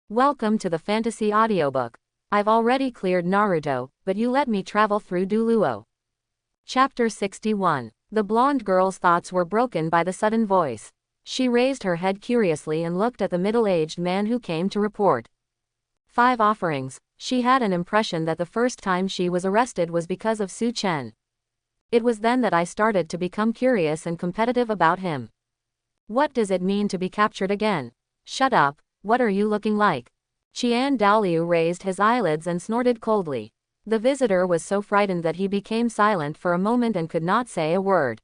Welcome to the fantasy audiobook. I've already cleared Naruto, but you let me travel through Douluo. Chapter 61. The blonde girl's thoughts were broken by the sudden voice. She raised her head curiously and looked at the middle-aged man who came to report 5 offerings. She had an impression that the first time she was arrested was because of Su Chen. It was then that I started to become curious and competitive about him. What does it mean to be captured again? Shut up. What are you looking like? Douluo raised his eyelids and snorted coldly. The visitor was so frightened that he became silent for a moment and could not say a word.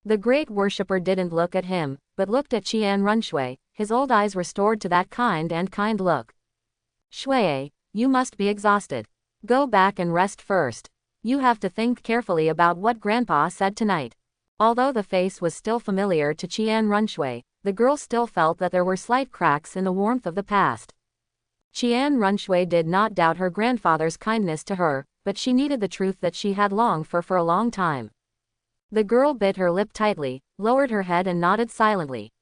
The great worshipper didn't look at him, but looked at Runxue, his old eyes restored to that kind look. Shui, you must be exhausted. Go back and rest first. You have to think carefully about what Grandpa said tonight. Although the face was still familiar to Runxue, the girl still felt that there were slight cracks in the warmth of the past. Runxue did not doubt her grandfather's kindness to her, but she needed the truth that she had longed for a long time. The girl bit her lip tightly, lowered her head and nodded silently.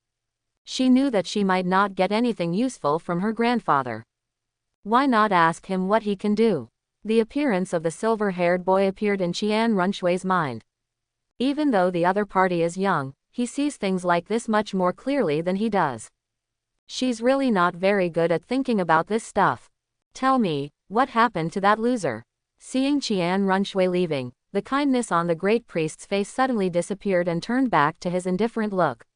She knew that she might not get anything useful from her grandfather. Why not ask him what he can do? The appearance of the silver-haired boy appeared in Runxue's mind. Even though the other party is young, he sees things like this much more clearly than he does. She's really not very good at thinking about this stuff. Tell me, what happened to that loser? Seeing Runxue leaving, the kindness on the great priest's face suddenly disappeared and turned back to his indifferent look.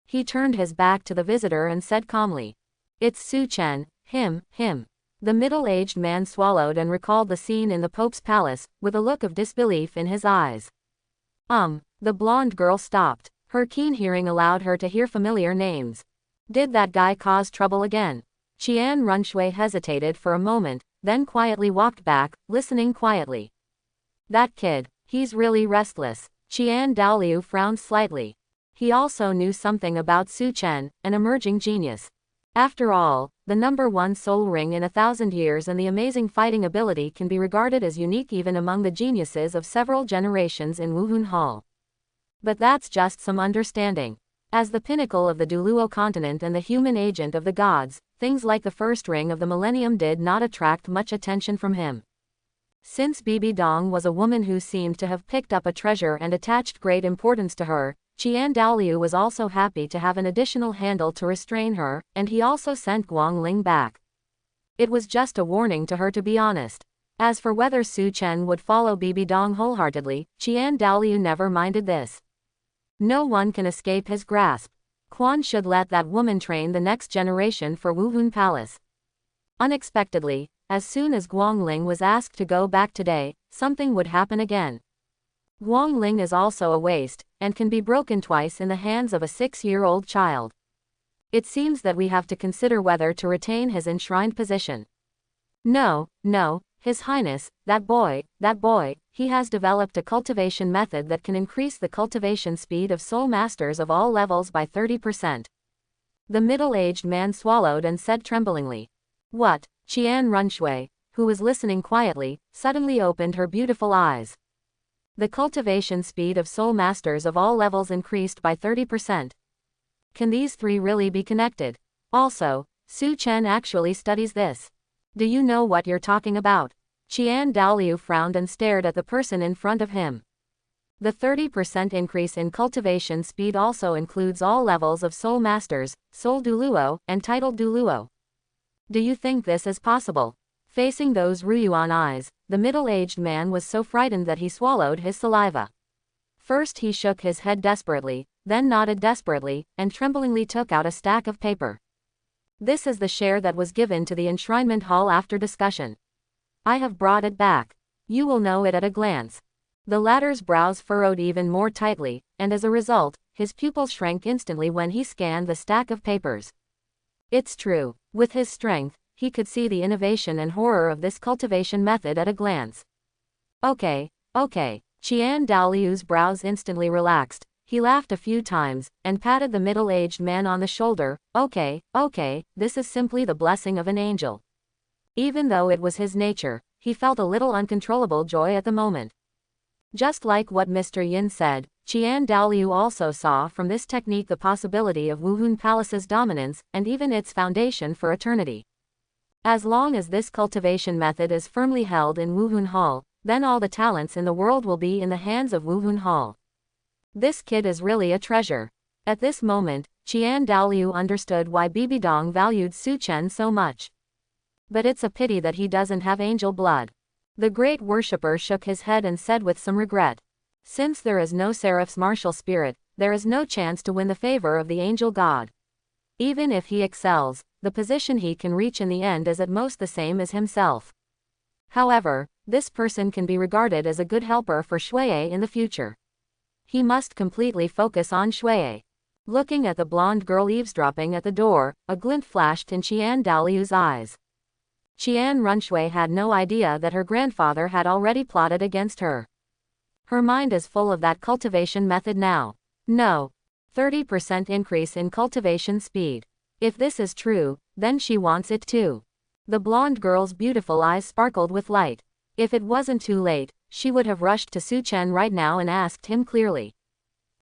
He turned his back to the visitor and said calmly, "It's Su Chen, him. The middle-aged man swallowed and recalled the scene in the Pope's palace, with a look of disbelief in his eyes. The blonde girl stopped. Her keen hearing allowed her to hear familiar names. Did that guy cause trouble again? Runxue hesitated for a moment, then quietly walked back, listening quietly. That kid, he's really restless. Douluo frowned slightly. He also knew something about Su Chen, an emerging genius. After all, the #1 soul ring in 1,000 years and the amazing fighting ability can be regarded as unique even among the geniuses of several generations in Wuhun Hall. But that's just some understanding. As the pinnacle of the Douluo continent and the human agent of the gods, things like the first ring of the millennium did not attract much attention from him. Since Bibi Dong was a woman who seemed to have picked up a treasure and attached great importance to her, Douluo was also happy to have an additional handle to restrain her, and he also sent Guangling back. It was just a warning to her, to be honest. As for whether Su Chen would follow Bibi Dong wholeheartedly, Douluo never minded this. No one can escape his grasp. Quan should let that woman train the next generation for Wuhun Palace. Unexpectedly, as soon as Guangling was asked to go back today, something would happen again. Guangling is also a waste, and can be broken twice in the hands of a 6-year-old child. It seems that we have to consider whether to retain his enshrined position. No, His Highness, that boy, he has developed a cultivation method that can increase the cultivation speed of soul masters of all levels by 30%. The middle-aged man swallowed and said tremblingly. What? Runxue, who was listening quietly, suddenly opened her beautiful eyes. The cultivation speed of soul masters of all levels increased by 30%. Can these 3 really be connected? Also, Su Chen actually studies this. Do you know what you're talking about? Douluo frowned and stared at the person in front of him. The 30% increase in cultivation speed also includes all levels of soul masters, soul Douluo, and titled Douluo. Do you think this is possible? Facing those Ruyuan eyes, the middle-aged man was so frightened that he swallowed his saliva. First he shook his head desperately, then nodded desperately, and tremblingly took out a stack of paper. This is the share that was given to the enshrinement hall after discussion. I have brought it back. You will know it at a glance. The latter's brows furrowed even more tightly, and as a result, his pupils shrank instantly when he scanned the stack of papers. It's true. With his strength, he could see the innovation and horror of this cultivation method at a glance. Okay. Douluo's brows instantly relaxed. He laughed a few times, and patted the middle-aged man on the shoulder. Okay, this is simply the blessing of an angel. Even though it was his nature, he felt a little uncontrollable joy at the moment. Just like what Mr. Yin said, Douluo also saw from this technique the possibility of Wuhun Palace's dominance, and even its foundation for eternity. As long as this cultivation method is firmly held in Wuhun Hall, then all the talents in the world will be in the hands of Wuhun Hall. This kid is really a treasure. At this moment, Qian Daoliu understood why Bibi Dong valued Su Chen so much. But it's a pity that he doesn't have angel blood. The great worshipper shook his head and said with some regret. Since there is no seraph's martial spirit, there is no chance to win the favor of the angel god. Even if he excels, the position he can reach in the end is at most the same as himself. However, this person can be regarded as a good helper for Shuai in the future. He must completely focus on Shuai. Looking at the blonde girl eavesdropping at the door, a glint flashed in Qian Daoliu's eyes. Qian Runshui had no idea that her grandfather had already plotted against her. Her mind is full of that cultivation method now. No. 30% increase in cultivation speed. If this is true, then she wants it too. The blonde girl's beautiful eyes sparkled with light. If it wasn't too late, she would have rushed to Su Chen right now and asked him clearly.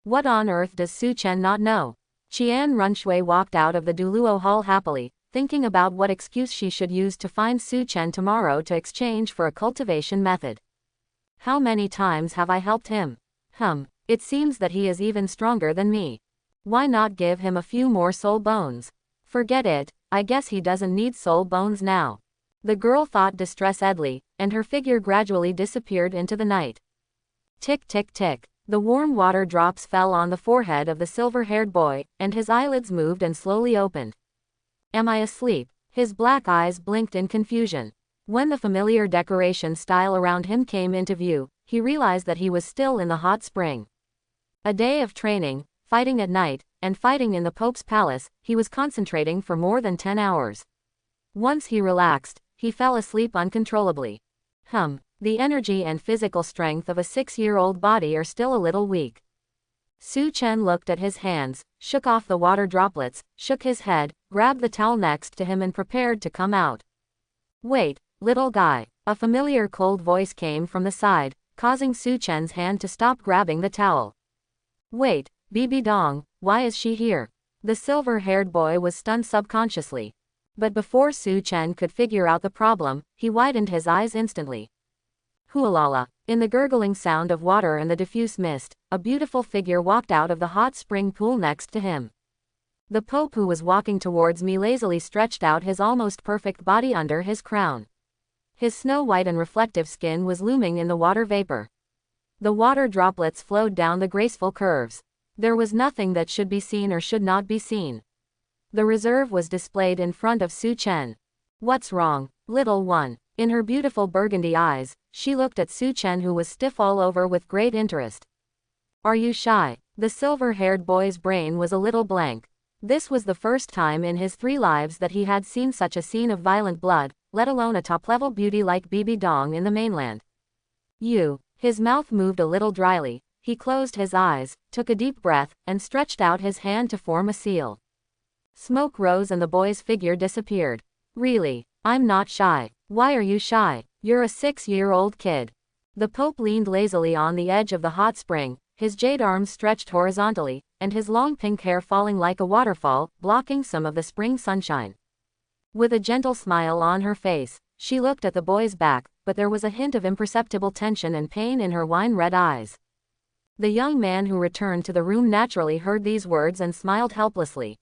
What on earth does Su Chen not know? Qian Runshui walked out of the Douluo hall happily, thinking about what excuse she should use to find Su Chen tomorrow to exchange for a cultivation method. How many times have I helped him? It seems that he is even stronger than me. Why not give him a few more soul bones? Forget it, I guess he doesn't need soul bones now. The girl thought distressedly, and her figure gradually disappeared into the night. Tick tick tick. The warm water drops fell on the forehead of the silver-haired boy, and his eyelids moved and slowly opened. Am I asleep? His black eyes blinked in confusion. When the familiar decoration style around him came into view, he realized that he was still in the hot spring. A day of training, fighting at night, and fighting in the Pope's palace, he was concentrating for more than 10 hours. Once he relaxed, he fell asleep uncontrollably. The energy and physical strength of a 6-year-old body are still a little weak. Su Chen looked at his hands, shook off the water droplets, shook his head, grabbed the towel next to him and prepared to come out. Wait, little guy. A familiar cold voice came from the side, causing Su Chen's hand to stop grabbing the towel. Wait, Bibi Dong, why is she here? The silver-haired boy was stunned subconsciously. But before Su Chen could figure out the problem, he widened his eyes instantly. Hualala. In the gurgling sound of water and the diffuse mist, a beautiful figure walked out of the hot spring pool next to him. The Pope, who was walking towards me, lazily stretched out his almost perfect body under his crown. His snow-white and reflective skin was looming in the water vapor. The water droplets flowed down the graceful curves. There was nothing that should be seen or should not be seen. The reserve was displayed in front of Su Chen. What's wrong, little one? In her beautiful burgundy eyes, she looked at Su Chen, who was stiff all over with great interest. Are you shy? The silver-haired boy's brain was a little blank. This was the first time in his 3 lives that he had seen such a scene of violent blood, let alone a top-level beauty like Bibi Dong in the mainland. His mouth moved a little dryly, he closed his eyes, took a deep breath, and stretched out his hand to form a seal. Smoke rose and the boy's figure disappeared. Really, I'm not shy. Why are you shy? You're a 6-year-old kid. The Pope leaned lazily on the edge of the hot spring, his jade arms stretched horizontally, and his long pink hair falling like a waterfall, blocking some of the spring sunshine. With a gentle smile on her face, she looked at the boy's back, but there was a hint of imperceptible tension and pain in her wine-red eyes. The young man who returned to the room naturally heard these words and smiled helplessly.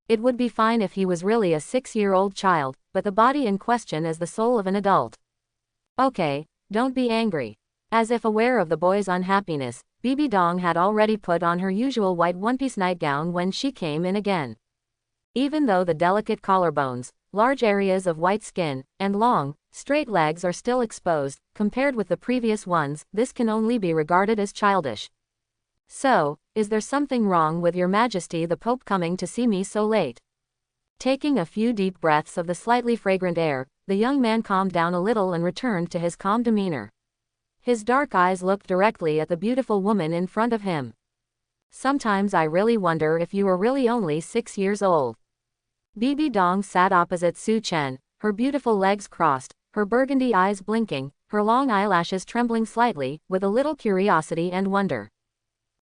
It would be fine if he was really a 6-year-old child, but the body in question is the soul of an adult. Okay, don't be angry. As if aware of the boy's unhappiness, Bibi Dong had already put on her usual white one-piece nightgown when she came in again. Even though the delicate collarbones, large areas of white skin, and long, straight legs are still exposed, compared with the previous ones, this can only be regarded as childish. So, is there something wrong with Your Majesty the Pope coming to see me so late? Taking a few deep breaths of the slightly fragrant air, the young man calmed down a little and returned to his calm demeanor. His dark eyes looked directly at the beautiful woman in front of him. Sometimes I really wonder if you are really only 6 years old. Bibi Dong sat opposite Su Chen, her beautiful legs crossed, her burgundy eyes blinking, her long eyelashes trembling slightly, with a little curiosity and wonder.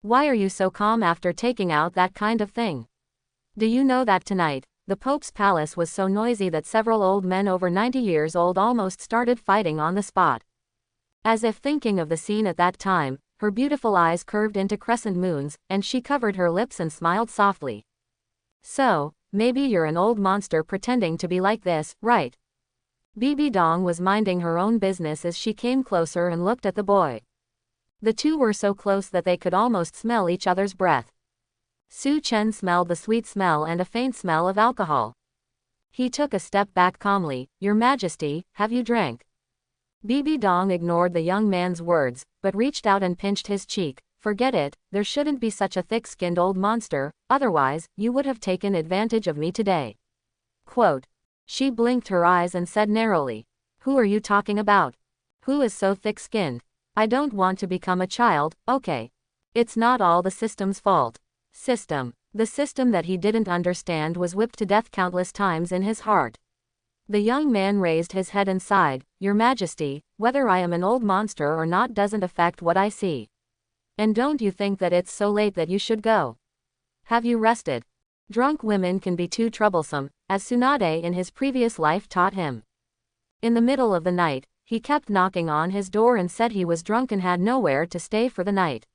Why are you so calm after taking out that kind of thing? Do you know that tonight, the Pope's palace was so noisy that several old men over 90 years old almost started fighting on the spot. As if thinking of the scene at that time, her beautiful eyes curved into crescent moons, and she covered her lips and smiled softly. So, maybe you're an old monster pretending to be like this, right? Bibi Dong was minding her own business as she came closer and looked at the boy. The two were so close that they could almost smell each other's breath. Su Chen smelled the sweet smell and a faint smell of alcohol. He took a step back calmly. "Your Majesty, have you drank?" Bibi Dong ignored the young man's words, but reached out and pinched his cheek. "Forget it, there shouldn't be such a thick-skinned old monster, otherwise, you would have taken advantage of me today." Quote. She blinked her eyes and said narrowly, "Who are you talking about? Who is so thick-skinned? I don't want to become a child, okay? It's not all the system's fault." System. The system that he didn't understand was whipped to death countless times in his heart. The young man raised his head and sighed. "Your Majesty, whether I am an old monster or not doesn't affect what I see. And don't you think that it's so late that you should go? Have you rested? Drunk women can be too troublesome, as Tsunade in his previous life taught him." In the middle of the night, he kept knocking on his door and said he was drunk and had nowhere to stay for the night.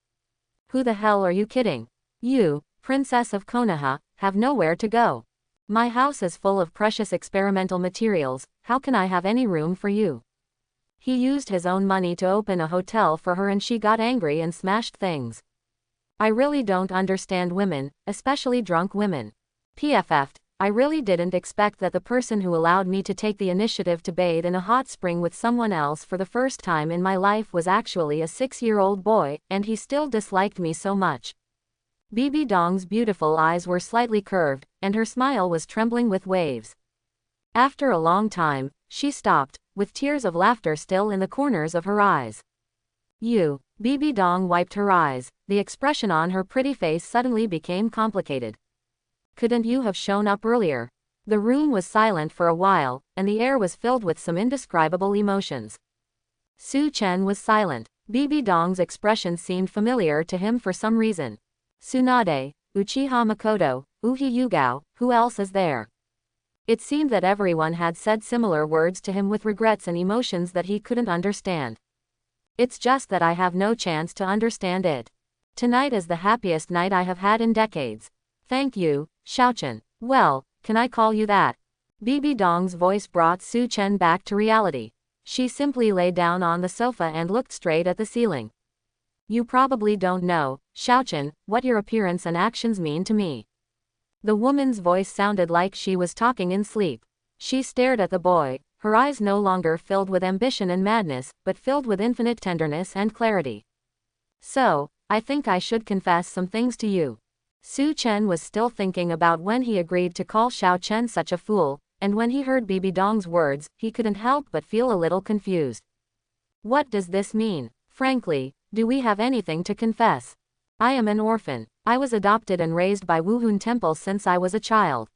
"Who the hell are you kidding? You, Princess of Konoha, have nowhere to go. My house is full of precious experimental materials, how can I have any room for you?" He used his own money to open a hotel for her and she got angry and smashed things. "I really don't understand women, especially drunk women. PFF'd, I really didn't expect that the person who allowed me to take the initiative to bathe in a hot spring with someone else for the first time in my life was actually a 6-year-old boy, and he still disliked me so much." Bibi Dong's beautiful eyes were slightly curved, and her smile was trembling with waves. After a long time, she stopped, with tears of laughter still in the corners of her eyes. "You." Bibi Dong wiped her eyes. The expression on her pretty face suddenly became complicated. "Couldn't you have shown up earlier?" The room was silent for a while, and the air was filled with some indescribable emotions. Su Chen was silent. Bibi Dong's expression seemed familiar to him for some reason. "Tsunade, Uchiha Makoto, Uhi Yugao, who else is there?" It seemed that everyone had said similar words to him with regrets and emotions that he couldn't understand. "It's just that I have no chance to understand it. Tonight is the happiest night I have had in decades. Thank you, Xiaochen. Well, can I call you that?" Bibi Dong's voice brought Su Chen back to reality. She simply lay down on the sofa and looked straight at the ceiling. "You probably don't know, Xiaochen, what your appearance and actions mean to me." The woman's voice sounded like she was talking in sleep. She stared at the boy, her eyes no longer filled with ambition and madness, but filled with infinite tenderness and clarity. "So, I think I should confess some things to you." Su Chen was still thinking about when he agreed to call Xiao Chen such a fool, and when he heard Bibi Dong's words, he couldn't help but feel a little confused. "What does this mean? Frankly, do we have anything to confess? I am an orphan. I was adopted and raised by Wuhun Temple since I was a child.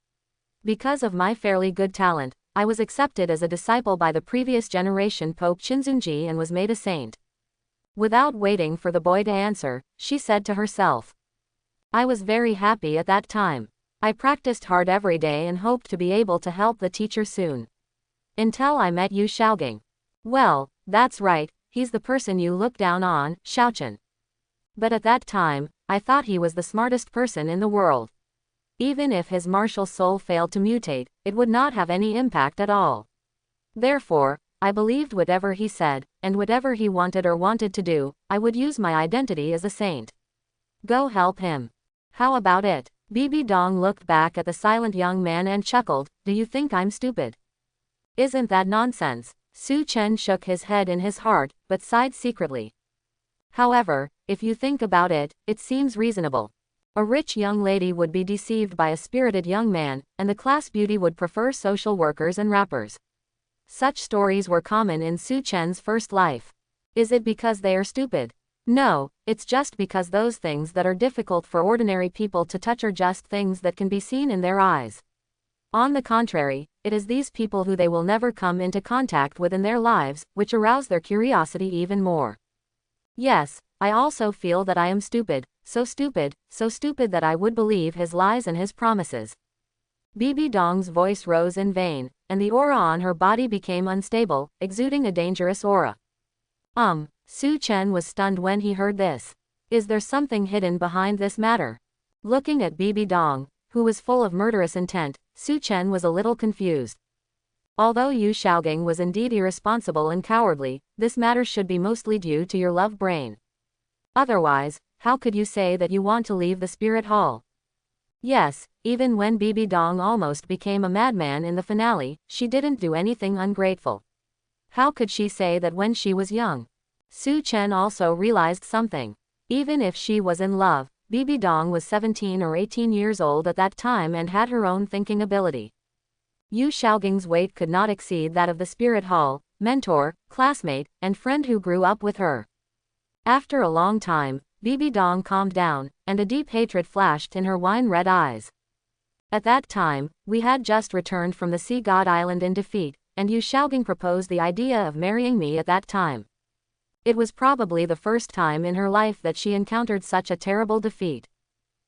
Because of my fairly good talent, I was accepted as a disciple by the previous generation Pope Shinzunji and was made a saint." Without waiting for the boy to answer, she said to herself, "I was very happy at that time. I practiced hard every day and hoped to be able to help the teacher soon. Until I met you Xiaogang. Well, that's right, he's the person you look down on, Xiaochen. But at that time, I thought he was the smartest person in the world. Even if his martial soul failed to mutate, it would not have any impact at all. Therefore, I believed whatever he said, and whatever he wanted to do, I would use my identity as a saint. Go help him. How about it?" Bibi Dong looked back at the silent young man and chuckled. "Do you think I'm stupid? Isn't that nonsense?" Su Chen shook his head in his heart, but sighed secretly. "However, if you think about it, it seems reasonable. A rich young lady would be deceived by a spirited young man, and the class beauty would prefer social workers and rappers." Such stories were common in Su Chen's first life. Is it because they are stupid? No, it's just because those things that are difficult for ordinary people to touch are just things that can be seen in their eyes. On the contrary, it is these people who they will never come into contact with in their lives, which arouse their curiosity even more. Yes, I also feel that I am stupid, so stupid that I would believe his lies and his promises. Bibi Dong's voice rose in vain, and the aura on her body became unstable, exuding a dangerous aura. Su Chen was stunned when he heard this. Is there something hidden behind this matter? Looking at Bibi Dong, who was full of murderous intent, Su Chen was a little confused. Although Yu Xiaogang was indeed irresponsible and cowardly, this matter should be mostly due to your love brain. Otherwise, how could you say that you want to leave the spirit hall? Yes, even when Bibi Dong almost became a madman in the finale, she didn't do anything ungrateful. How could she say that when she was young? Su Chen also realized something. Even if she was in love, Bibi Dong was 17 or 18 years old at that time and had her own thinking ability. Yu Xiaogang's weight could not exceed that of the spirit hall, mentor, classmate, and friend who grew up with her. After a long time, Bibi Dong calmed down, and a deep hatred flashed in her wine-red eyes. At that time, we had just returned from the Sea God Island in defeat, and Yu Xiaogang proposed the idea of marrying me at that time. It was probably the first time in her life that she encountered such a terrible defeat.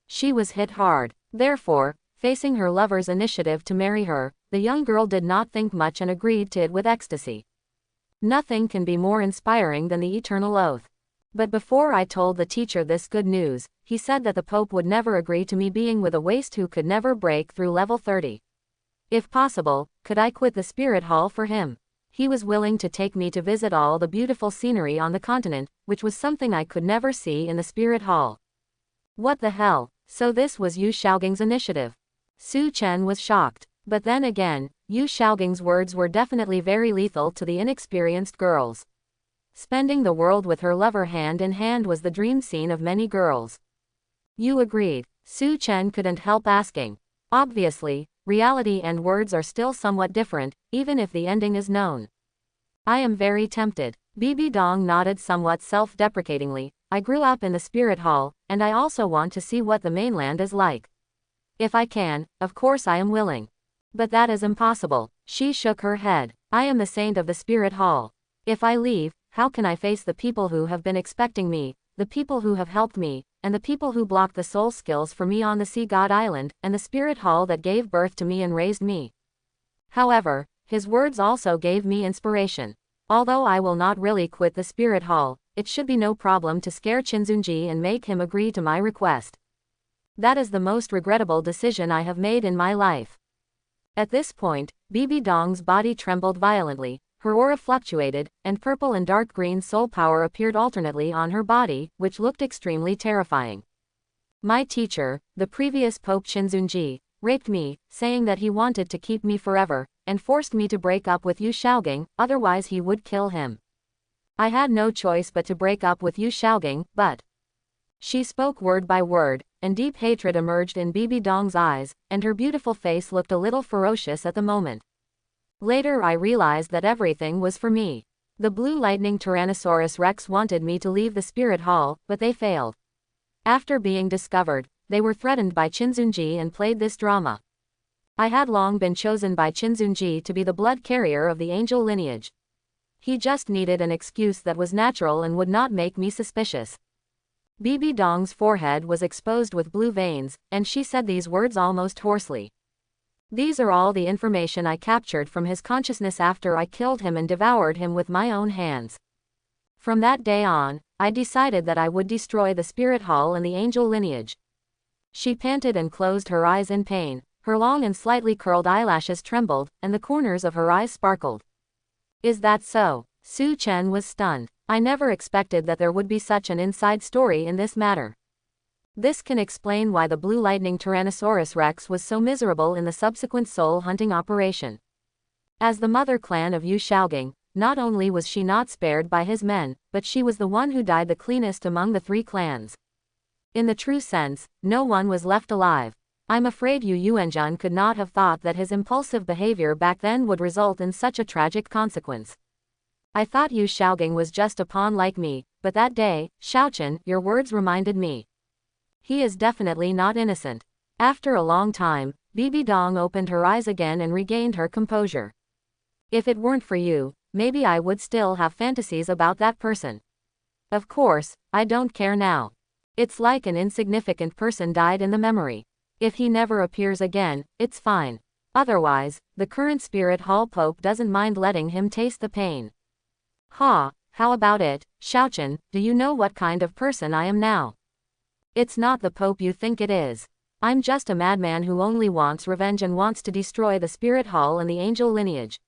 She was hit hard. Therefore, facing her lover's initiative to marry her, the young girl did not think much and agreed to it with ecstasy. Nothing can be more inspiring than the eternal oath. But before I told the teacher this good news, he said that the Pope would never agree to me being with a waste who could never break through level 30. If possible, could I quit the spirit hall for him? He was willing to take me to visit all the beautiful scenery on the continent, which was something I could never see in the spirit hall. What the hell? So this was Yu Xiaogang's initiative. Su Chen was shocked. But then again, Yu Xiaogang's words were definitely very lethal to the inexperienced girls. Spending the world with her lover hand in hand was the dream scene of many girls. You agreed. Su Chen couldn't help asking. Obviously, reality and words are still somewhat different, even if the ending is known. I am very tempted. Bibi Dong nodded somewhat self-deprecatingly. I grew up in the spirit hall, and I also want to see what the mainland is like. If I can, of course I am willing. But that is impossible. She shook her head. I am the saint of the spirit hall. If I leave, how can I face the people who have been expecting me, the people who have helped me, and the people who blocked the soul skills for me on the Sea God Island, and the spirit hall that gave birth to me and raised me? However, his words also gave me inspiration. Although I will not really quit the spirit hall, it should be no problem to scare Qinzunji and make him agree to my request. That is the most regrettable decision I have made in my life. At this point, Bibi Dong's body trembled violently, her aura fluctuated, and purple and dark green soul power appeared alternately on her body, which looked extremely terrifying. My teacher, the previous Pope Qinzunji, raped me, saying that he wanted to keep me forever, and forced me to break up with Yu Xiaogang, otherwise he would kill him. I had no choice but to break up with Yu Xiaogang, but... She spoke word by word, and deep hatred emerged in Bibi Dong's eyes, and her beautiful face looked a little ferocious at the moment. Later I realized that everything was for me. The Blue Lightning Tyrannosaurus Rex wanted me to leave the spirit hall, but they failed. After being discovered, they were threatened by Qinzunji and played this drama. I had long been chosen by Qinzunji to be the blood carrier of the angel lineage. He just needed an excuse that was natural and would not make me suspicious. Bibi Dong's forehead was exposed with blue veins, and she said these words almost hoarsely. These are all the information I captured from his consciousness after I killed him and devoured him with my own hands. From that day on, I decided that I would destroy the spirit hall and the angel lineage. She panted and closed her eyes in pain, her long and slightly curled eyelashes trembled, and the corners of her eyes sparkled. Is that so? Su Chen was stunned. I never expected that there would be such an inside story in this matter. This can explain why the Blue Lightning Tyrannosaurus Rex was so miserable in the subsequent soul hunting operation. As the mother clan of Yu Xiaogang, not only was she not spared by his men, but she was the one who died the cleanest among the three clans. In the true sense, no one was left alive. I'm afraid Yu Yuanjun could not have thought that his impulsive behavior back then would result in such a tragic consequence. I thought Yu Xiaogang was just a pawn like me, but that day, Xiaochen, your words reminded me. He is definitely not innocent. After a long time, Bibi Dong opened her eyes again and regained her composure. If it weren't for you, maybe I would still have fantasies about that person. Of course, I don't care now. It's like an insignificant person died in the memory. If he never appears again, it's fine. Otherwise, the current spirit hall pope doesn't mind letting him taste the pain. Ha, how about it, Xiaochen, do you know what kind of person I am now? It's not the pope you think it is. I'm just a madman who only wants revenge and wants to destroy the spirit hall and the angel lineage.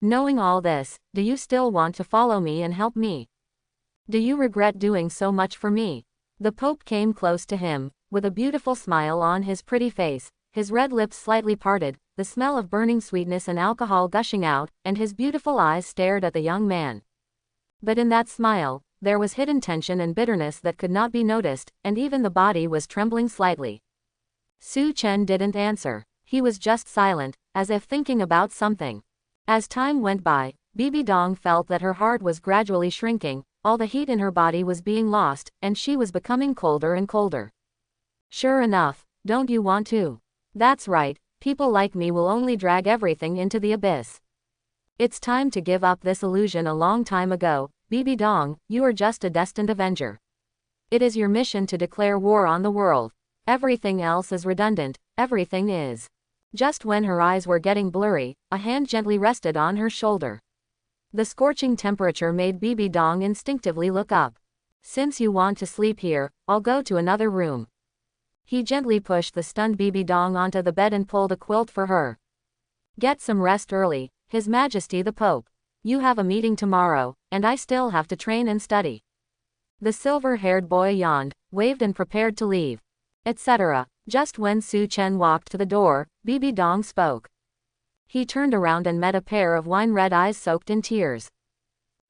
Knowing all this, do you still want to follow me and help me? Do you regret doing so much for me? The pope came close to him, with a beautiful smile on his pretty face, his red lips slightly parted, the smell of burning sweetness and alcohol gushing out, and his beautiful eyes stared at the young man. But in that smile, there was hidden tension and bitterness that could not be noticed, and even the body was trembling slightly. Su Chen didn't answer. He was just silent, as if thinking about something. As time went by, Bibi Dong felt that her heart was gradually shrinking, all the heat in her body was being lost, and she was becoming colder and colder. Sure enough, don't you want to? That's right, people like me will only drag everything into the abyss. It's time to give up this illusion a long time ago, Bibi Dong, you are just a destined avenger. It is your mission to declare war on the world. Everything else is redundant, everything is. Just when her eyes were getting blurry, a hand gently rested on her shoulder. The scorching temperature made Bibi Dong instinctively look up. Since you want to sleep here, I'll go to another room. He gently pushed the stunned Bibi Dong onto the bed and pulled a quilt for her. Get some rest early, His Majesty the Pope. You have a meeting tomorrow, and I still have to train and study. The silver-haired boy yawned, waved and prepared to leave. Etc. Just when Su Chen walked to the door, Bibi Dong spoke. He turned around and met a pair of wine-red eyes soaked in tears.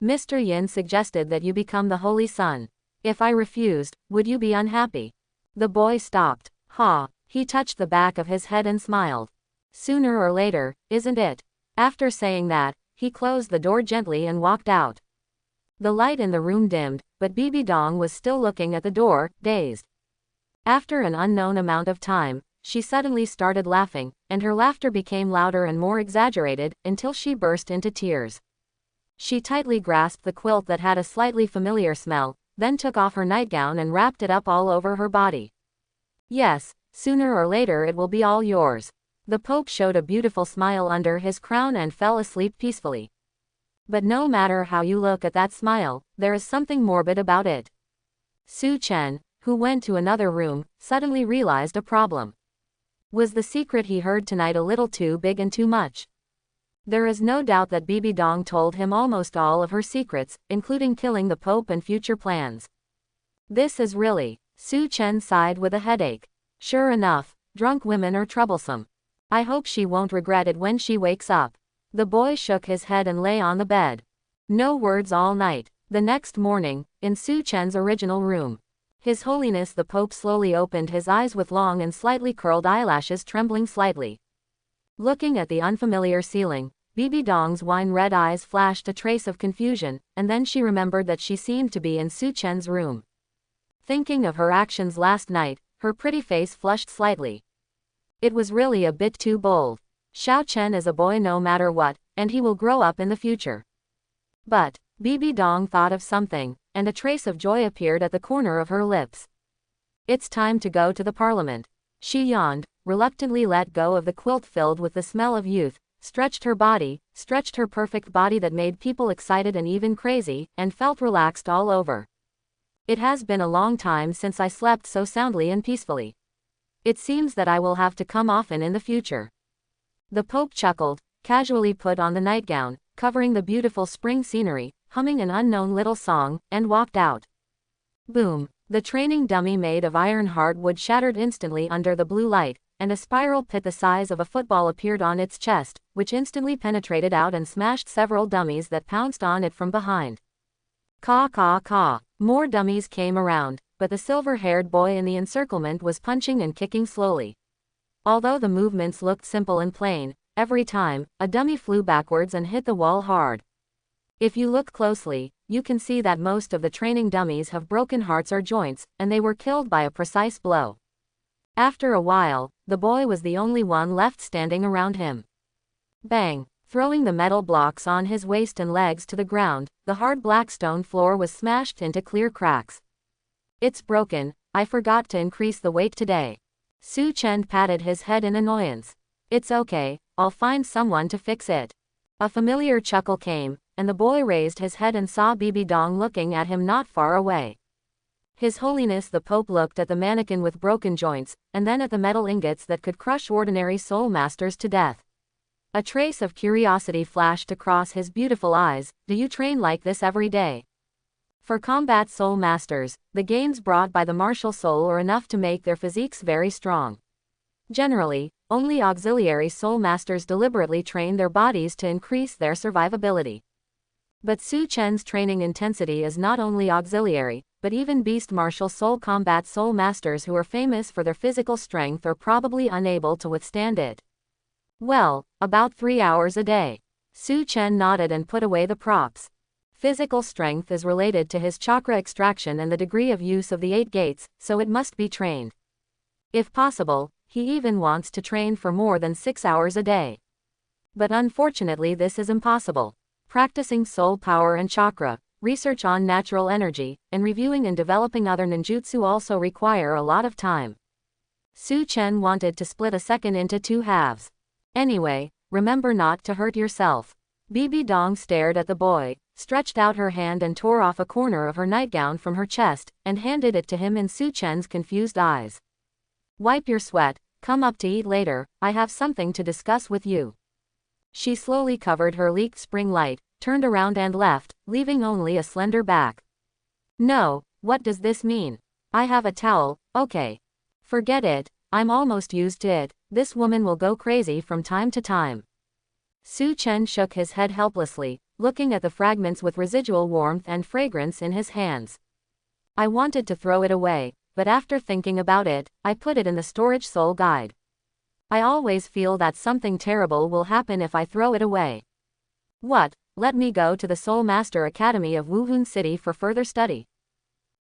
Mr. Yin suggested that you become the Holy Son. If I refused, would you be unhappy? The boy stopped. Ha, he touched the back of his head and smiled. Sooner or later, isn't it? After saying that, he closed the door gently and walked out. The light in the room dimmed, but Bibi Dong was still looking at the door, dazed. After an unknown amount of time, she suddenly started laughing, and her laughter became louder and more exaggerated, until she burst into tears. She tightly grasped the quilt that had a slightly familiar smell, then took off her nightgown and wrapped it up all over her body. Yes, sooner or later it will be all yours. The Pope showed a beautiful smile under his crown and fell asleep peacefully. But no matter how you look at that smile, there is something morbid about it. Su Chen, who went to another room, suddenly realized a problem. Was the secret he heard tonight a little too big and too much? There is no doubt that Bibi Dong told him almost all of her secrets, including killing the Pope and future plans. This is really... Su Chen sighed with a headache. Sure enough, drunk women are troublesome. I hope she won't regret it when she wakes up. The boy shook his head and lay on the bed. No words all night. The next morning, in Su Chen's original room, His Holiness the Pope slowly opened his eyes with long and slightly curled eyelashes trembling slightly. Looking at the unfamiliar ceiling, Bibi Dong's wine-red eyes flashed a trace of confusion, and then she remembered that she seemed to be in Su Chen's room. Thinking of her actions last night, her pretty face flushed slightly. It was really a bit too bold. Xiao Chen is a boy no matter what, and he will grow up in the future. But, Bibi Dong thought of something, and a trace of joy appeared at the corner of her lips. It's time to go to the parliament. She yawned, reluctantly let go of the quilt filled with the smell of youth, stretched her perfect body that made people excited and even crazy, and felt relaxed all over. It has been a long time since I slept so soundly and peacefully. It seems that I will have to come often in the future. The Pope chuckled, casually put on the nightgown, covering the beautiful spring scenery, humming an unknown little song, and walked out. Boom! The training dummy made of iron hardwood shattered instantly under the blue light, and a spiral pit the size of a football appeared on its chest, which instantly penetrated out and smashed several dummies that pounced on it from behind. Caw caw caw. More dummies came around, but the silver-haired boy in the encirclement was punching and kicking slowly. Although the movements looked simple and plain, every time, a dummy flew backwards and hit the wall hard. If you look closely, you can see that most of the training dummies have broken hearts or joints, and they were killed by a precise blow. After a while, the boy was the only one left standing around him. Bang! Throwing the metal blocks on his waist and legs to the ground, the hard black stone floor was smashed into clear cracks. It's broken, I forgot to increase the weight today. Su Chen patted his head in annoyance. It's okay, I'll find someone to fix it. A familiar chuckle came, and the boy raised his head and saw Bibi Dong looking at him not far away. His Holiness the Pope looked at the mannequin with broken joints, and then at the metal ingots that could crush ordinary soul masters to death. A trace of curiosity flashed across his beautiful eyes. Do you train like this every day? For combat soul masters, the gains brought by the martial soul are enough to make their physiques very strong. Generally, only auxiliary soul masters deliberately train their bodies to increase their survivability. But Su Chen's training intensity is not only auxiliary, but even beast martial soul combat soul masters who are famous for their physical strength are probably unable to withstand it. Well, about 3 hours a day. Su Chen nodded and put away the props. Physical strength is related to his chakra extraction and the degree of use of the 8 gates, so it must be trained. If possible, he even wants to train for more than 6 hours a day. But unfortunately this is impossible. Practicing soul power and chakra, research on natural energy, and reviewing and developing other ninjutsu also require a lot of time. Su Chen wanted to split a second into 2 halves. Anyway, remember not to hurt yourself. Bibi Dong stared at the boy, stretched out her hand and tore off a corner of her nightgown from her chest, and handed it to him in Su Chen's confused eyes. Wipe your sweat, come up to eat later, I have something to discuss with you. She slowly covered her leaked spring light, turned around and left, leaving only a slender back. No, what does this mean? I have a towel, okay. Forget it, I'm almost used to it, this woman will go crazy from time to time. Su Chen shook his head helplessly, looking at the fragments with residual warmth and fragrance in his hands. I wanted to throw it away, but after thinking about it, I put it in the storage soul guide. I always feel that something terrible will happen if I throw it away. What, let me go to the Soul Master Academy of Wuhun City for further study?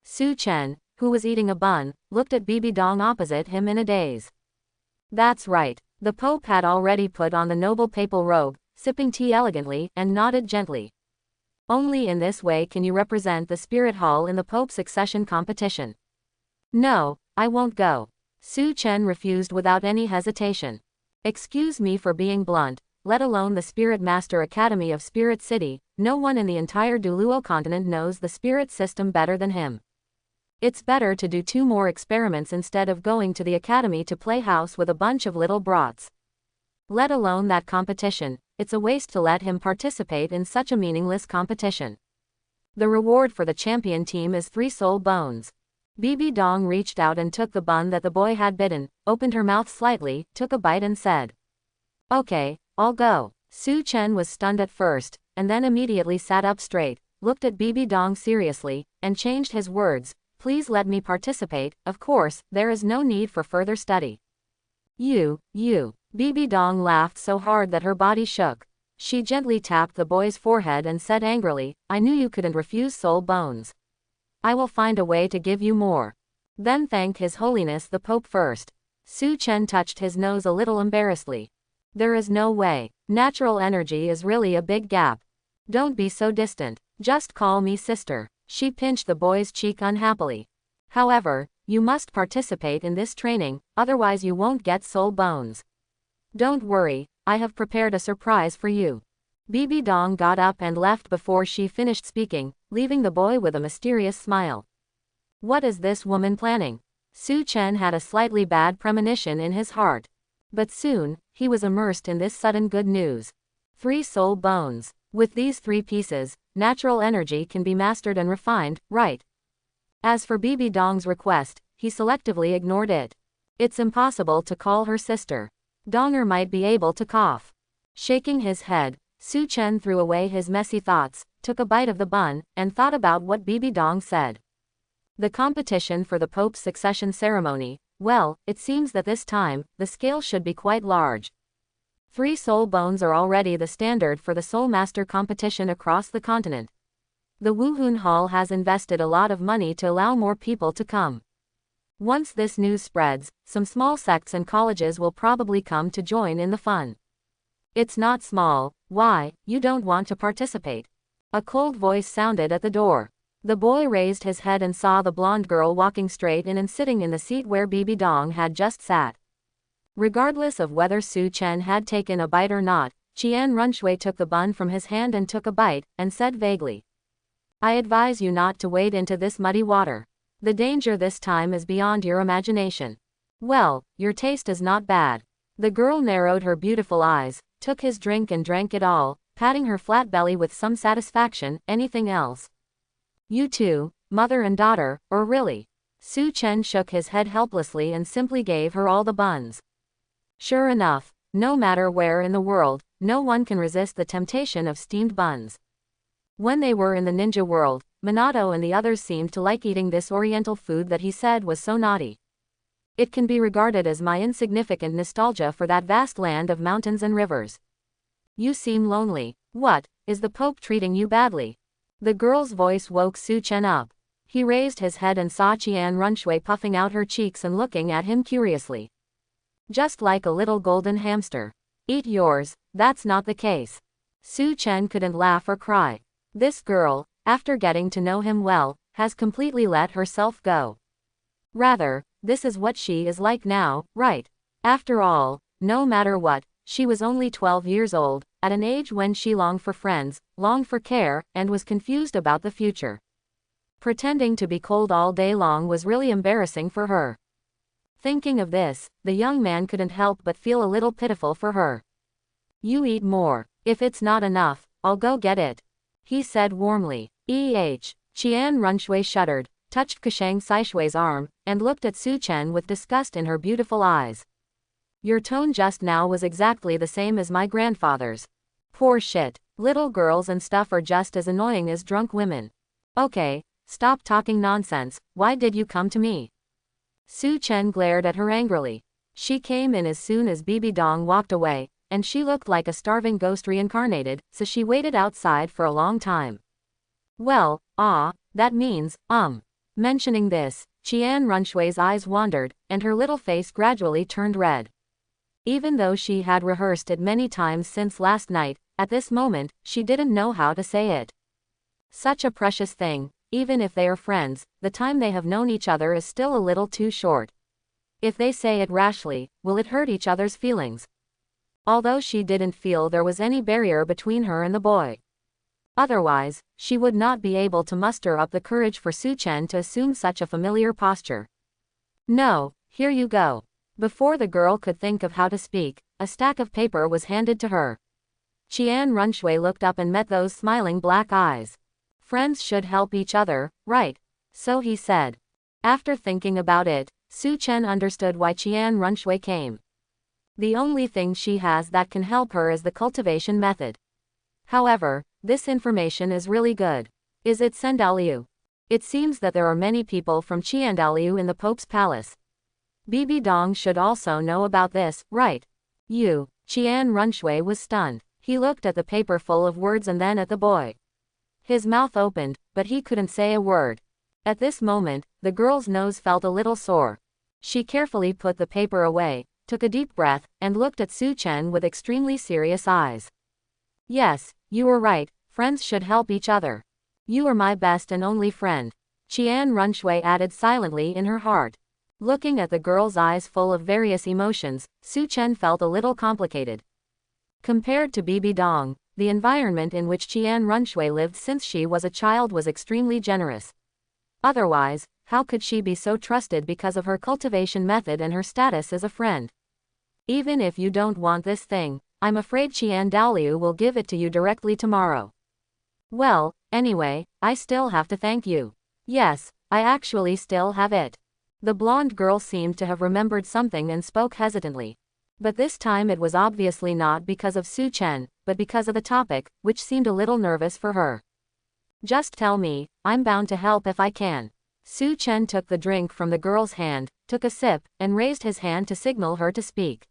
Su Chen, who was eating a bun, looked at Bibi Dong opposite him in a daze. That's right, the Pope had already put on the noble papal robe, sipping tea elegantly, and nodded gently. Only in this way can you represent the Spirit Hall in the Pope's succession competition. No, I won't go. Su Chen refused without any hesitation. Excuse me for being blunt, let alone the Spirit Master Academy of Spirit City, no one in the entire Douluo continent knows the spirit system better than him. It's better to do 2 more experiments instead of going to the academy to play house with a bunch of little brats. Let alone that competition, it's a waste to let him participate in such a meaningless competition. The reward for the champion team is 3 soul bones. Bibi Dong reached out and took the bun that the boy had bitten, opened her mouth slightly, took a bite and said, Okay, I'll go. Su Chen was stunned at first, and then immediately sat up straight, looked at Bibi Dong seriously, and changed his words, Please let me participate, of course, there is no need for further study. You. Bibi Dong laughed so hard that her body shook. She gently tapped the boy's forehead and said angrily, I knew you couldn't refuse soul bones. I will find a way to give you more. Then thank His Holiness the Pope first. Su Chen touched his nose a little embarrassedly. There is no way. Natural energy is really a big gap. Don't be so distant. Just call me sister. She pinched the boy's cheek unhappily. However, you must participate in this training, otherwise you won't get soul bones. Don't worry, I have prepared a surprise for you. Bibi Dong got up and left before she finished speaking, leaving the boy with a mysterious smile. What is this woman planning? Su Chen had a slightly bad premonition in his heart. But soon, he was immersed in this sudden good news. 3 soul bones. With these 3 pieces, natural energy can be mastered and refined, right? As for Bibi Dong's request, he selectively ignored it. It's impossible to call her sister. Donger might be able to cough. Shaking his head, Su Chen threw away his messy thoughts, took a bite of the bun, and thought about what Bibi Dong said. The competition for the Pope's succession ceremony, well, it seems that this time, the scale should be quite large. 3 soul bones are already the standard for the Soul Master competition across the continent. The Wuhun Hall has invested a lot of money to allow more people to come. Once this news spreads, some small sects and colleges will probably come to join in the fun. It's not small, why, you don't want to participate? A cold voice sounded at the door. The boy raised his head and saw the blonde girl walking straight in and sitting in the seat where Bibi Dong had just sat. Regardless of whether Su Chen had taken a bite or not, Qian Runshui took the bun from his hand and took a bite, and said vaguely, "I advise you not to wade into this muddy water. The danger this time is beyond your imagination." "Well, your taste is not bad." The girl narrowed her beautiful eyes, took his drink and drank it all, patting her flat belly with some satisfaction. "Anything else?" "You two, mother and daughter, or really?" Su Chen shook his head helplessly and simply gave her all the buns. Sure enough, no matter where in the world, no one can resist the temptation of steamed buns. When they were in the ninja world, Minato and the others seemed to like eating this oriental food that he said was so naughty. It can be regarded as my insignificant nostalgia for that vast land of mountains and rivers. "You seem lonely. What, is the Pope treating you badly?" The girl's voice woke Su Chen up. He raised his head and saw Qian Runshui puffing out her cheeks and looking at him curiously. "Just like a little golden hamster. Eat yours." "That's not the case." Su Chen couldn't laugh or cry. This girl, after getting to know him well, has completely let herself go. Rather, this is what she is like now, right? After all, no matter what, she was only 12 years old, at an age when she longed for friends, longed for care, and was confused about the future. Pretending to be cold all day long was really embarrassing for her. Thinking of this, the young man couldn't help but feel a little pitiful for her. "You eat more. If it's not enough, I'll go get it," he said warmly. Qian Runshui shuddered, touched Kashang Saishui's arm, and looked at Su Chen with disgust in her beautiful eyes. "Your tone just now was exactly the same as my grandfather's. Poor shit. Little girls and stuff are just as annoying as drunk women." "Okay, stop talking nonsense. Why did you come to me?" Su Chen glared at her angrily. She came in as soon as Bibi Dong walked away, and she looked like a starving ghost reincarnated, so she waited outside for a long time. "Well, that means, Mentioning this, Qian Runshui's eyes wandered, and her little face gradually turned red. Even though she had rehearsed it many times since last night, at this moment, she didn't know how to say it. Such a precious thing, even if they are friends, the time they have known each other is still a little too short. If they say it rashly, will it hurt each other's feelings? Although she didn't feel there was any barrier between her and the boy. Otherwise, she would not be able to muster up the courage for Su Chen to assume such a familiar posture. "No, here you go." Before the girl could think of how to speak, a stack of paper was handed to her. Qian Runshui looked up and met those smiling black eyes. "Friends should help each other, right?" So he said. After thinking about it, Su Chen understood why Qian Runshui came. The only thing she has that can help her is the cultivation method. However, this information is really good. Is it Sendaliu? It seems that there are many people from Qiandaliu in the Pope's palace. Bibi Dong should also know about this, right? Qian Runshui was stunned. He looked at the paper full of words and then at the boy. His mouth opened, but he couldn't say a word. At this moment, the girl's nose felt a little sore. She carefully put the paper away, took a deep breath, and looked at Su Chen with extremely serious eyes. "Yes, you were right, friends should help each other. You are my best and only friend," Qian Runshui added silently in her heart. Looking at the girl's eyes full of various emotions, Su Chen felt a little complicated. Compared to Bibi Dong, the environment in which Qian Runshui lived since she was a child was extremely generous. Otherwise, how could she be so trusted because of her cultivation method and her status as a friend? "Even if you don't want this thing, I'm afraid Qiandaliu will give it to you directly tomorrow." "Well, anyway, I still have to thank you." "Yes, I actually still have it." The blonde girl seemed to have remembered something and spoke hesitantly. But this time it was obviously not because of Su Chen, but because of the topic, which seemed a little nervous for her. "Just tell me, I'm bound to help if I can." Su Chen took the drink from the girl's hand, took a sip, and raised his hand to signal her to speak.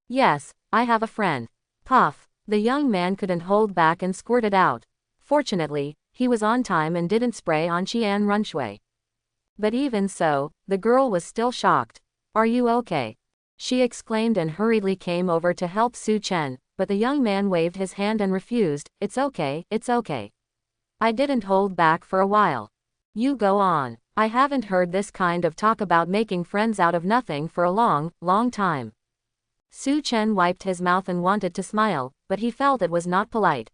"Yes, I have a friend." Puff. The young man couldn't hold back and squirted out. Fortunately, he was on time and didn't spray on Qian Runshui. But even so, the girl was still shocked. "Are you okay?" she exclaimed and hurriedly came over to help Su Chen, but the young man waved his hand and refused. It's okay. I didn't hold back for a while. You go on. I haven't heard this kind of talk about making friends out of nothing for a long, long time. Su Chen wiped his mouth and wanted to smile, but he felt it was not polite.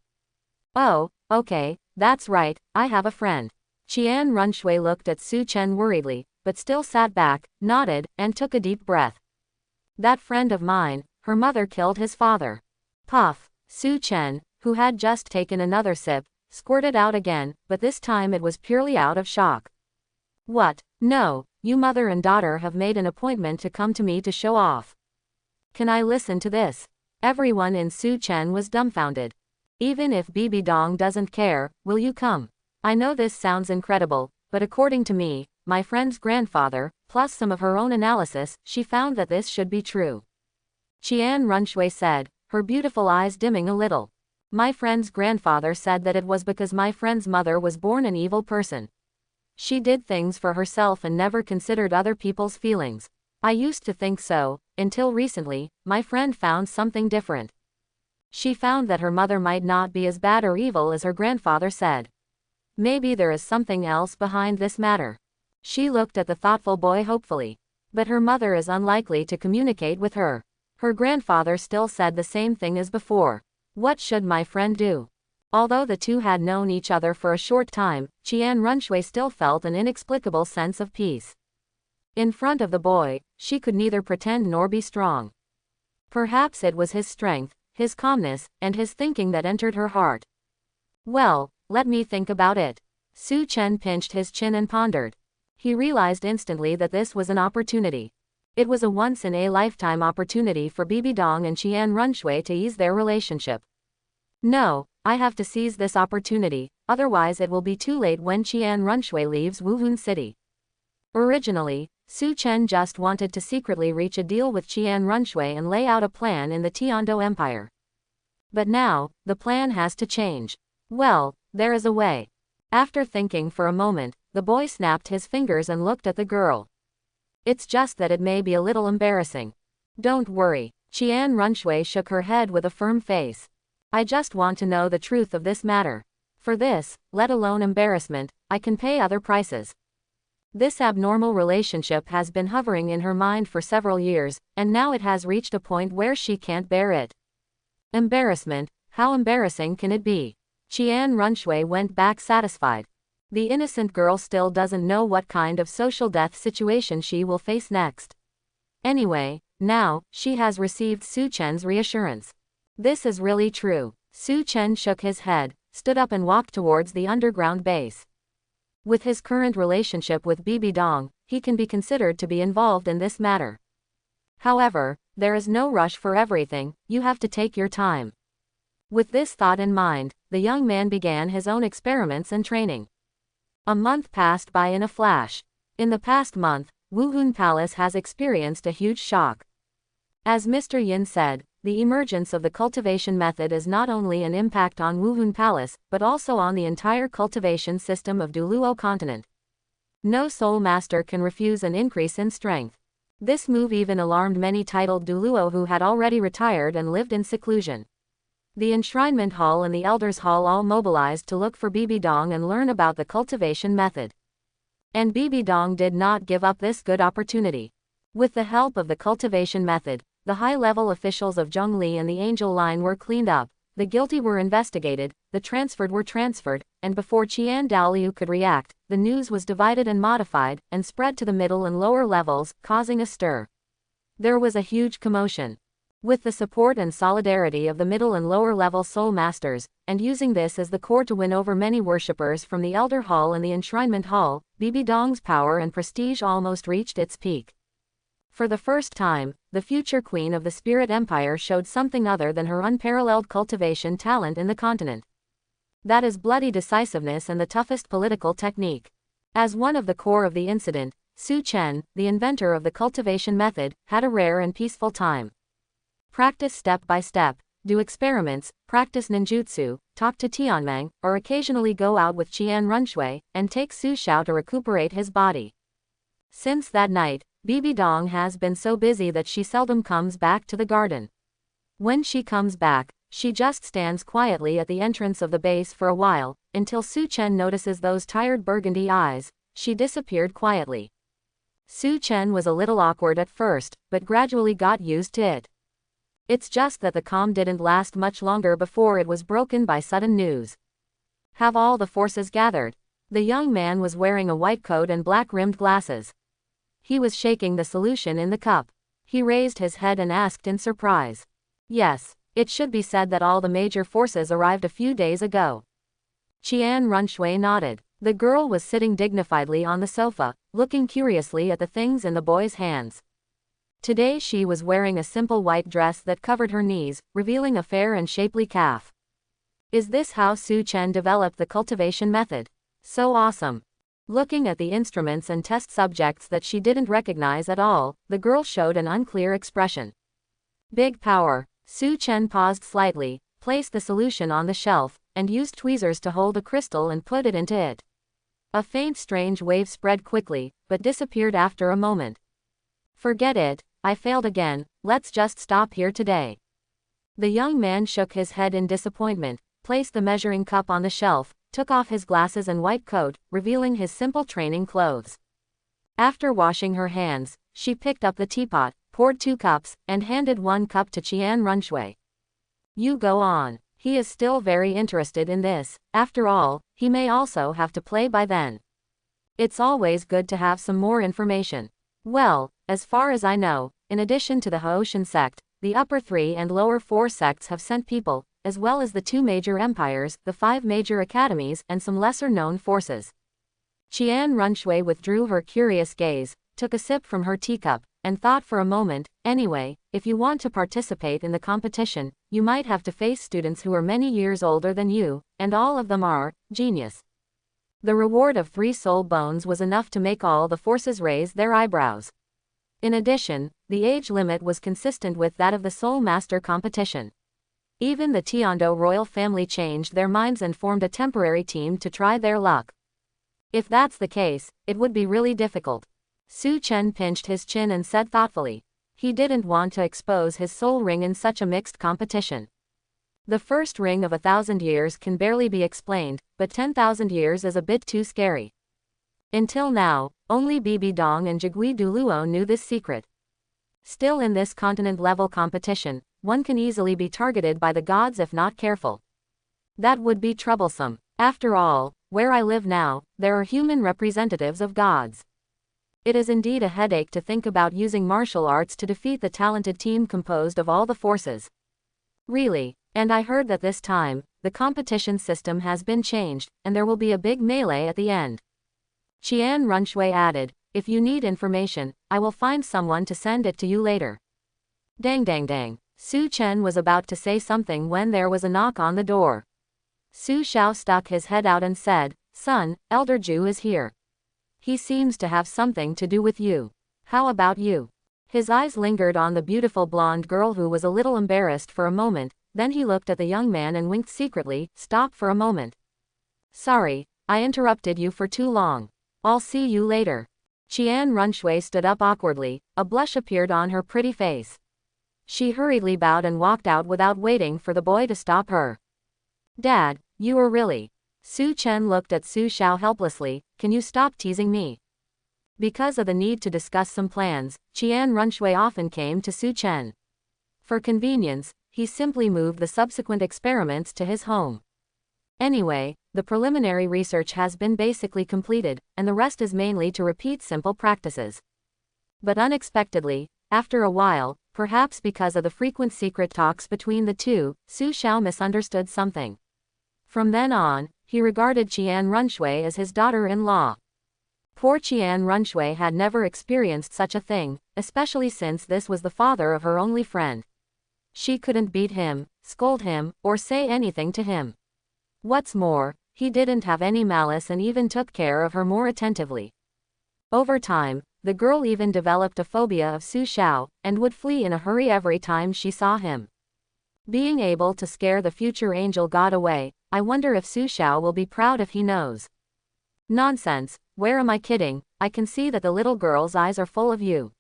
Oh, okay, that's right, I have a friend. Qian Runshui looked at Su Chen worriedly, but still sat back, nodded, and took a deep breath. That friend of mine, her mother killed his father. Puff. Su Chen, who had just taken another sip, squirted out again, but this time it was purely out of shock. What? No, you mother and daughter have made an appointment to come to me to show off. Can I listen to this? Everyone in Su Chen was dumbfounded. Even if Bibi Dong doesn't care, will you come? I know this sounds incredible, but according to me, my friend's grandfather, plus some of her own analysis, she found that this should be true. Qian Runshui said, her beautiful eyes dimming a little. My friend's grandfather said that it was because my friend's mother was born an evil person. She did things for herself and never considered other people's feelings. I used to think so, until recently, my friend found something different. She found that her mother might not be as bad or evil as her grandfather said. Maybe there is something else behind this matter. She looked at the thoughtful boy hopefully. But her mother is unlikely to communicate with her. Her grandfather still said the same thing as before. What should my friend do? Although the two had known each other for a short time, Qian Runshui still felt an inexplicable sense of peace. In front of the boy, she could neither pretend nor be strong. Perhaps it was his strength, his calmness, and his thinking that entered her heart. Well, let me think about it. Su Chen pinched his chin and pondered. He realized instantly that this was an opportunity. It was a once-in-a-lifetime opportunity for Bibi Dong and Qian Runshui to ease their relationship. No, I have to seize this opportunity, otherwise it will be too late when Qian Runshui leaves Wuhun City. Originally, Su Chen just wanted to secretly reach a deal with Qian Runshui and lay out a plan in the Tiando Empire. But now, the plan has to change. Well, there is a way. After thinking for a moment, the boy snapped his fingers and looked at the girl. It's just that it may be a little embarrassing. Don't worry. Qian Runshui shook her head with a firm face. I just want to know the truth of this matter. For this, let alone embarrassment, I can pay other prices. This abnormal relationship has been hovering in her mind for several years, and now it has reached a point where she can't bear it. Embarrassment, how embarrassing can it be? Qian Runshui went back satisfied. The innocent girl still doesn't know what kind of social death situation she will face next. Anyway, now, she has received Su Chen's reassurance. This is really true. Su Chen shook his head, stood up and walked towards the underground base. With his current relationship with Bibi Dong, he can be considered to be involved in this matter. However, there is no rush for everything, you have to take your time. With this thought in mind, the young man began his own experiments and training. A month passed by in a flash. In the past month, Wuhun Palace has experienced a huge shock. As Mr. Yin said, the emergence of the cultivation method is not only an impact on Wuhun Palace, but also on the entire cultivation system of Douluo continent. No soul master can refuse an increase in strength. This move even alarmed many titled Douluo who had already retired and lived in seclusion. The Enshrinement Hall and the Elders Hall all mobilized to look for Bibi Dong and learn about the cultivation method. And Bibi Dong did not give up this good opportunity. With the help of the cultivation method, the high-level officials of Zhongli and the Angel Line were cleaned up, the guilty were investigated, the transferred were transferred, and before Qian Daoliu could react, the news was divided and modified, and spread to the middle and lower levels, causing a stir. There was a huge commotion. With the support and solidarity of the middle and lower level soul masters, and using this as the core to win over many worshippers from the Elder Hall and the Enshrinement Hall, Bibi Dong's power and prestige almost reached its peak. For the first time, the future queen of the Spirit Empire showed something other than her unparalleled cultivation talent in the continent. That is bloody decisiveness and the toughest political technique. As one of the core of the incident, Su Chen, the inventor of the cultivation method, had a rare and peaceful time. Practice step by step, do experiments, practice ninjutsu, talk to Tianmeng, or occasionally go out with Qian Runshui, and take Su Xiao to recuperate his body. Since that night, Bibi Dong has been so busy that she seldom comes back to the garden. When she comes back, she just stands quietly at the entrance of the base for a while, until Su Chen notices those tired burgundy eyes. She disappeared quietly. Su Chen was a little awkward at first, but gradually got used to it. It's just that the calm didn't last much longer before it was broken by sudden news. Have all the forces gathered? The young man was wearing a white coat and black-rimmed glasses. He was shaking the solution in the cup. He raised his head and asked in surprise. Yes, it should be said that all the major forces arrived a few days ago. Qian Runshui nodded. The girl was sitting dignifiedly on the sofa, looking curiously at the things in the boy's hands. Today she was wearing a simple white dress that covered her knees, revealing a fair and shapely calf. Is this how Su Chen developed the cultivation method? So awesome. Looking at the instruments and test subjects that she didn't recognize at all, the girl showed an unclear expression. Big power. Su Chen paused slightly, placed the solution on the shelf, and used tweezers to hold a crystal and put it into it. A faint strange wave spread quickly, but disappeared after a moment. Forget it, I failed again, let's just stop here today. The young man shook his head in disappointment, placed the measuring cup on the shelf, took off his glasses and white coat, revealing his simple training clothes. After washing her hands, she picked up the teapot, poured 2 cups, and handed 1 cup to Qian Runshui. You go on. He is still very interested in this. After all, he may also have to play by then. It's always good to have some more information. Well, as far as I know, in addition to the Haoshan sect, the upper 3 and lower 4 sects have sent people, as well as the 2 major empires, the 5 major academies, and some lesser-known forces. Qian Runshui withdrew her curious gaze, took a sip from her teacup, and thought for a moment. Anyway, if you want to participate in the competition, you might have to face students who are many years older than you, and all of them are genius. The reward of 3 soul bones was enough to make all the forces raise their eyebrows. In addition, the age limit was consistent with that of the Soul Master competition. Even the Tiando royal family changed their minds and formed a temporary team to try their luck. If that's the case, it would be really difficult. Su Chen pinched his chin and said thoughtfully. He didn't want to expose his soul ring in such a mixed competition. The first ring of 1,000 years can barely be explained, but 10,000 years is a bit too scary. Until now, only Bibi Dong and Jigui Douluo knew this secret. Still, in this continent-level competition, one can easily be targeted by the gods if not careful. That would be troublesome. After all, where I live now, there are human representatives of gods. It is indeed a headache to think about using martial arts to defeat the talented team composed of all the forces. Really, and I heard that this time, the competition system has been changed, and there will be a big melee at the end. Qian Runshui added, if you need information, I will find someone to send it to you later. Dang dang dang. Su Chen was about to say something when there was a knock on the door. Su Xiao stuck his head out and said, Son, Elder Ju is here. He seems to have something to do with you. How about you? His eyes lingered on the beautiful blonde girl who was a little embarrassed for a moment, then he looked at the young man and winked secretly. Stop for a moment. Sorry, I interrupted you for too long. I'll see you later. Qian Runshui stood up awkwardly, a blush appeared on her pretty face. She hurriedly bowed and walked out without waiting for the boy to stop her. Dad, you are really... Su Chen looked at Su Xiao helplessly, can you stop teasing me? Because of the need to discuss some plans, Qian Runshui often came to Su Chen. For convenience, he simply moved the subsequent experiments to his home. Anyway, the preliminary research has been basically completed, and the rest is mainly to repeat simple practices. But unexpectedly, after a while, perhaps because of the frequent secret talks between the two, Su Xiao misunderstood something. From then on, he regarded Qian Runshui as his daughter-in-law. Poor Qian Runshui had never experienced such a thing, especially since this was the father of her only friend. She couldn't beat him, scold him, or say anything to him. What's more, he didn't have any malice and even took care of her more attentively. Over time, the girl even developed a phobia of Su Xiao, and would flee in a hurry every time she saw him. Being able to scare the future angel god away, I wonder if Su Xiao will be proud if he knows. Nonsense, where am I kidding? I can see that the little girl's eyes are full of you.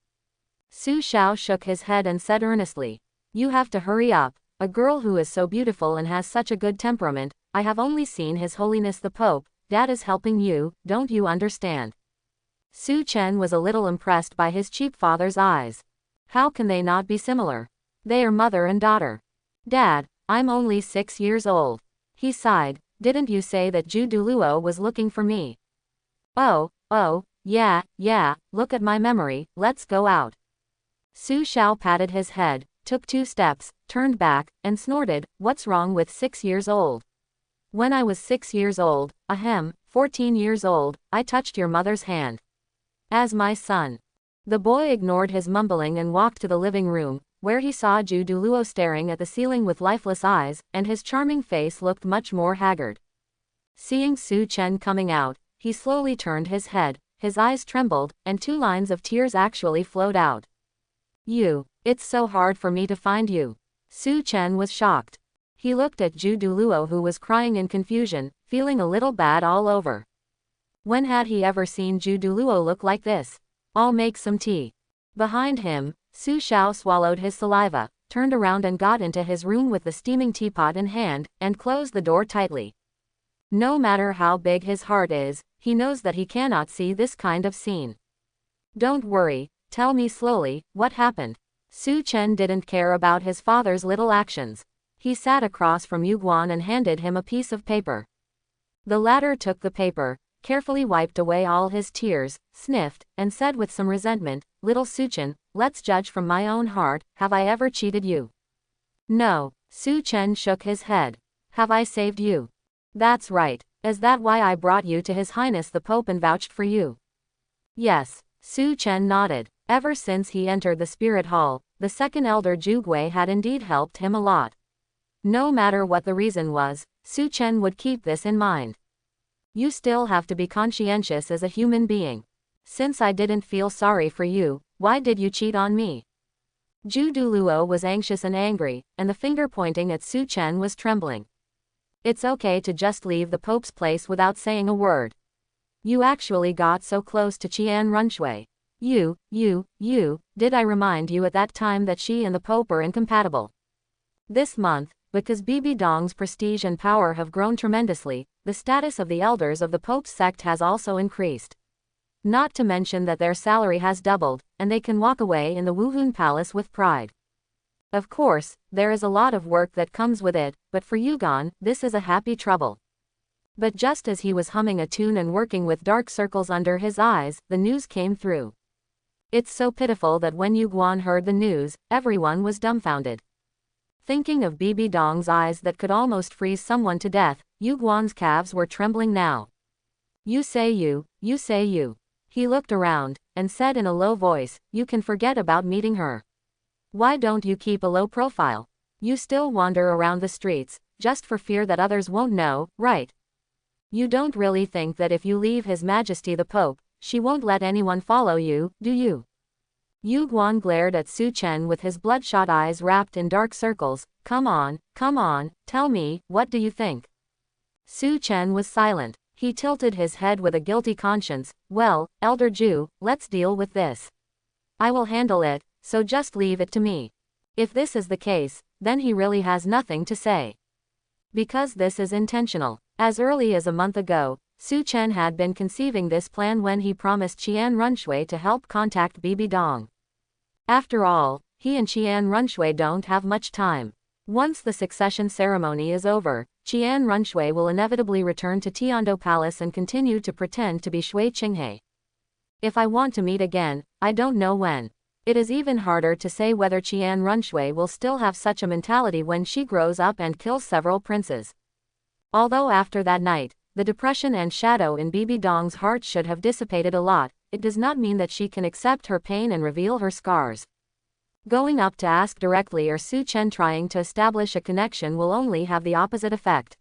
Su Xiao shook his head and said earnestly, you have to hurry up, a girl who is so beautiful and has such a good temperament, I have only seen His Holiness the Pope. Dad is helping you, don't you understand? Su Chen was a little impressed by his cheap father's eyes. How can they not be similar? They are mother and daughter. Dad, I'm only 6 years old. He sighed. Didn't you say that Douluo was looking for me? Oh, yeah, look at my memory, let's go out. Su Xiao patted his head, took 2 steps, turned back, and snorted, what's wrong with 6 years old? When I was 6 years old, 14 years old, I touched your mother's hand. As my son. The boy ignored his mumbling and walked to the living room, where he saw Douluo staring at the ceiling with lifeless eyes, and his charming face looked much more haggard. Seeing Su Chen coming out, he slowly turned his head, his eyes trembled, and 2 lines of tears actually flowed out. It's so hard for me to find you. Su Chen was shocked. He looked at Douluo who was crying in confusion, feeling a little bad all over. When had he ever seen Douluo look like this? I'll make some tea. Behind him, Su Xiao swallowed his saliva, turned around and got into his room with the steaming teapot in hand, and closed the door tightly. No matter how big his heart is, he knows that he cannot see this kind of scene. Don't worry, tell me slowly, what happened? Su Chen didn't care about his father's little actions. He sat across from Yu Guan and handed him a piece of paper. The latter took the paper, carefully wiped away all his tears, sniffed, and said with some resentment, Little Su Chen, let's judge from my own heart, have I ever cheated you? No. Su Chen shook his head. Have I saved you? That's right. Is that why I brought you to His Highness the Pope and vouched for you? Yes. Su Chen nodded. Ever since he entered the spirit hall, the second elder Zhugui had indeed helped him a lot. No matter what the reason was, Su Chen would keep this in mind. You still have to be conscientious as a human being. Since I didn't feel sorry for you, why did you cheat on me? Douluo was anxious and angry, and the finger pointing at Su Chen was trembling. It's okay to just leave the Pope's place without saying a word. You actually got so close to Qian Runshui. Did I remind you at that time that she and the Pope are incompatible? This month, because Bibi Dong's prestige and power have grown tremendously, the status of the elders of the Pope's sect has also increased. Not to mention that their salary has doubled, and they can walk away in the Wuhun Palace with pride. Of course, there is a lot of work that comes with it, but for Yugan, this is a happy trouble. But just as he was humming a tune and working with dark circles under his eyes, the news came through. It's so pitiful that when Yu Guan heard the news, everyone was dumbfounded. Thinking of Bibi Dong's eyes that could almost freeze someone to death, Yu Guan's calves were trembling now. You say you. He looked around, and said in a low voice, you can forget about meeting her. Why don't you keep a low profile? You still wander around the streets, just for fear that others won't know, right? You don't really think that if you leave His Majesty the Pope, she won't let anyone follow you, do you? Yu Guan glared at Su Chen with his bloodshot eyes wrapped in dark circles. Come on, tell me, what do you think? Su Chen was silent. He tilted his head with a guilty conscience. Well, Elder Zhu, let's deal with this. I will handle it, so just leave it to me. If this is the case, then he really has nothing to say. Because this is intentional. As early as a month ago, Su Chen had been conceiving this plan when he promised Qian Runshui to help contact Bibi Dong. After all, he and Qian Runshui don't have much time. Once the succession ceremony is over, Qian Runshui will inevitably return to Tiando Palace and continue to pretend to be Shui Qinghe. If I want to meet again, I don't know when. It is even harder to say whether Qian Runshui will still have such a mentality when she grows up and kills several princes. Although after that night, the depression and shadow in Bibi Dong's heart should have dissipated a lot, it does not mean that she can accept her pain and reveal her scars. Going up to ask directly or Su Chen trying to establish a connection will only have the opposite effect.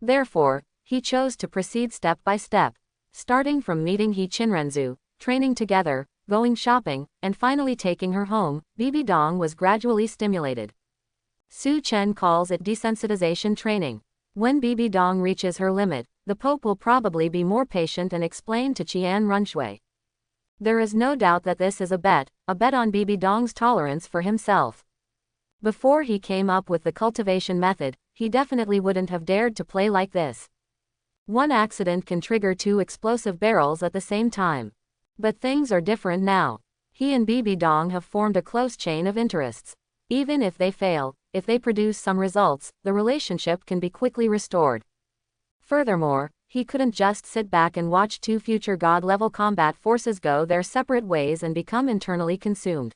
Therefore, he chose to proceed step by step, starting from meeting He Chinrenzu, training together, going shopping, and finally taking her home. Bibi Dong was gradually stimulated. Su Chen calls it desensitization training. When Bibi Dong reaches her limit, the Pope will probably be more patient and explain to Qian Runshui. There is no doubt that this is a bet on Bibi Dong's tolerance for himself. Before he came up with the cultivation method, he definitely wouldn't have dared to play like this. One accident can trigger two explosive barrels at the same time. But things are different now. He and Bibi Dong have formed a close chain of interests. Even if they fail, if they produce some results, the relationship can be quickly restored. Furthermore, he couldn't just sit back and watch two future god-level combat forces go their separate ways and become internally consumed.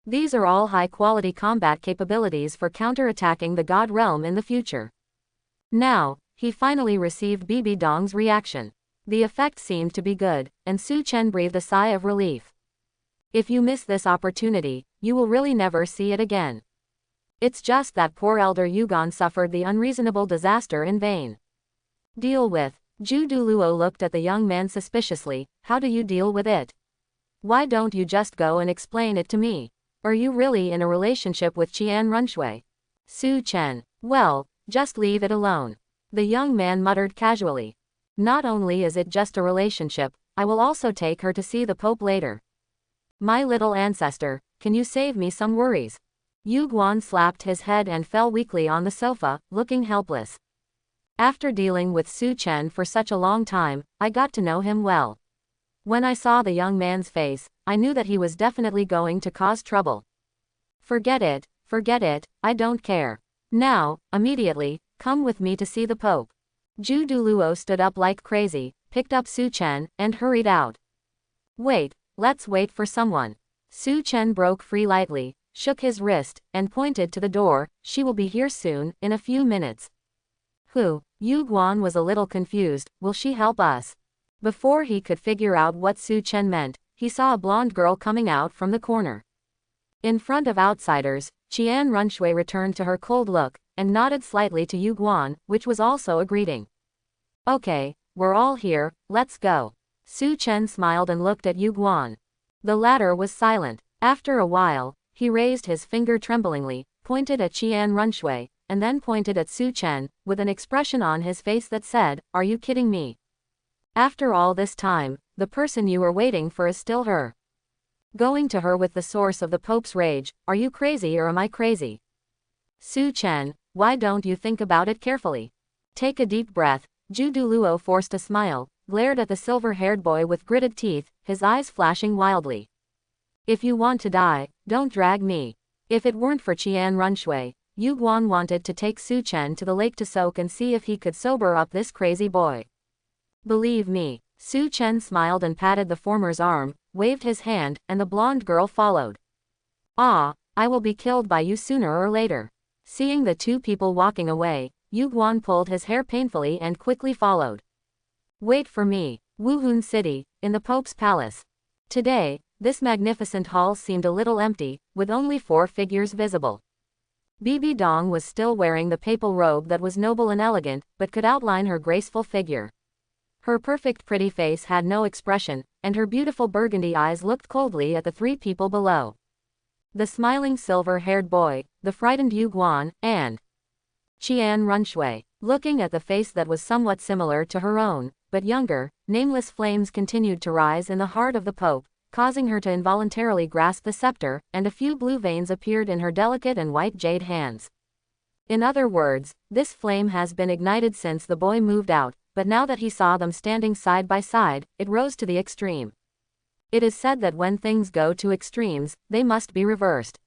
These are all high-quality combat capabilities for counter-attacking the god realm in the future. Now, he finally received Bibi Dong's reaction. The effect seemed to be good, and Su Chen breathed a sigh of relief. If you miss this opportunity, you will really never see it again. It's just that poor elder Yugon suffered the unreasonable disaster in vain. Deal with. Douluo looked at the young man suspiciously. How do you deal with it? Why don't you just go and explain it to me? Are you really in a relationship with Qian Runshui? Su Chen. Well, just leave it alone. The young man muttered casually. Not only is it just a relationship, I will also take her to see the Pope later. My little ancestor, can you save me some worries? Yu Guan slapped his head and fell weakly on the sofa, looking helpless. After dealing with Su Chen for such a long time, I got to know him well. When I saw the young man's face, I knew that he was definitely going to cause trouble. Forget it, I don't care. Now, immediately, come with me to see the Pope. Douluo stood up like crazy, picked up Su Chen, and hurried out. Wait, let's wait for someone. Su Chen broke free lightly, shook his wrist, and pointed to the door. She will be here soon, in a few minutes. Who? Yu Guan was a little confused. Will she help us? Before he could figure out what Su Chen meant, he saw a blonde girl coming out from the corner. In front of outsiders, Qian Runshui returned to her cold look, and nodded slightly to Yu Guan, which was also a greeting. Okay, we're all here, let's go. Su Chen smiled and looked at Yu Guan. The latter was silent. After a while, he raised his finger tremblingly, pointed at Qian Runshui, and then pointed at Su Chen, with an expression on his face that said, Are you kidding me? After all this time, the person you were waiting for is still her. Going to her with the source of the Pope's rage, are you crazy or am I crazy? Su Chen, why don't you think about it carefully? Take a deep breath. Douluo forced a smile, glared at the silver-haired boy with gritted teeth, his eyes flashing wildly. If you want to die, don't drag me. If it weren't for Qian Runshui, Yu Guan wanted to take Su Chen to the lake to soak and see if he could sober up this crazy boy. Believe me. Su Chen smiled and patted the former's arm, waved his hand, and the blonde girl followed. Ah, I will be killed by you sooner or later. Seeing the two people walking away, Yu Guan pulled his hair painfully and quickly followed. Wait for me. Wuhun City, in the Pope's palace. Today, this magnificent hall seemed a little empty, with only 4 figures visible. Bibi Dong was still wearing the papal robe that was noble and elegant, but could outline her graceful figure. Her perfect pretty face had no expression, and her beautiful burgundy eyes looked coldly at the 3 people below. The smiling silver-haired boy, the frightened Yu Guan, and Qian Runshui. Looking at the face that was somewhat similar to her own, but younger, nameless flames continued to rise in the heart of the Pope, causing her to involuntarily grasp the scepter, and a few blue veins appeared in her delicate and white jade hands. In other words, this flame has been ignited since the boy moved out, but now that he saw them standing side by side, it rose to the extreme. It is said that when things go to extremes, they must be reversed.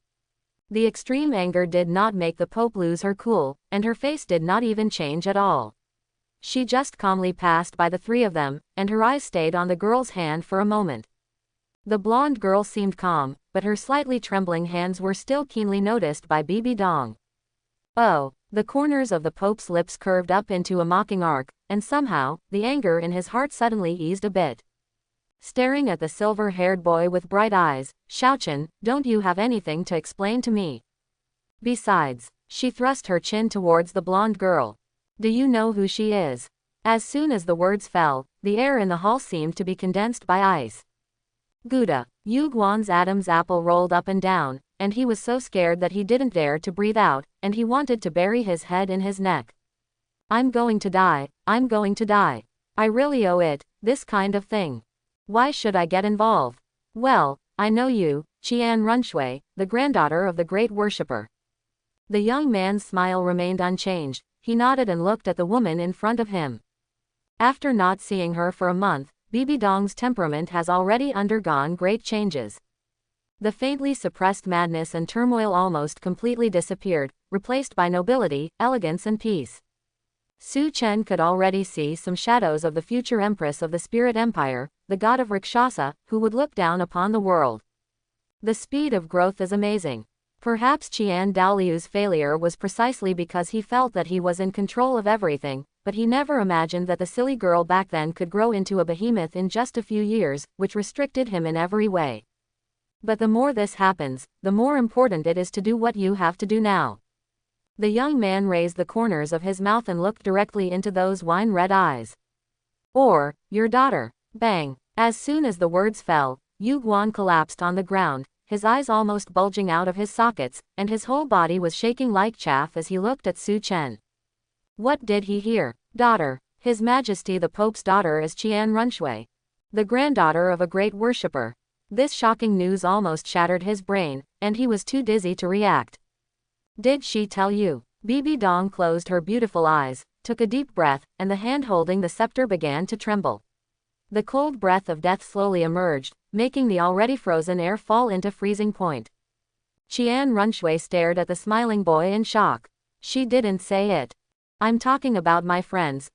The extreme anger did not make the Pope lose her cool, and her face did not even change at all. She just calmly passed by the 3 of them, and her eyes stayed on the girl's hand for a moment. The blonde girl seemed calm, but her slightly trembling hands were still keenly noticed by Bibi Dong. Oh, the corners of the Pope's lips curved up into a mocking arc, and somehow, the anger in his heart suddenly eased a bit. Staring at the silver-haired boy with bright eyes, Xiaochen, don't you have anything to explain to me? Besides, she thrust her chin towards the blonde girl. Do you know who she is? As soon as the words fell, the air in the hall seemed to be condensed by ice. Gouda. Yu Guan's Adam's apple rolled up and down, and he was so scared that he didn't dare to breathe out, and he wanted to bury his head in his neck. I'm going to die, I'm going to die. I really owe it, this kind of thing. Why should I get involved? Well, I know you, Qian Runshui, the granddaughter of the great worshipper. The young man's smile remained unchanged. He nodded and looked at the woman in front of him. After not seeing her for a month, Bibi Dong's temperament has already undergone great changes. The faintly suppressed madness and turmoil almost completely disappeared, replaced by nobility, elegance and peace. Su Chen could already see some shadows of the future empress of the Spirit Empire, the god of Rakshasa, who would look down upon the world. The speed of growth is amazing. Perhaps Qian Daoliu's failure was precisely because he felt that he was in control of everything, but he never imagined that the silly girl back then could grow into a behemoth in just a few years, which restricted him in every way. But the more this happens, the more important it is to do what you have to do now. The young man raised the corners of his mouth and looked directly into those wine-red eyes. Or, your daughter. Bang. As soon as the words fell, Yu Guan collapsed on the ground, his eyes almost bulging out of his sockets, and his whole body was shaking like chaff as he looked at Su Chen. What did he hear? Daughter. His Majesty the Pope's daughter is Qian Runshui, the granddaughter of a great worshipper. This shocking news almost shattered his brain, and he was too dizzy to react. Did she tell you? Bibi Dong closed her beautiful eyes, took a deep breath, and the hand holding the scepter began to tremble. The cold breath of death slowly emerged, making the already frozen air fall into freezing point. Qian Runshui stared at the smiling boy in shock. She didn't say it. I'm talking about my friends,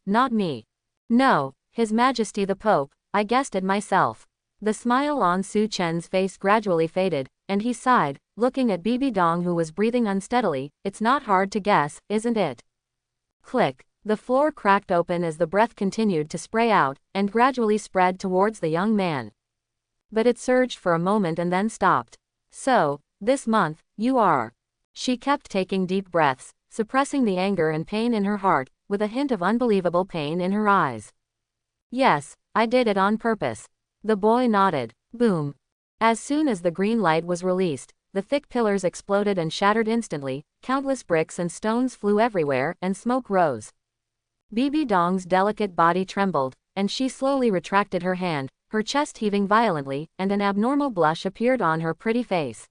not me. No, His Majesty the Pope, I guessed it myself. The smile on Su Chen's face gradually faded, and he sighed, looking at Bibi Dong who was breathing unsteadily. It's not hard to guess, isn't it? Click. The floor cracked open as the breath continued to spray out, and gradually spread towards the young man. But it surged for a moment and then stopped. So, this month, you are. She kept taking deep breaths, suppressing the anger and pain in her heart, with a hint of unbelievable pain in her eyes. Yes, I did it on purpose. The boy nodded. Boom. As soon as the green light was released, the thick pillars exploded and shattered instantly, countless bricks and stones flew everywhere, and smoke rose. Bibi Dong's delicate body trembled, and she slowly retracted her hand, her chest heaving violently, and an abnormal blush appeared on her pretty face.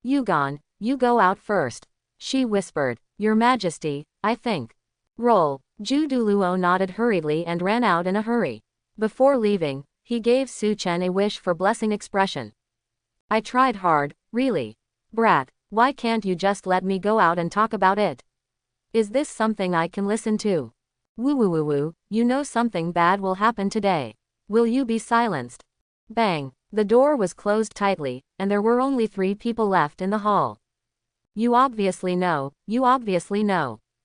Yugon, you go out first. She whispered. Your Majesty, I think. Roll. Douluo nodded hurriedly and ran out in a hurry. Before leaving, he gave Su Chen a wish for blessing expression. I tried hard, really. Brat, why can't you just let me go out and talk about it? Is this something I can listen to? Woo woo woo woo, you know something bad will happen today. Will you be silenced? Bang. The door was closed tightly, and there were only 3 people left in the hall. You obviously know.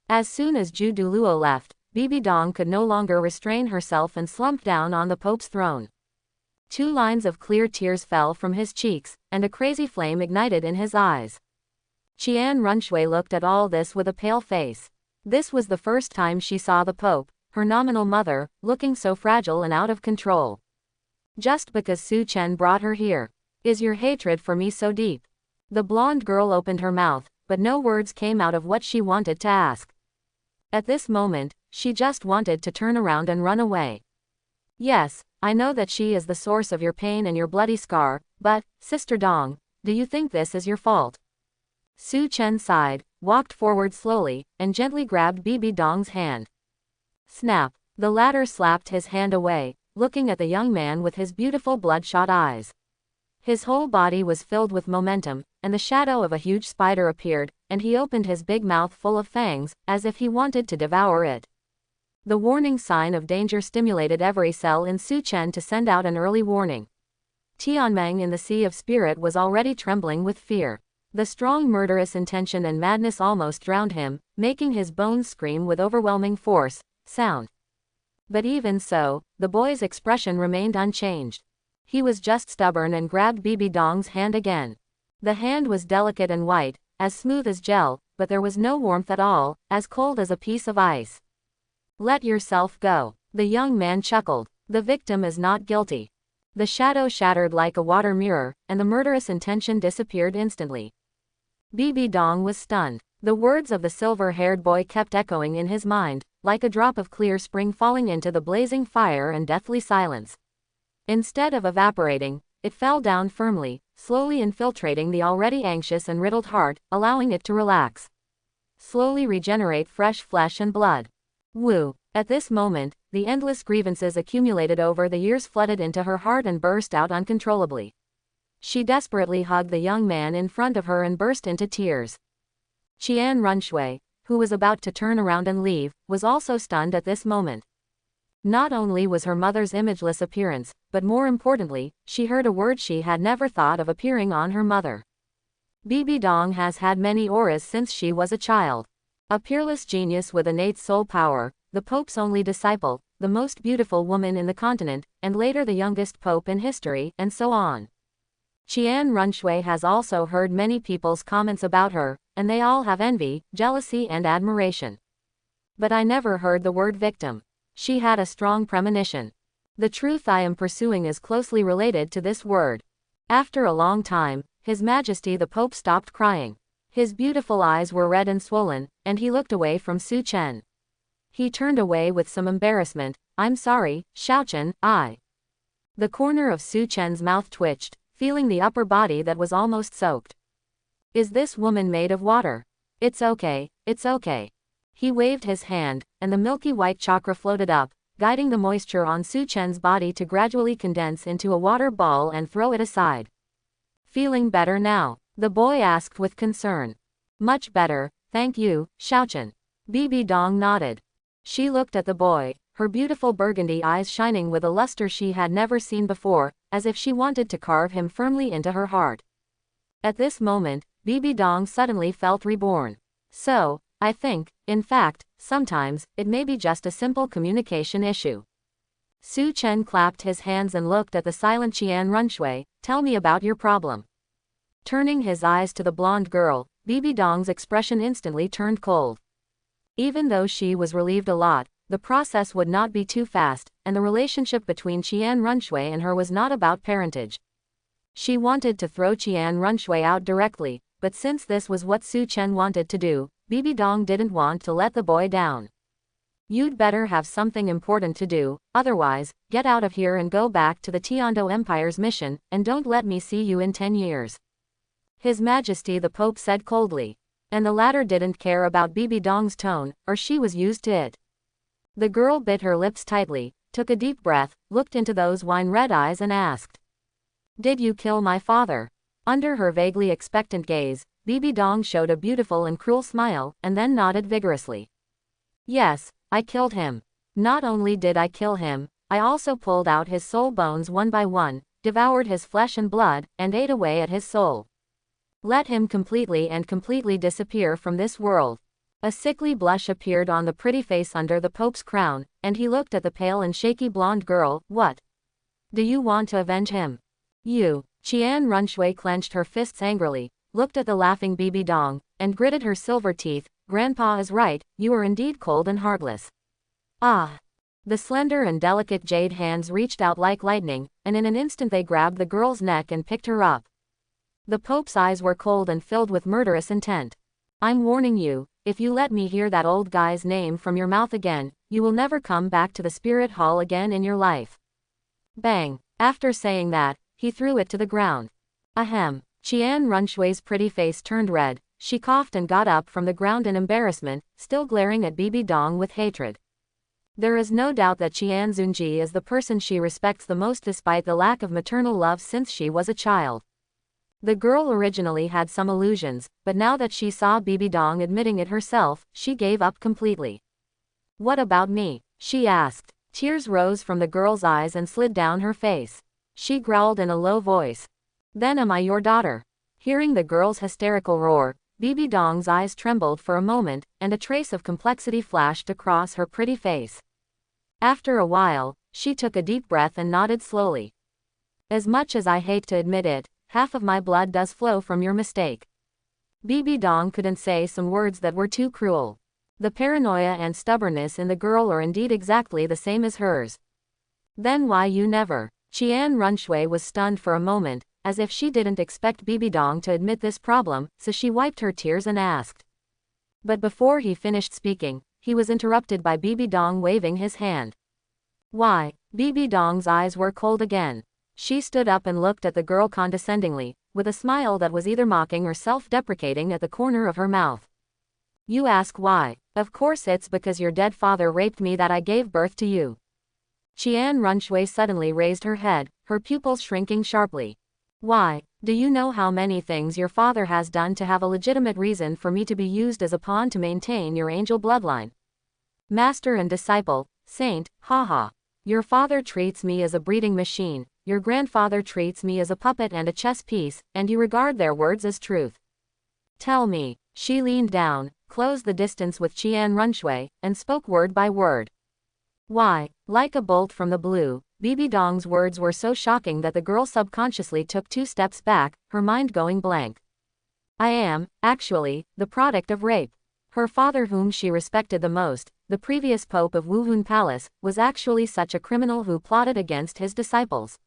As soon as Douluo left, Bibi Dong could no longer restrain herself and slumped down on the Pope's throne. 2 lines of clear tears fell from his cheeks, and a crazy flame ignited in his eyes. Qian Runshui looked at all this with a pale face. This was the first time she saw the Pope, her nominal mother, looking so fragile and out of control. Just because Su Chen brought her here. Is your hatred for me so deep? The blonde girl opened her mouth, but no words came out of what she wanted to ask. At this moment, she just wanted to turn around and run away. Yes, I know that she is the source of your pain and your bloody scar, but, Sister Dong, do you think this is your fault? Su Chen sighed, walked forward slowly, and gently grabbed Bibi Dong's hand. Snap. The latter slapped his hand away, looking at the young man with his beautiful bloodshot eyes. His whole body was filled with momentum, and the shadow of a huge spider appeared, and he opened his big mouth full of fangs, as if he wanted to devour it. The warning sign of danger stimulated every cell in Su Chen to send out an early warning. Tianmeng in the Sea of Spirit was already trembling with fear. The strong murderous intention and madness almost drowned him, making his bones scream with overwhelming sound. But even so, the boy's expression remained unchanged. He was just stubborn and grabbed Bibi Dong's hand again. The hand was delicate and white, as smooth as gel, but there was no warmth at all, as cold as a piece of ice. Let yourself go. The young man chuckled. The victim is not guilty. The shadow shattered like a water mirror, and the murderous intention disappeared instantly. Bibi Dong was stunned. The words of the silver-haired boy kept echoing in his mind, like a drop of clear spring falling into the blazing fire and deathly silence. Instead of evaporating, it fell down firmly, slowly infiltrating the already anxious and riddled heart, allowing it to relax. Slowly regenerate fresh flesh and blood. Woo! At this moment, the endless grievances accumulated over the years flooded into her heart and burst out uncontrollably. She desperately hugged the young man in front of her and burst into tears. Qian Runshui, who was about to turn around and leave, was also stunned at this moment. Not only was her mother's imageless appearance, but more importantly, she heard a word she had never thought of appearing on her mother. Bibi Dong has had many auras since she was a child. A peerless genius with innate soul power, the Pope's only disciple, the most beautiful woman in the continent, and later the youngest Pope in history, and so on. Qian Runshui has also heard many people's comments about her, and they all have envy, jealousy and admiration. But I never heard the word victim. She had a strong premonition. The truth I am pursuing is closely related to this word. After a long time, His Majesty the Pope stopped crying. His beautiful eyes were red and swollen, and he looked away from Su Chen. He turned away with some embarrassment. I'm sorry, Xiaochen, I. The corner of Su Chen's mouth twitched, feeling the upper body that was almost soaked. Is this woman made of water? It's okay, it's okay. He waved his hand, and the milky white chakra floated up, guiding the moisture on Su Chen's body to gradually condense into a water ball and throw it aside. Feeling better now? The boy asked with concern. Much better, thank you, Xiaochen. Bibi Dong nodded. She looked at the boy, her beautiful burgundy eyes shining with a luster she had never seen before, as if she wanted to carve him firmly into her heart. At this moment, Bibi Dong suddenly felt reborn. So, I think, in fact, sometimes, it may be just a simple communication issue. Su Chen clapped his hands and looked at the silent Qian Runshui. Tell me about your problem. Turning his eyes to the blonde girl, Bibi Dong's expression instantly turned cold. Even though she was relieved a lot, the process would not be too fast, and the relationship between Qian Runshui and her was not about parentage. She wanted to throw Qian Runshui out directly, but since this was what Su Chen wanted to do, Bibi Dong didn't want to let the boy down. You'd better have something important to do, otherwise, get out of here and go back to the Tiando Empire's mission, and don't let me see you in 10 years. His Majesty the Pope said coldly. And the latter didn't care about Bibi Dong's tone, or she was used to it. The girl bit her lips tightly, took a deep breath, looked into those wine-red eyes and asked. Did you kill my father? Under her vaguely expectant gaze, Bibi Dong showed a beautiful and cruel smile, and then nodded vigorously. Yes, I killed him. Not only did I kill him, I also pulled out his soul bones one by one, devoured his flesh and blood, and ate away at his soul. Let him completely disappear from this world. A sickly blush appeared on the pretty face under the Pope's crown, and he looked at the pale and shaky blonde girl. What? Do you want to avenge him? You. Qian Runshui clenched her fists angrily, looked at the laughing Bibi Dong, and gritted her silver teeth. Grandpa is right, you are indeed cold and heartless. Ah. The slender and delicate jade hands reached out like lightning, and in an instant they grabbed the girl's neck and picked her up. The Pope's eyes were cold and filled with murderous intent. I'm warning you, if you let me hear that old guy's name from your mouth again, you will never come back to the spirit hall again in your life. Bang! After saying that, he threw it to the ground. Ahem. Qian Runshui's pretty face turned red, she coughed and got up from the ground in embarrassment, still glaring at Bibi Dong with hatred. There is no doubt that Qian Zunji is the person she respects the most despite the lack of maternal love since she was a child. The girl originally had some illusions, but now that she saw Bibi Dong admitting it herself, she gave up completely. What about me? She asked. Tears rose from the girl's eyes and slid down her face. She growled in a low voice. Then am I your daughter? Hearing the girl's hysterical roar, Bibi Dong's eyes trembled for a moment, and a trace of complexity flashed across her pretty face. After a while, she took a deep breath and nodded slowly. As much as I hate to admit it, half of my blood does flow from your mistake. Bibi Dong couldn't say some words that were too cruel. The paranoia and stubbornness in the girl are indeed exactly the same as hers. Then why you never? Qian Runshui was stunned for a moment, as if she didn't expect Bibi Dong to admit this problem, so she wiped her tears and asked. But before he finished speaking, he was interrupted by Bibi Dong waving his hand. Why? Bibi Dong's eyes were cold again. She stood up and looked at the girl condescendingly, with a smile that was either mocking or self-deprecating at the corner of her mouth. You ask why? Of course it's because your dead father raped me that I gave birth to you. Qian Runshui suddenly raised her head, her pupils shrinking sharply. Why? Do you know how many things your father has done to have a legitimate reason for me to be used as a pawn to maintain your angel bloodline? Master and disciple, saint, haha. Your father treats me as a breeding machine, your grandfather treats me as a puppet and a chess piece, and you regard their words as truth. Tell me. She leaned down, closed the distance with Qian Runshui, and spoke word by word. Why? Like a bolt from the blue, Bibi Dong's words were so shocking that the girl subconsciously took 2 steps back, her mind going blank. I am, actually, the product of rape. Her father, whom she respected the most, the previous pope of Wuhun Palace, was actually such a criminal who plotted against his disciples.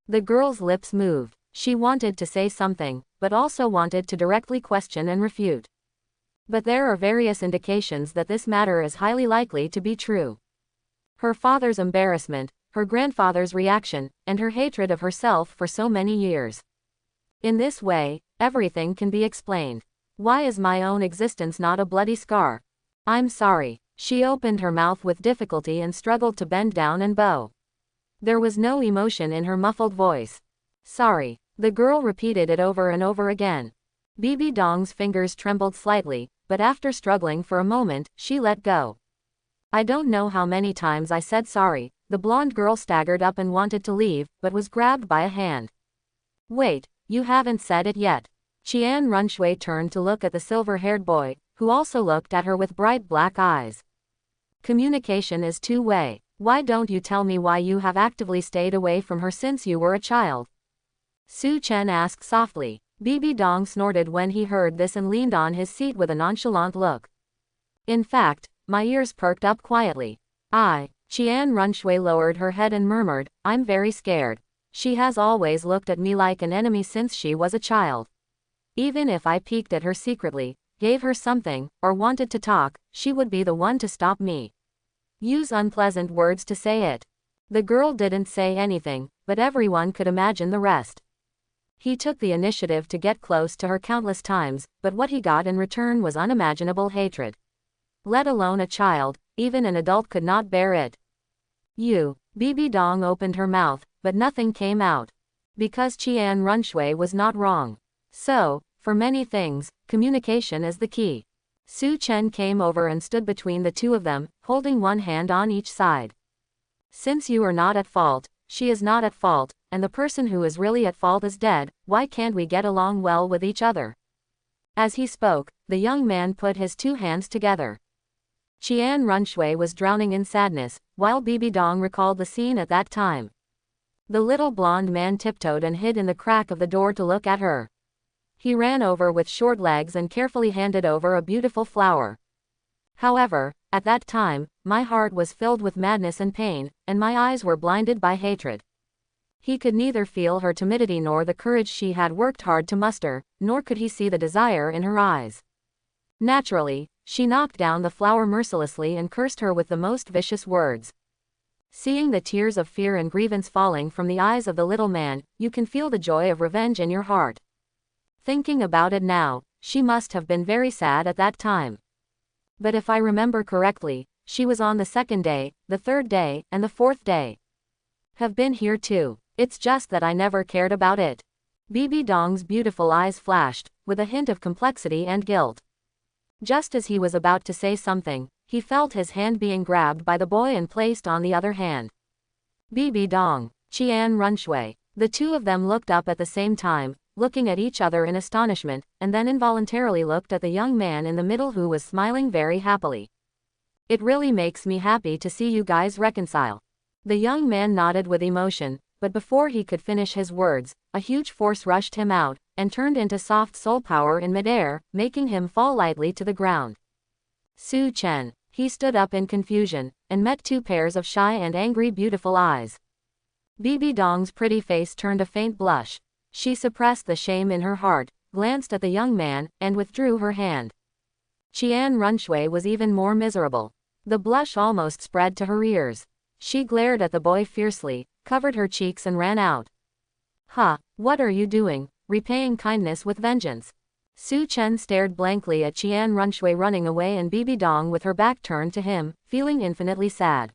The girl's lips moved. She wanted to say something, but also wanted to directly question and refute. But there are various indications that this matter is highly likely to be true. Her father's embarrassment, her grandfather's reaction, and her hatred of herself for so many years. In this way, everything can be explained. Why is my own existence not a bloody scar? I'm sorry. She opened her mouth with difficulty and struggled to bend down and bow. There was no emotion in her muffled voice. Sorry. The girl repeated it over and over again. Bibi Dong's fingers trembled slightly, but after struggling for a moment, she let go. I don't know how many times I said sorry. The blonde girl staggered up and wanted to leave, but was grabbed by a hand. Wait, you haven't said it yet. Qian Runshui turned to look at the silver-haired boy, who also looked at her with bright black eyes. Communication is two-way. Why don't you tell me why you have actively stayed away from her since you were a child? Su Chen asked softly. Bibi Dong snorted when he heard this and leaned on his seat with a nonchalant look. In fact, my ears perked up quietly. Qian Runshui lowered her head and murmured, I'm very scared. She has always looked at me like an enemy since she was a child. Even if I peeked at her secretly, gave her something, or wanted to talk, she would be the one to stop me. Use unpleasant words to say it. The girl didn't say anything, but everyone could imagine the rest. He took the initiative to get close to her countless times, but what he got in return was unimaginable hatred. Let alone a child, even an adult could not bear it. Bibi Dong opened her mouth, but nothing came out. Because Qian Runshui was not wrong. So, for many things, communication is the key. Su Chen came over and stood between the two of them, holding one hand on each side. Since you are not at fault, she is not at fault, and the person who is really at fault is dead, why can't we get along well with each other? As he spoke, the young man put his 2 hands together. Qian Runshui was drowning in sadness, while Bibi Dong recalled the scene at that time. The little blonde man tiptoed and hid in the crack of the door to look at her. He ran over with short legs and carefully handed over a beautiful flower. However, at that time, my heart was filled with madness and pain, and my eyes were blinded by hatred. He could neither feel her timidity nor the courage she had worked hard to muster, nor could he see the desire in her eyes. Naturally, she knocked down the flower mercilessly and cursed her with the most vicious words. Seeing the tears of fear and grievance falling from the eyes of the little man, you can feel the joy of revenge in your heart. Thinking about it now, she must have been very sad at that time. But if I remember correctly, she was on the 2nd day, the 3rd day, and the 4th day. Have been here too. It's just that I never cared about it. Bibi Dong's beautiful eyes flashed, with a hint of complexity and guilt. Just as he was about to say something, he felt his hand being grabbed by the boy and placed on the other hand. Bibi Dong, Qian Runshui. The two of them looked up at the same time, looking at each other in astonishment, and then involuntarily looked at the young man in the middle who was smiling very happily. It really makes me happy to see you guys reconcile. The young man nodded with emotion, but before he could finish his words, a huge force rushed him out, and turned into soft soul power in midair, making him fall lightly to the ground. Su Chen. He stood up in confusion, and met 2 pairs of shy and angry beautiful eyes. Bibi Dong's pretty face turned a faint blush. She suppressed the shame in her heart, glanced at the young man, and withdrew her hand. Qian Runshui was even more miserable. The blush almost spread to her ears. She glared at the boy fiercely, covered her cheeks and ran out. Ha, what are you doing, repaying kindness with vengeance? Su Chen stared blankly at Qian Runshui running away and Bibi Dong with her back turned to him, feeling infinitely sad.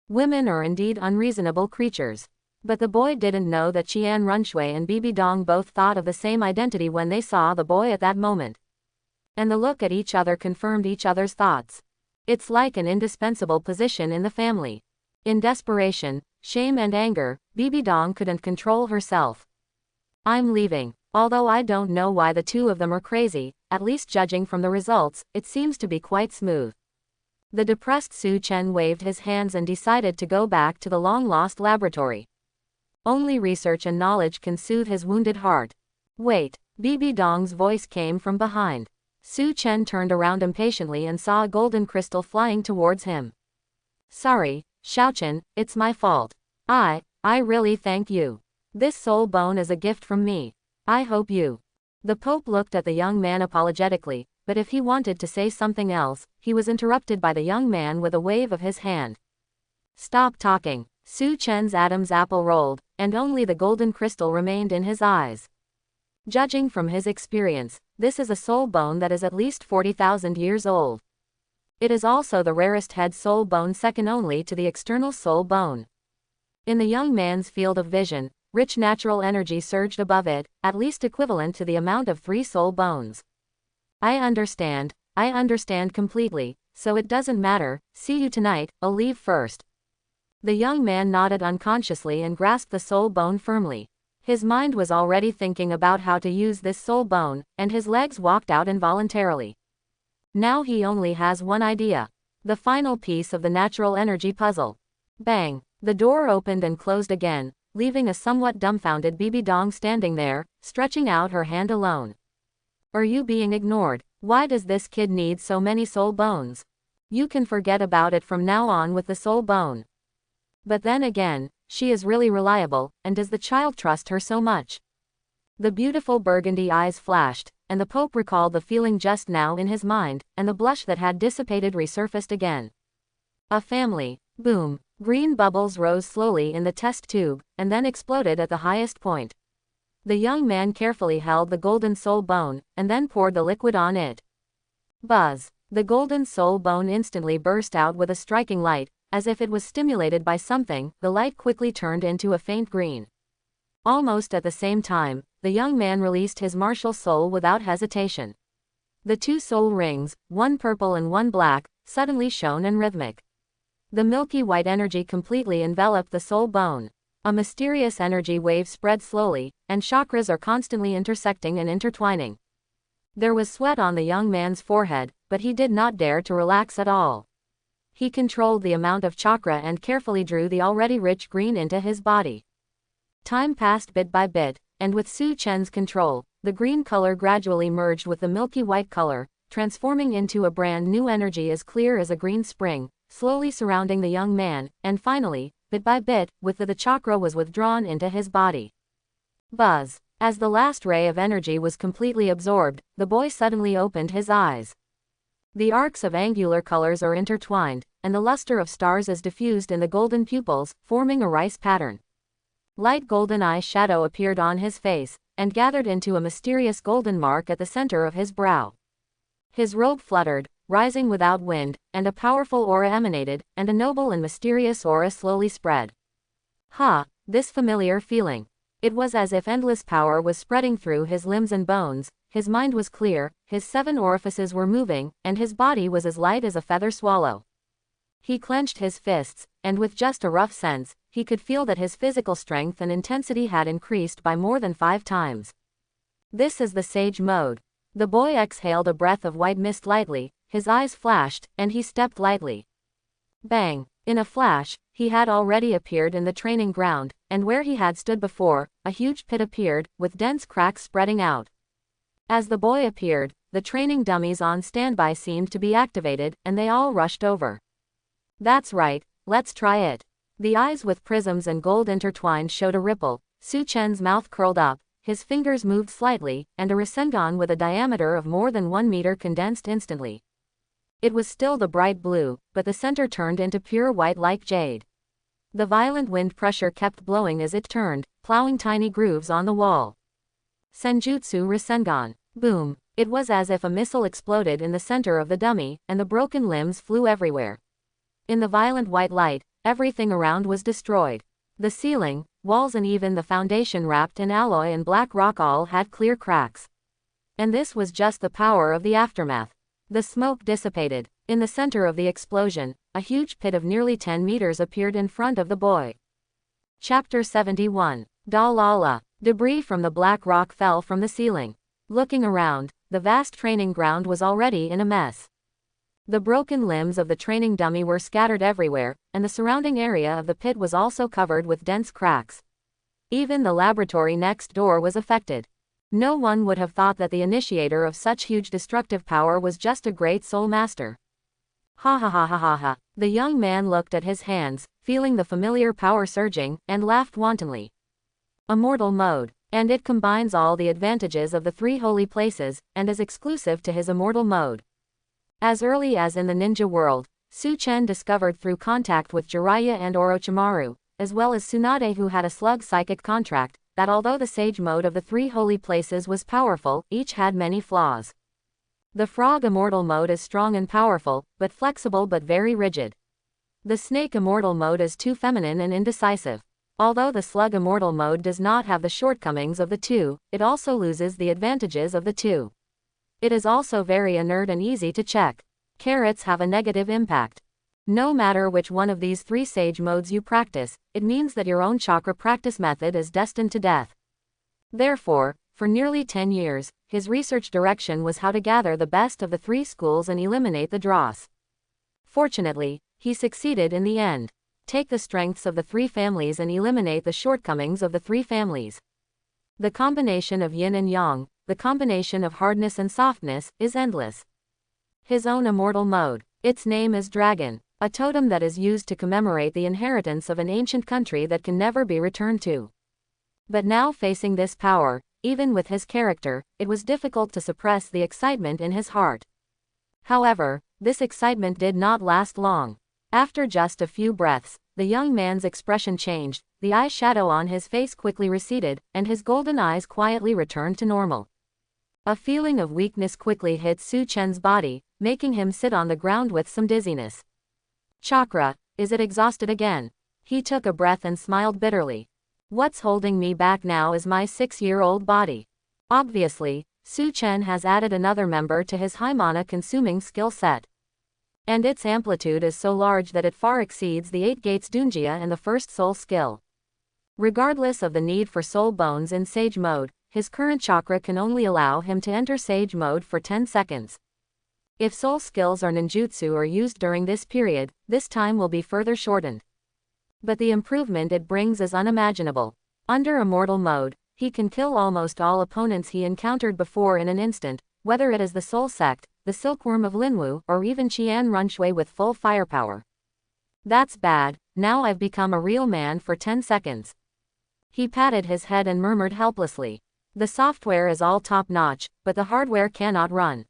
Women are indeed unreasonable creatures. But the boy didn't know that Qian Runshui and Bibi Dong both thought of the same identity when they saw the boy at that moment. And the look at each other confirmed each other's thoughts. It's like an indispensable position in the family. In desperation, shame and anger, Bibi Dong couldn't control herself. I'm leaving. Although I don't know why the two of them are crazy, at least judging from the results, it seems to be quite smooth. The depressed Su Chen waved his hands and decided to go back to the long-lost laboratory. Only research and knowledge can soothe his wounded heart. Wait, Bibi Dong's voice came from behind. Su Chen turned around impatiently and saw a golden crystal flying towards him. Sorry, Xiaochen, it's my fault. I really thank you. This soul bone is a gift from me. I hope you. The Pope looked at the young man apologetically, but if he wanted to say something else, he was interrupted by the young man with a wave of his hand. Stop talking. Su Chen's Adam's apple rolled, and only the golden crystal remained in his eyes. Judging from his experience, this is a soul bone that is at least 40,000 years old. It is also the rarest head soul bone, second only to the external soul bone. In the young man's field of vision, rich natural energy surged above it, at least equivalent to the amount of 3 soul bones. I understand completely, so it doesn't matter. See you tonight, I'll leave first. The young man nodded unconsciously and grasped the soul bone firmly. His mind was already thinking about how to use this soul bone, and his legs walked out involuntarily. Now he only has one idea. The final piece of the natural energy puzzle. Bang! The door opened and closed again, leaving a somewhat dumbfounded Bibi Dong standing there, stretching out her hand alone. Are you being ignored? Why does this kid need so many soul bones? You can forget about it from now on with the soul bone. But then again, she is really reliable, and does the child trust her so much? The beautiful burgundy eyes flashed, and the Pope recalled the feeling just now in his mind, and the blush that had dissipated resurfaced again. A family. Boom. Green bubbles rose slowly in the test tube, and then exploded at the highest point. The young man carefully held the golden soul bone, and then poured the liquid on it. Buzz. The golden soul bone instantly burst out with a striking light. As if it was stimulated by something, the light quickly turned into a faint green. Almost at the same time, the young man released his martial soul without hesitation. The 2 soul rings, one purple and one black, suddenly shone and rhythmic. The milky white energy completely enveloped the soul bone. A mysterious energy wave spread slowly, and chakras are constantly intersecting and intertwining. There was sweat on the young man's forehead, but he did not dare to relax at all. He controlled the amount of chakra and carefully drew the already rich green into his body. Time passed bit by bit, and with Su Chen's control, the green color gradually merged with the milky white color, transforming into a brand new energy as clear as a green spring, slowly surrounding the young man, and finally, bit by bit, with the chakra was withdrawn into his body. Buzz. As the last ray of energy was completely absorbed, the boy suddenly opened his eyes. The arcs of angular colors are intertwined, and the luster of stars is diffused in the golden pupils, forming a rice pattern. Light golden eye shadow appeared on his face, and gathered into a mysterious golden mark at the center of his brow. His robe fluttered, rising without wind, and a powerful aura emanated, and a noble and mysterious aura slowly spread. This familiar feeling. It was as if endless power was spreading through his limbs and bones. His mind was clear, his 7 orifices were moving, and his body was as light as a feather swallow. He clenched his fists, and with just a rough sense, he could feel that his physical strength and intensity had increased by more than 5 times. This is the sage mode. The boy exhaled a breath of white mist lightly, his eyes flashed, and he stepped lightly. Bang! In a flash, he had already appeared in the training ground, and where he had stood before, a huge pit appeared, with dense cracks spreading out. As the boy appeared, the training dummies on standby seemed to be activated, and they all rushed over. That's right, let's try it. The eyes with prisms and gold intertwined showed a ripple. Su Chen's mouth curled up, his fingers moved slightly, and a Rasengan with a diameter of more than 1 meter condensed instantly. It was still the bright blue, but the center turned into pure white like jade. The violent wind pressure kept blowing as it turned, plowing tiny grooves on the wall. Senjutsu Rasengan. Boom. It was as if a missile exploded in the center of the dummy, and the broken limbs flew everywhere. In the violent white light, everything around was destroyed. The ceiling, walls and even the foundation wrapped in alloy and black rock all had clear cracks. And this was just the power of the aftermath. The smoke dissipated. In the center of the explosion, a huge pit of nearly 10 meters appeared in front of the boy. Chapter 71. Douluo. Debris from the black rock fell from the ceiling. Looking around, the vast training ground was already in a mess. The broken limbs of the training dummy were scattered everywhere, and the surrounding area of the pit was also covered with dense cracks. Even the laboratory next door was affected. No one would have thought that the initiator of such huge destructive power was just a great soul master. Ha ha ha ha ha ha. The young man looked at his hands, feeling the familiar power surging, and laughed wantonly. Immortal mode. And it combines all the advantages of the three holy places, and is exclusive to his immortal mode. As early as in the ninja world, Su Chen discovered through contact with Jiraiya and Orochimaru, as well as Tsunade who had a slug psychic contract, that although the sage mode of the three holy places was powerful, each had many flaws. The frog immortal mode is strong and powerful, but flexible but very rigid. The snake immortal mode is too feminine and indecisive. Although the slug immortal mode does not have the shortcomings of the two, it also loses the advantages of the two. It is also very inert and easy to check. Carrots have a negative impact. No matter which one of these three sage modes you practice, it means that your own chakra practice method is destined to death. Therefore, for nearly 10 years, his research direction was how to gather the best of the three schools and eliminate the dross. Fortunately, he succeeded in the end. Take the strengths of the three families and eliminate the shortcomings of the three families. The combination of yin and yang, the combination of hardness and softness, is endless. His own immortal mode. Its name is Dragon, a totem that is used to commemorate the inheritance of an ancient country that can never be returned to. But now facing this power, even with his character, it was difficult to suppress the excitement in his heart. However, this excitement did not last long. After just a few breaths, the young man's expression changed, the eyeshadow on his face quickly receded, and his golden eyes quietly returned to normal. A feeling of weakness quickly hit Su Chen's body, making him sit on the ground with some dizziness. Chakra, is it exhausted again? He took a breath and smiled bitterly. What's holding me back now is my 6-year-old body. Obviously, Su Chen has added another member to his high mana-consuming skill set. And its amplitude is so large that it far exceeds the 8 gates Dunjia and the first soul skill. Regardless of the need for soul bones in Sage mode, his current chakra can only allow him to enter Sage mode for 10 seconds. If soul skills or ninjutsu are used during this period, this time will be further shortened. But the improvement it brings is unimaginable. Under immortal mode, he can kill almost all opponents he encountered before in an instant, whether it is the Soul Sect, the Silkworm of Linwu, or even Qian Runshui with full firepower. That's bad, now I've become a real man for 10 seconds. He patted his head and murmured helplessly. The software is all top-notch, but the hardware cannot run.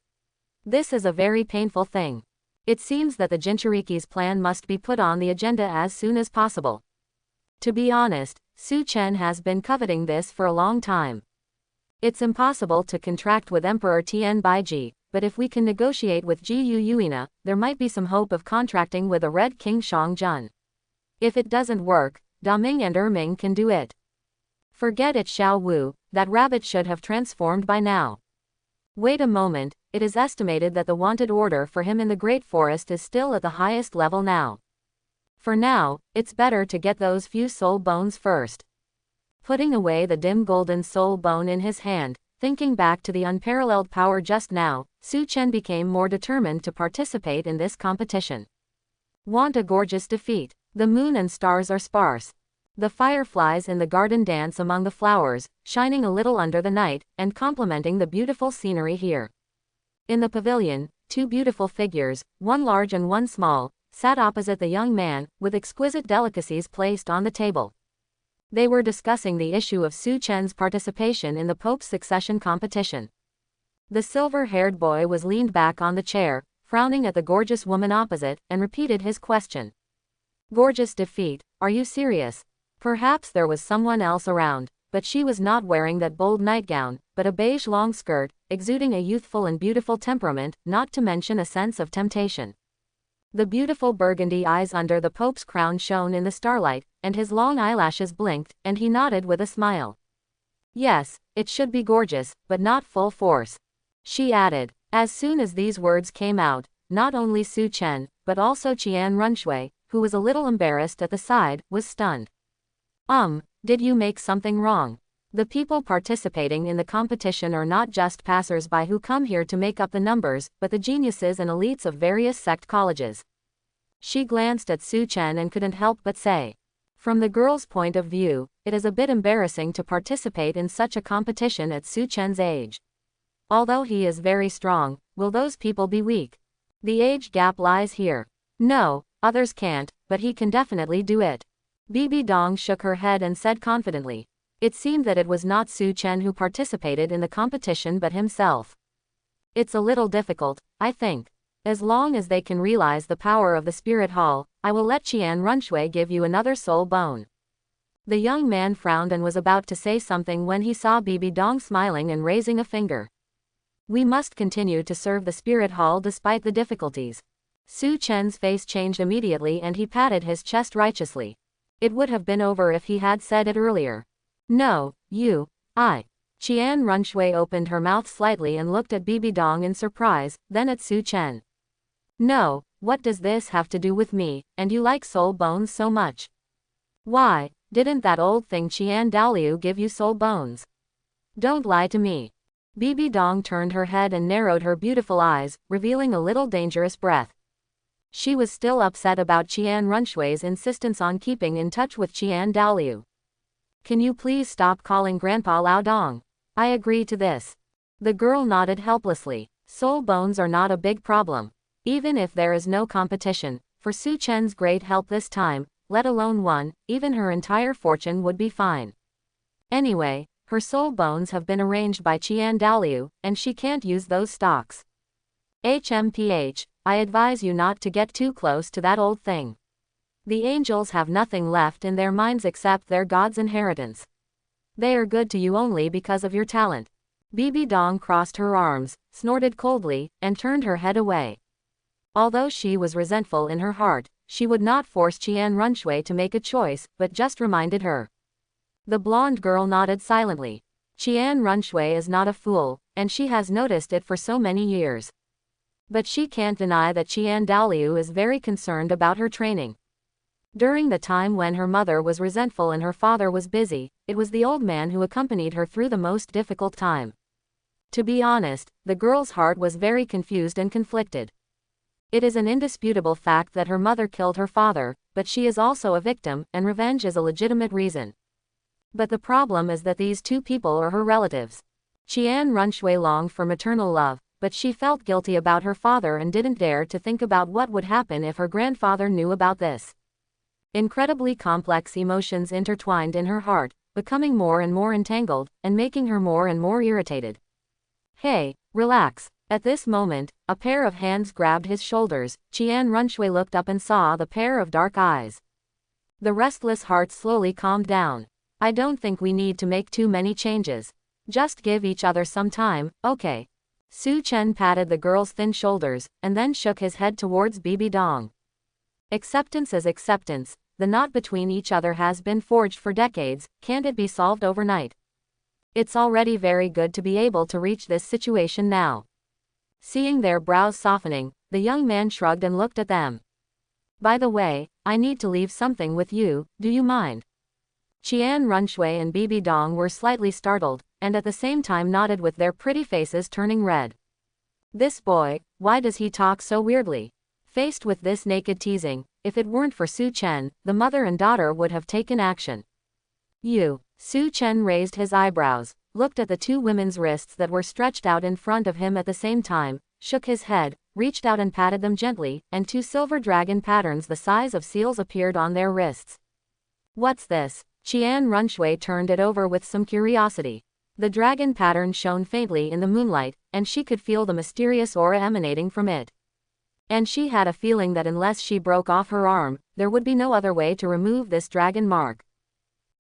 This is a very painful thing. It seems that the Jinchuriki's plan must be put on the agenda as soon as possible. To be honest, Su Chen has been coveting this for a long time. It's impossible to contract with Emperor Tian Baiji, but if we can negotiate with Ji Yu Yuina, there might be some hope of contracting with a Red King Shang Jun. If it doesn't work, Daming and Erming can do it. Forget it, Xiao Wu, that rabbit should have transformed by now. Wait a moment, it is estimated that the wanted order for him in the Great Forest is still at the highest level now. For now, it's better to get those few soul bones first. Putting away the dim golden soul bone in his hand, thinking back to the unparalleled power just now, Su Chen became more determined to participate in this competition. Want a gorgeous defeat. The moon and stars are sparse. The fireflies in the garden dance among the flowers, shining a little under the night, and complementing the beautiful scenery here. In the pavilion, 2 beautiful figures, one large and one small, sat opposite the young man, with exquisite delicacies placed on the table. They were discussing the issue of Su Chen's participation in the Pope's succession competition. The silver-haired boy was leaned back on the chair, frowning at the gorgeous woman opposite, and repeated his question. Gorgeous defeat, Are you serious? Perhaps there was someone else around, but she was not wearing that bold nightgown, but a beige long skirt, exuding a youthful and beautiful temperament, not to mention a sense of temptation. The beautiful burgundy eyes under the Pope's crown shone in the starlight, and his long eyelashes blinked, and he nodded with a smile. Yes, it should be gorgeous, but not full force, she added. As soon as these words came out, not only Su Chen, but also Qian Runshui, who was a little embarrassed at the side, was stunned. Did you make something wrong? The people participating in the competition are not just passers-by who come here to make up the numbers, but the geniuses and elites of various sect colleges. She glanced at Su Chen and couldn't help but say. From the girl's point of view, it is a bit embarrassing to participate in such a competition at Su Chen's age. Although he is very strong, will those people be weak? The age gap lies here. No, others can't, but he can definitely do it. Bibi Dong shook her head and said confidently. It seemed that it was not Su Chen who participated in the competition but himself. It's a little difficult, I think. As long as they can realize the power of the spirit hall, I will let Qian Runshui give you another soul bone. The young man frowned and was about to say something when he saw Bibi Dong smiling and raising a finger. We must continue to serve the spirit hall despite the difficulties. Su Chen's face changed immediately and he patted his chest righteously. It would have been over if he had said it earlier. No, I. Qian Runshui opened her mouth slightly and looked at Bibi Dong in surprise, then at Su Chen. No, what does this have to do with me, and you like soul bones so much? Why, didn't that old thing Qian Douluo give you soul bones? Don't lie to me. Bibi Dong turned her head and narrowed her beautiful eyes, revealing a little dangerous breath. She was still upset about Qian Runshui's insistence on keeping in touch with Qian Douluo. Can you please stop calling Grandpa Lao Dong? I agree to this. The girl nodded helplessly. Soul bones are not a big problem. Even if there is no competition, for Su Chen's great help this time, let alone one, even her entire fortune would be fine. Anyway, her soul bones have been arranged by Qian Douluo, and she can't use those stocks. HMPH, I advise you not to get too close to that old thing. The angels have nothing left in their minds except their God's inheritance. They are good to you only because of your talent. Bibi Dong crossed her arms, snorted coldly, and turned her head away. Although she was resentful in her heart, she would not force Qian Runshui to make a choice, but just reminded her. The blonde girl nodded silently. Qian Runshui is not a fool, and she has noticed it for so many years. But she can't deny that Qian Douluo is very concerned about her training. During the time when her mother was resentful and her father was busy, it was the old man who accompanied her through the most difficult time. To be honest, the girl's heart was very confused and conflicted. It is an indisputable fact that her mother killed her father, but she is also a victim, and revenge is a legitimate reason. But the problem is that these two people are her relatives. Qian Runshui longed for maternal love, but she felt guilty about her father and didn't dare to think about what would happen if her grandfather knew about this. Incredibly complex emotions intertwined in her heart, becoming more and more entangled, and making her more and more irritated. Hey, relax. At this moment, a pair of hands grabbed his shoulders. Qian Runshui looked up and saw the pair of dark eyes. The restless heart slowly calmed down. I don't think we need to make too many changes. Just give each other some time, okay? Su Chen patted the girl's thin shoulders, and then shook his head towards Bibi Dong. Acceptance is acceptance. The knot between each other has been forged for decades, can't it be solved overnight? It's already very good to be able to reach this situation now. Seeing their brows softening, the young man shrugged and looked at them. By the way, I need to leave something with you, do you mind? Qian Runshui and Bibi Dong were slightly startled, and at the same time nodded with their pretty faces turning red. This boy, why does he talk so weirdly? Faced with this naked teasing, if it weren't for Su Chen, the mother and daughter would have taken action. Su Chen raised his eyebrows, looked at the two women's wrists that were stretched out in front of him at the same time, shook his head, reached out and patted them gently, and two silver dragon patterns the size of seals appeared on their wrists. What's this? Qian Runshui turned it over with some curiosity. The dragon pattern shone faintly in the moonlight, and she could feel the mysterious aura emanating from it. And she had a feeling that unless she broke off her arm, there would be no other way to remove this dragon mark.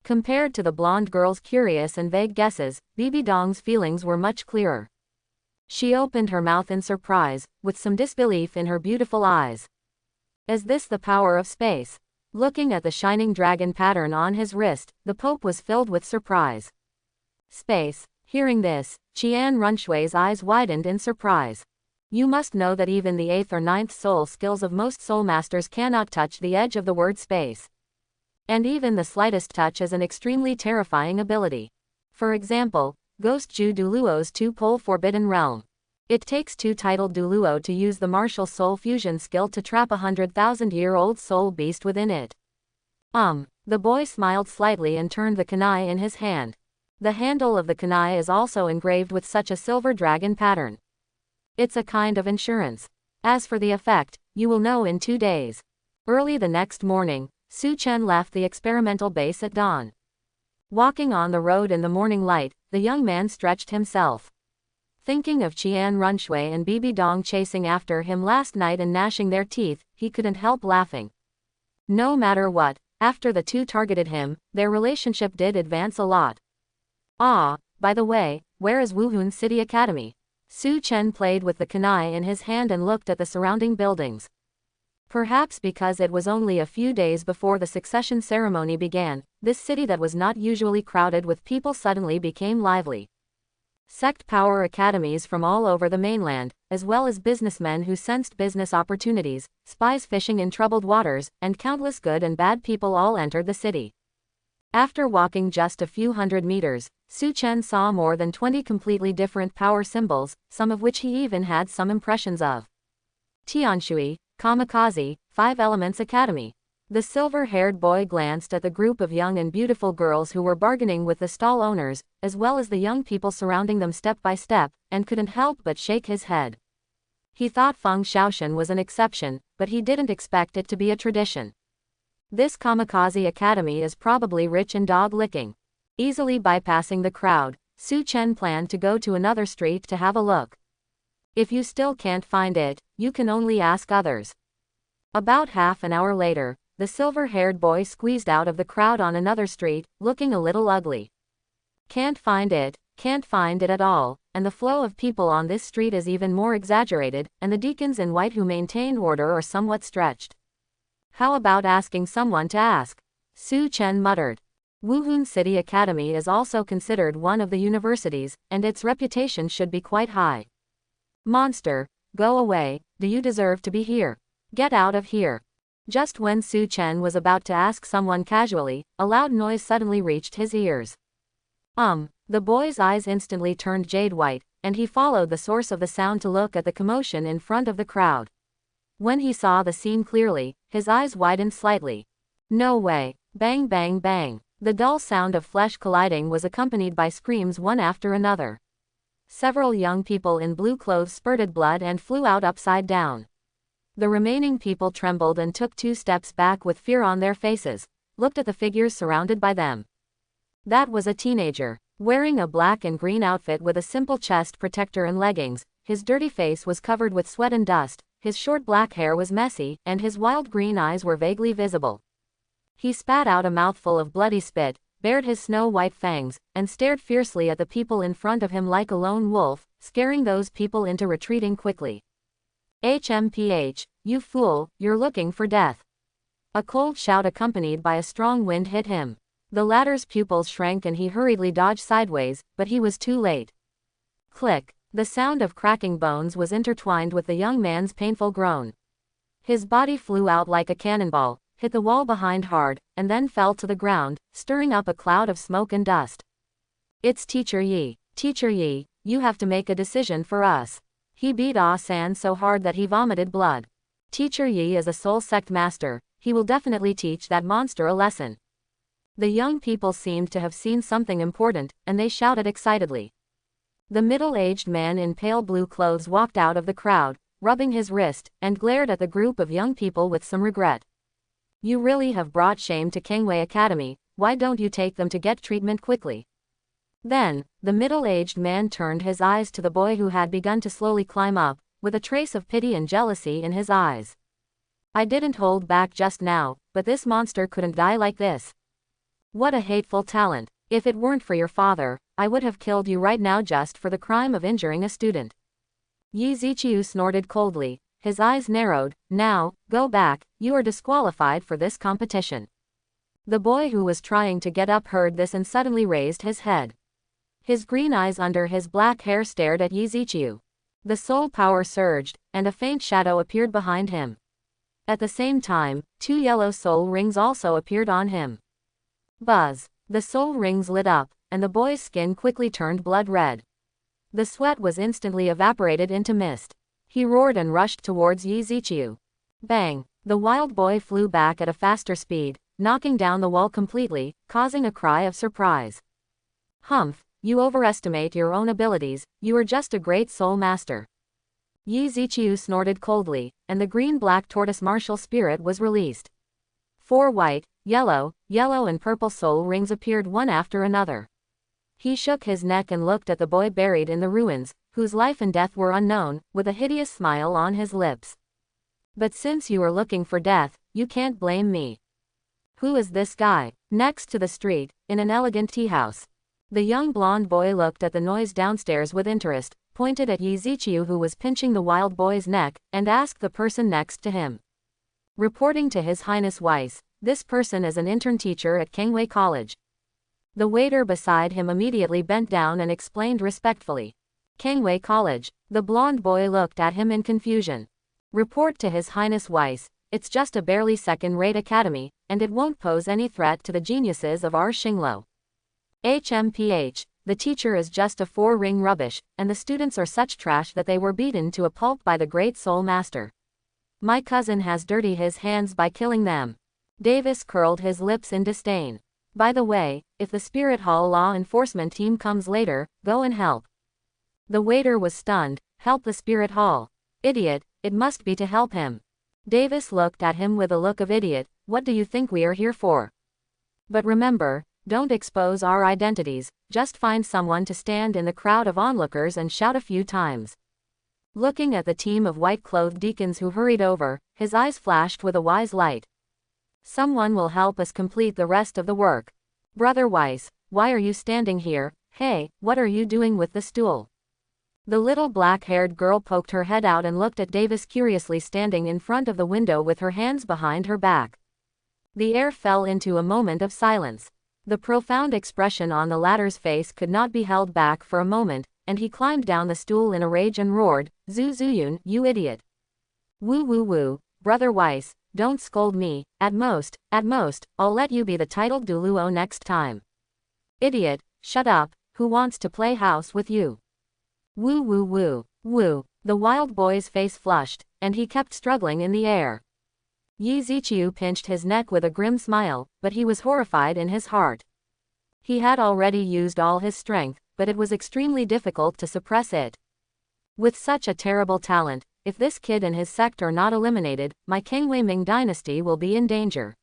Compared to the blonde girl's curious and vague guesses, Bibi Dong's feelings were much clearer. She opened her mouth in surprise, with some disbelief in her beautiful eyes. Is this the power of space? Looking at the shining dragon pattern on his wrist, the Pope was filled with surprise. Space. Hearing this, Qian Runshui's eyes widened in surprise. You must know that even the 8th or 9th soul skills of most soul masters cannot touch the edge of the word space. And even the slightest touch is an extremely terrifying ability. For example, Ghost Ju Douluo's two-pole Forbidden Realm. It takes two titled Douluo to use the martial soul fusion skill to trap a 100,000-year-old soul beast within it. The boy smiled slightly and turned the kunai in his hand. The handle of the kunai is also engraved with such a silver dragon pattern. It's a kind of insurance. As for the effect, you will know in 2 days. Early the next morning, Su Chen left the experimental base at dawn. Walking on the road in the morning light, the young man stretched himself. Thinking of Qian Runshui and Bibi Dong chasing after him last night and gnashing their teeth, he couldn't help laughing. No matter what, after the two targeted him, their relationship did advance a lot. By the way, where is Wuhun City Academy? Su Chen played with the kunai in his hand and looked at the surrounding buildings. Perhaps because it was only a few days before the succession ceremony began, this city that was not usually crowded with people suddenly became lively. Sect power academies from all over the mainland, as well as businessmen who sensed business opportunities, spies fishing in troubled waters, and countless good and bad people all entered the city. After walking just a few hundred meters, Su Chen saw more than 20 completely different power symbols, some of which he even had some impressions of. Tianshui, Kamikaze, 5 Elements Academy. The silver-haired boy glanced at the group of young and beautiful girls who were bargaining with the stall owners, as well as the young people surrounding them step by step, and couldn't help but shake his head. He thought Feng Shaoshan was an exception, but he didn't expect it to be a tradition. This Kamikaze Academy is probably rich in dog-licking. Easily bypassing the crowd, Su Chen planned to go to another street to have a look. If you still can't find it, you can only ask others. About half an hour later, the silver-haired boy squeezed out of the crowd on another street, looking a little ugly. Can't find it at all, and the flow of people on this street is even more exaggerated, and the deacons in white who maintain order are somewhat stretched. How about asking someone to ask? Su Chen muttered. Wuhun City Academy is also considered one of the universities, and its reputation should be quite high. Monster, go away, do you deserve to be here? Get out of here. Just when Su Chen was about to ask someone casually, a loud noise suddenly reached his ears. The boy's eyes instantly turned jade white, and he followed the source of the sound to look at the commotion in front of the crowd. When he saw the scene clearly, his eyes widened slightly. No way. Bang bang bang. The dull sound of flesh colliding was accompanied by screams one after another. Several young people in blue clothes spurted blood and flew out upside down. The remaining people trembled and took 2 steps back with fear on their faces, looked at the figures surrounded by them. That was a teenager, wearing a black and green outfit with a simple chest protector and leggings. His dirty face was covered with sweat and dust, his short black hair was messy, and his wild green eyes were vaguely visible. He spat out a mouthful of bloody spit, bared his snow-white fangs, and stared fiercely at the people in front of him like a lone wolf, scaring those people into retreating quickly. HMPH, you fool, you're looking for death. A cold shout accompanied by a strong wind hit him. The latter's pupils shrank and he hurriedly dodged sideways, but he was too late. Click. The sound of cracking bones was intertwined with the young man's painful groan. His body flew out like a cannonball, hit the wall behind hard, and then fell to the ground, stirring up a cloud of smoke and dust. It's Teacher Yi. Teacher Yi, you have to make a decision for us. He beat Ah San so hard that he vomited blood. Teacher Yi is a soul sect master, he will definitely teach that monster a lesson. The young people seemed to have seen something important, and they shouted excitedly. The middle-aged man in pale blue clothes walked out of the crowd, rubbing his wrist, and glared at the group of young people with some regret. You really have brought shame to Kangwei Academy, why don't you take them to get treatment quickly? Then, the middle-aged man turned his eyes to the boy who had begun to slowly climb up, with a trace of pity and jealousy in his eyes. I didn't hold back just now, but this monster couldn't die like this. What a hateful talent. If it weren't for your father, I would have killed you right now just for the crime of injuring a student. Yi Ziqiu snorted coldly. His eyes narrowed. Now, go back, you are disqualified for this competition. The boy who was trying to get up heard this and suddenly raised his head. His green eyes under his black hair stared at Yi Ziqiu. The soul power surged, and a faint shadow appeared behind him. At the same time, 2 yellow soul rings also appeared on him. Buzz. The soul rings lit up, and the boy's skin quickly turned blood red. The sweat was instantly evaporated into mist. He roared and rushed towards Yi Ziqiu. Bang! The wild boy flew back at a faster speed, knocking down the wall completely, causing a cry of surprise. Humph, you overestimate your own abilities, you are just a great soul master. Yi Ziqiu snorted coldly, and the green-black tortoise martial spirit was released. 4 white, yellow, and purple soul rings appeared one after another. He shook his neck and looked at the boy buried in the ruins, whose life and death were unknown, with a hideous smile on his lips. But since you are looking for death, you can't blame me. Who is this guy? Next to the street, in an elegant tea house. The young blonde boy looked at the noise downstairs with interest, pointed at Yi Ziqiu who was pinching the wild boy's neck, and asked the person next to him. Reporting to His Highness Weiss, this person is an intern teacher at Kangwei College. The waiter beside him immediately bent down and explained respectfully. Kangwei College. The blonde boy looked at him in confusion. Report to His Highness Weiss, it's just a barely second-rate academy, and it won't pose any threat to the geniuses of our Xingluo. HMPH, the teacher is just a 4-ring rubbish, and the students are such trash that they were beaten to a pulp by the great soul master. My cousin has dirtied his hands by killing them. Davis curled his lips in disdain. By the way, if the Spirit Hall law enforcement team comes later, go and help. The waiter was stunned. Help the Spirit Hall. Idiot, it must be to help him. Davis looked at him with a look of idiot. What do you think we are here for? But remember, don't expose our identities, just find someone to stand in the crowd of onlookers and shout a few times. Looking at the team of white-clothed deacons who hurried over, his eyes flashed with a wise light. Someone will help us complete the rest of the work. Brother Weiss, why are you standing here? Hey, what are you doing with the stool? The little black-haired girl poked her head out and looked at Davis curiously standing in front of the window with her hands behind her back. The air fell into a moment of silence. The profound expression on the latter's face could not be held back for a moment, and he climbed down the stool in a rage and roared, Zhu Zuyun, you idiot. Woo woo woo, Brother Weiss, don't scold me, at most, I'll let you be the titled Douluo next time. Idiot, shut up, who wants to play house with you? Woo woo woo, woo, the wild boy's face flushed, and he kept struggling in the air. Yi Ziqiu pinched his neck with a grim smile, but he was horrified in his heart. He had already used all his strength, but it was extremely difficult to suppress it. With such a terrible talent, if this kid and his sect are not eliminated, my Kangwei Ming dynasty will be in danger.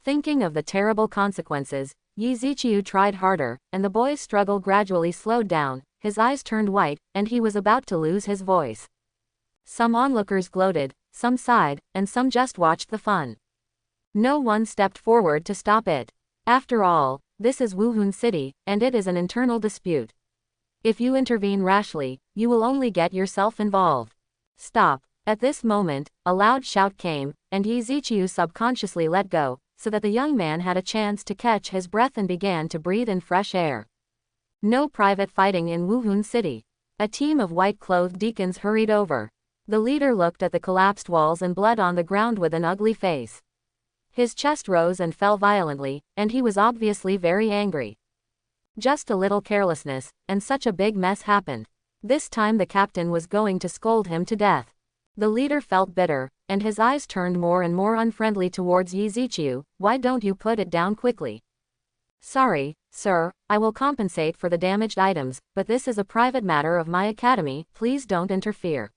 Thinking of the terrible consequences, Yi Ziqiu tried harder, and the boy's struggle gradually slowed down, his eyes turned white, and he was about to lose his voice. Some onlookers gloated, some sighed, and some just watched the fun. No one stepped forward to stop it. After all, this is Wuhun City, and it is an internal dispute. If you intervene rashly, you will only get yourself involved. Stop. At this moment, a loud shout came, and Yi Ziqiu subconsciously let go, so that the young man had a chance to catch his breath and began to breathe in fresh air. No private fighting in Wuhun City. A team of white-clothed deacons hurried over. The leader looked at the collapsed walls and blood on the ground with an ugly face. His chest rose and fell violently, and he was obviously very angry. Just a little carelessness, and such a big mess happened. This time the captain was going to scold him to death. The leader felt bitter, and his eyes turned more and more unfriendly towards Yi Ziqiu. Why don't you put it down quickly? Sorry, sir, I will compensate for the damaged items, but this is a private matter of my academy, please don't interfere.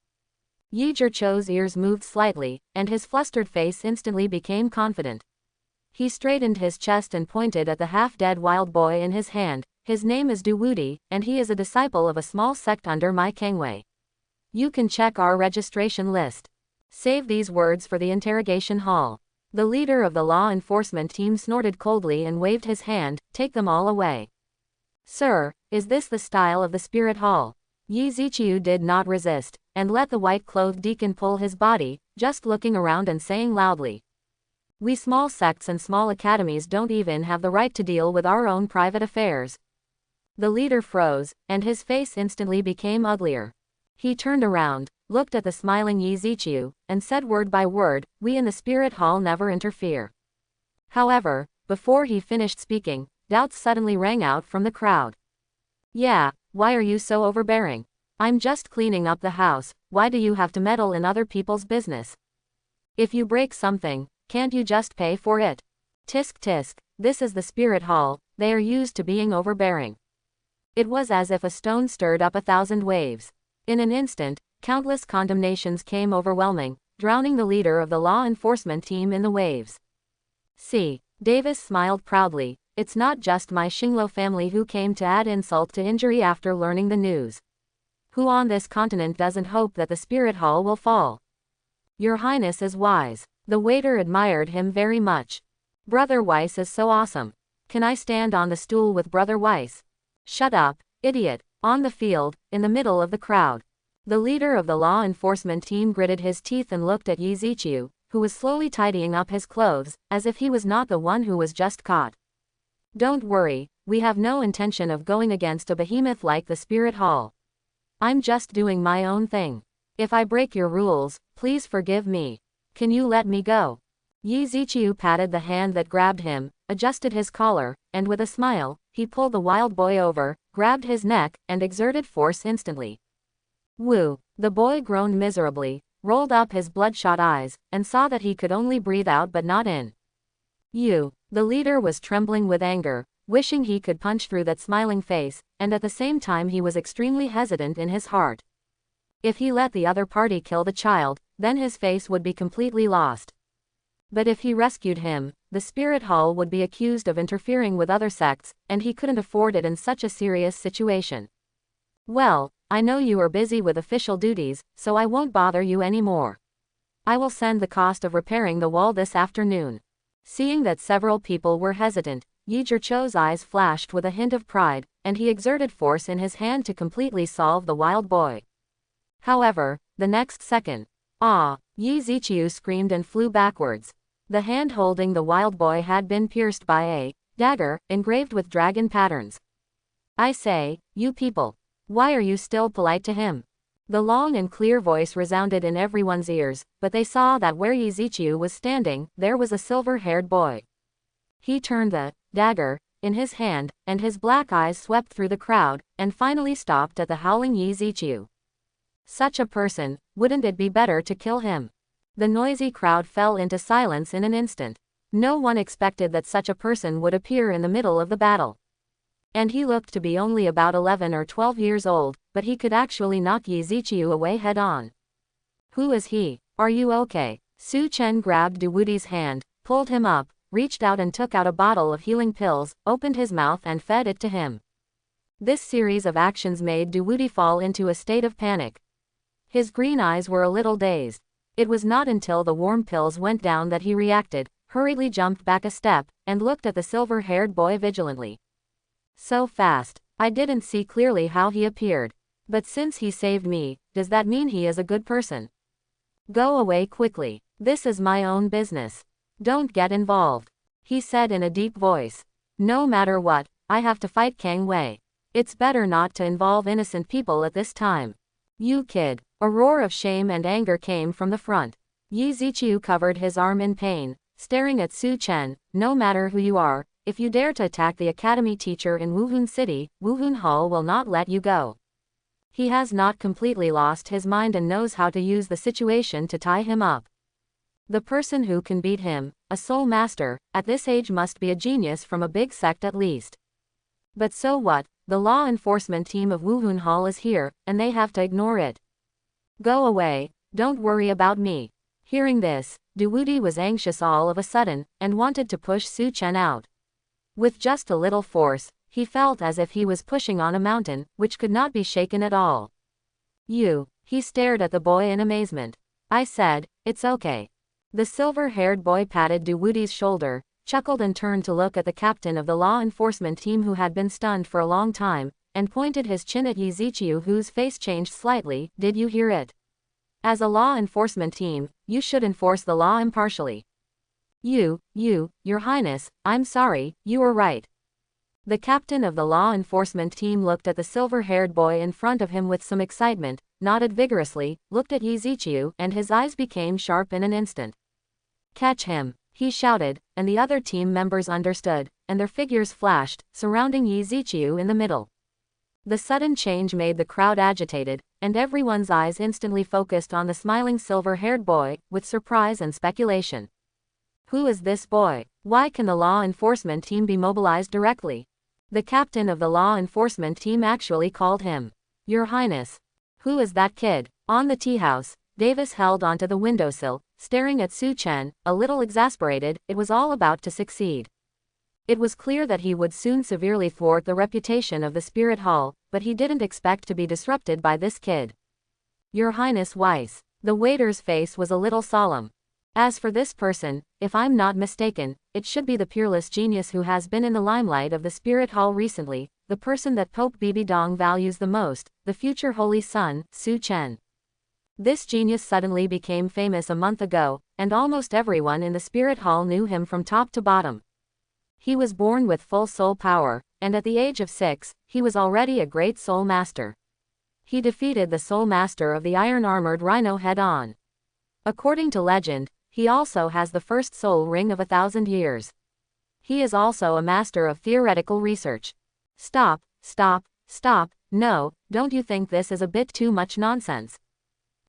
Yi Zhichu's ears moved slightly, and his flustered face instantly became confident. He straightened his chest and pointed at the half-dead wild boy in his hand. His name is Du Wudi, and he is a disciple of a small sect under my Kangwei. You can check our registration list. Save these words for the interrogation hall. The leader of the law enforcement team snorted coldly and waved his hand, take them all away. Sir, is this the style of the spirit hall? Yi Ziqiu did not resist, and let the white-clothed deacon pull his body, just looking around and saying loudly. We small sects and small academies don't even have the right to deal with our own private affairs. The leader froze, and his face instantly became uglier. He turned around, looked at the smiling Yi Ziqiu, and said word by word, we in the spirit hall never interfere. However, before he finished speaking, doubts suddenly rang out from the crowd. Yeah, why are you so overbearing? I'm just cleaning up the house, why do you have to meddle in other people's business? If you break something, can't you just pay for it? Tisk tisk, this is the spirit hall, they are used to being overbearing. It was as if a stone stirred up 1,000 waves. In an instant, countless condemnations came overwhelming, drowning the leader of the law enforcement team in the waves. See, Davis smiled proudly, it's not just my Xinglo family who came to add insult to injury after learning the news. Who on this continent doesn't hope that the spirit hall will fall? Your Highness is wise. The waiter admired him very much. Brother Weiss is so awesome. Can I stand on the stool with Brother Weiss? Shut up, idiot. On the field, in the middle of the crowd. The leader of the law enforcement team gritted his teeth and looked at Yi Ziqiu, who was slowly tidying up his clothes, as if he was not the one who was just caught. Don't worry, we have no intention of going against a behemoth like the spirit hall. I'm just doing my own thing. If I break your rules, please forgive me. Can you let me go? Yi Ziqiu patted the hand that grabbed him, adjusted his collar, and with a smile, he pulled the wild boy over, grabbed his neck, and exerted force instantly. Woo! The boy groaned miserably, rolled up his bloodshot eyes, and saw that he could only breathe out but not in. You! The leader was trembling with anger, wishing he could punch through that smiling face, and at the same time he was extremely hesitant in his heart. If he let the other party kill the child, then his face would be completely lost. But if he rescued him, the spirit hall would be accused of interfering with other sects, and he couldn't afford it in such a serious situation. Well, I know you are busy with official duties, so I won't bother you anymore. I will send the cost of repairing the wall this afternoon. Seeing that several people were hesitant, Yi Zhiqiu's eyes flashed with a hint of pride, and he exerted force in his hand to completely solve the wild boy. However, the next second, Yi Ziqiu screamed and flew backwards. The hand holding the wild boy had been pierced by a dagger, engraved with dragon patterns. I say, you people, why are you still polite to him? The long and clear voice resounded in everyone's ears, but they saw that where Yi Ziqiu was standing, there was a silver-haired boy. He turned the dagger in his hand, and his black eyes swept through the crowd, and finally stopped at the howling Yi Ziqiu. Such a person, wouldn't it be better to kill him? The noisy crowd fell into silence in an instant. No one expected that such a person would appear in the middle of the battle. And he looked to be only about 11 or 12 years old, but he could actually knock Yi Ziqiu away head-on. Who is he? Are you okay? Su Chen grabbed Du Wudi's hand, pulled him up, reached out and took out a bottle of healing pills, opened his mouth and fed it to him. This series of actions made Du Wudi fall into a state of panic. His green eyes were a little dazed. It was not until the warm pills went down that he reacted, hurriedly jumped back a step, and looked at the silver-haired boy vigilantly. So fast. I didn't see clearly how he appeared. But since he saved me, does that mean he is a good person? Go away quickly. This is my own business. Don't get involved. He said in a deep voice. No matter what, I have to fight Kang Wei. It's better not to involve innocent people at this time. You kid. A roar of shame and anger came from the front. Yi Ziqiu covered his arm in pain, staring at Su Chen. No matter who you are, if you dare to attack the academy teacher in Wuhun City, Wuhun Hall will not let you go. He has not completely lost his mind and knows how to use the situation to tie him up. The person who can beat him, a soul master, at this age must be a genius from a big sect at least. But so what? The law enforcement team of Wuhun Hall is here, and they have to ignore it. Go away, don't worry about me. Hearing this, Du Wudi was anxious all of a sudden, and wanted to push Su Chen out. With just a little force, he felt as if he was pushing on a mountain, which could not be shaken at all. You, He stared at the boy in amazement. I said, "It's okay." The silver-haired boy patted Duwudi's shoulder, chuckled and turned to look at the captain of the law enforcement team who had been stunned for a long time, and pointed his chin at Yizichu whose face changed slightly. "Did you hear it? As a law enforcement team, you should enforce the law impartially." Your Highness, I'm sorry, you were right." The captain of the law enforcement team looked at the silver-haired boy in front of him with some excitement, nodded vigorously, looked at Yizichu, and his eyes became sharp in an instant. "Catch him," he shouted, and the other team members understood, and their figures flashed, surrounding Yizichu in the middle. The sudden change made the crowd agitated, and everyone's eyes instantly focused on the smiling silver-haired boy, with surprise and speculation. Who is this boy? Why can the law enforcement team be mobilized directly? The captain of the law enforcement team actually called him, "Your Highness." Who is that kid? On the tea house, Davis held onto the windowsill, staring at Su Chen, a little exasperated. It was all about to succeed. It was clear that he would soon severely thwart the reputation of the Spirit Hall, but he didn't expect to be disrupted by this kid. "Your Highness Weiss." The waiter's face was a little solemn. "As for this person, if I'm not mistaken, it should be the peerless genius who has been in the limelight of the Spirit Hall recently, the person that Pope Bibidong values the most, the future Holy Son, Su Chen. This genius suddenly became famous a month ago, and almost everyone in the Spirit Hall knew him from top to bottom. He was born with full soul power, and at the age of 6, he was already a great soul master. He defeated the soul master of the iron-armored rhino head-on. According to legend, he also has the first soul ring of 1,000 years. He is also a master of theoretical research." Stop, no, don't you think this is a bit too much nonsense?"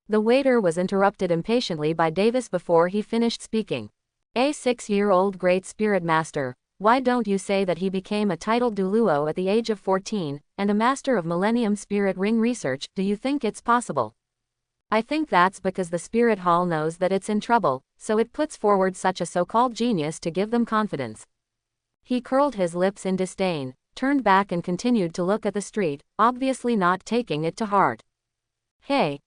The waiter was interrupted impatiently by Davis before he finished speaking. "A 6-year-old great spirit master, why don't you say that he became a titled Douluo at the age of 14, and a master of Millennium Spirit Ring research? Do you think it's possible?" "I think that's because the Spirit Hall knows that it's in trouble, so it puts forward such a so-called genius to give them confidence." He curled his lips in disdain, turned back and continued to look at the street, obviously not taking it to heart. Hey,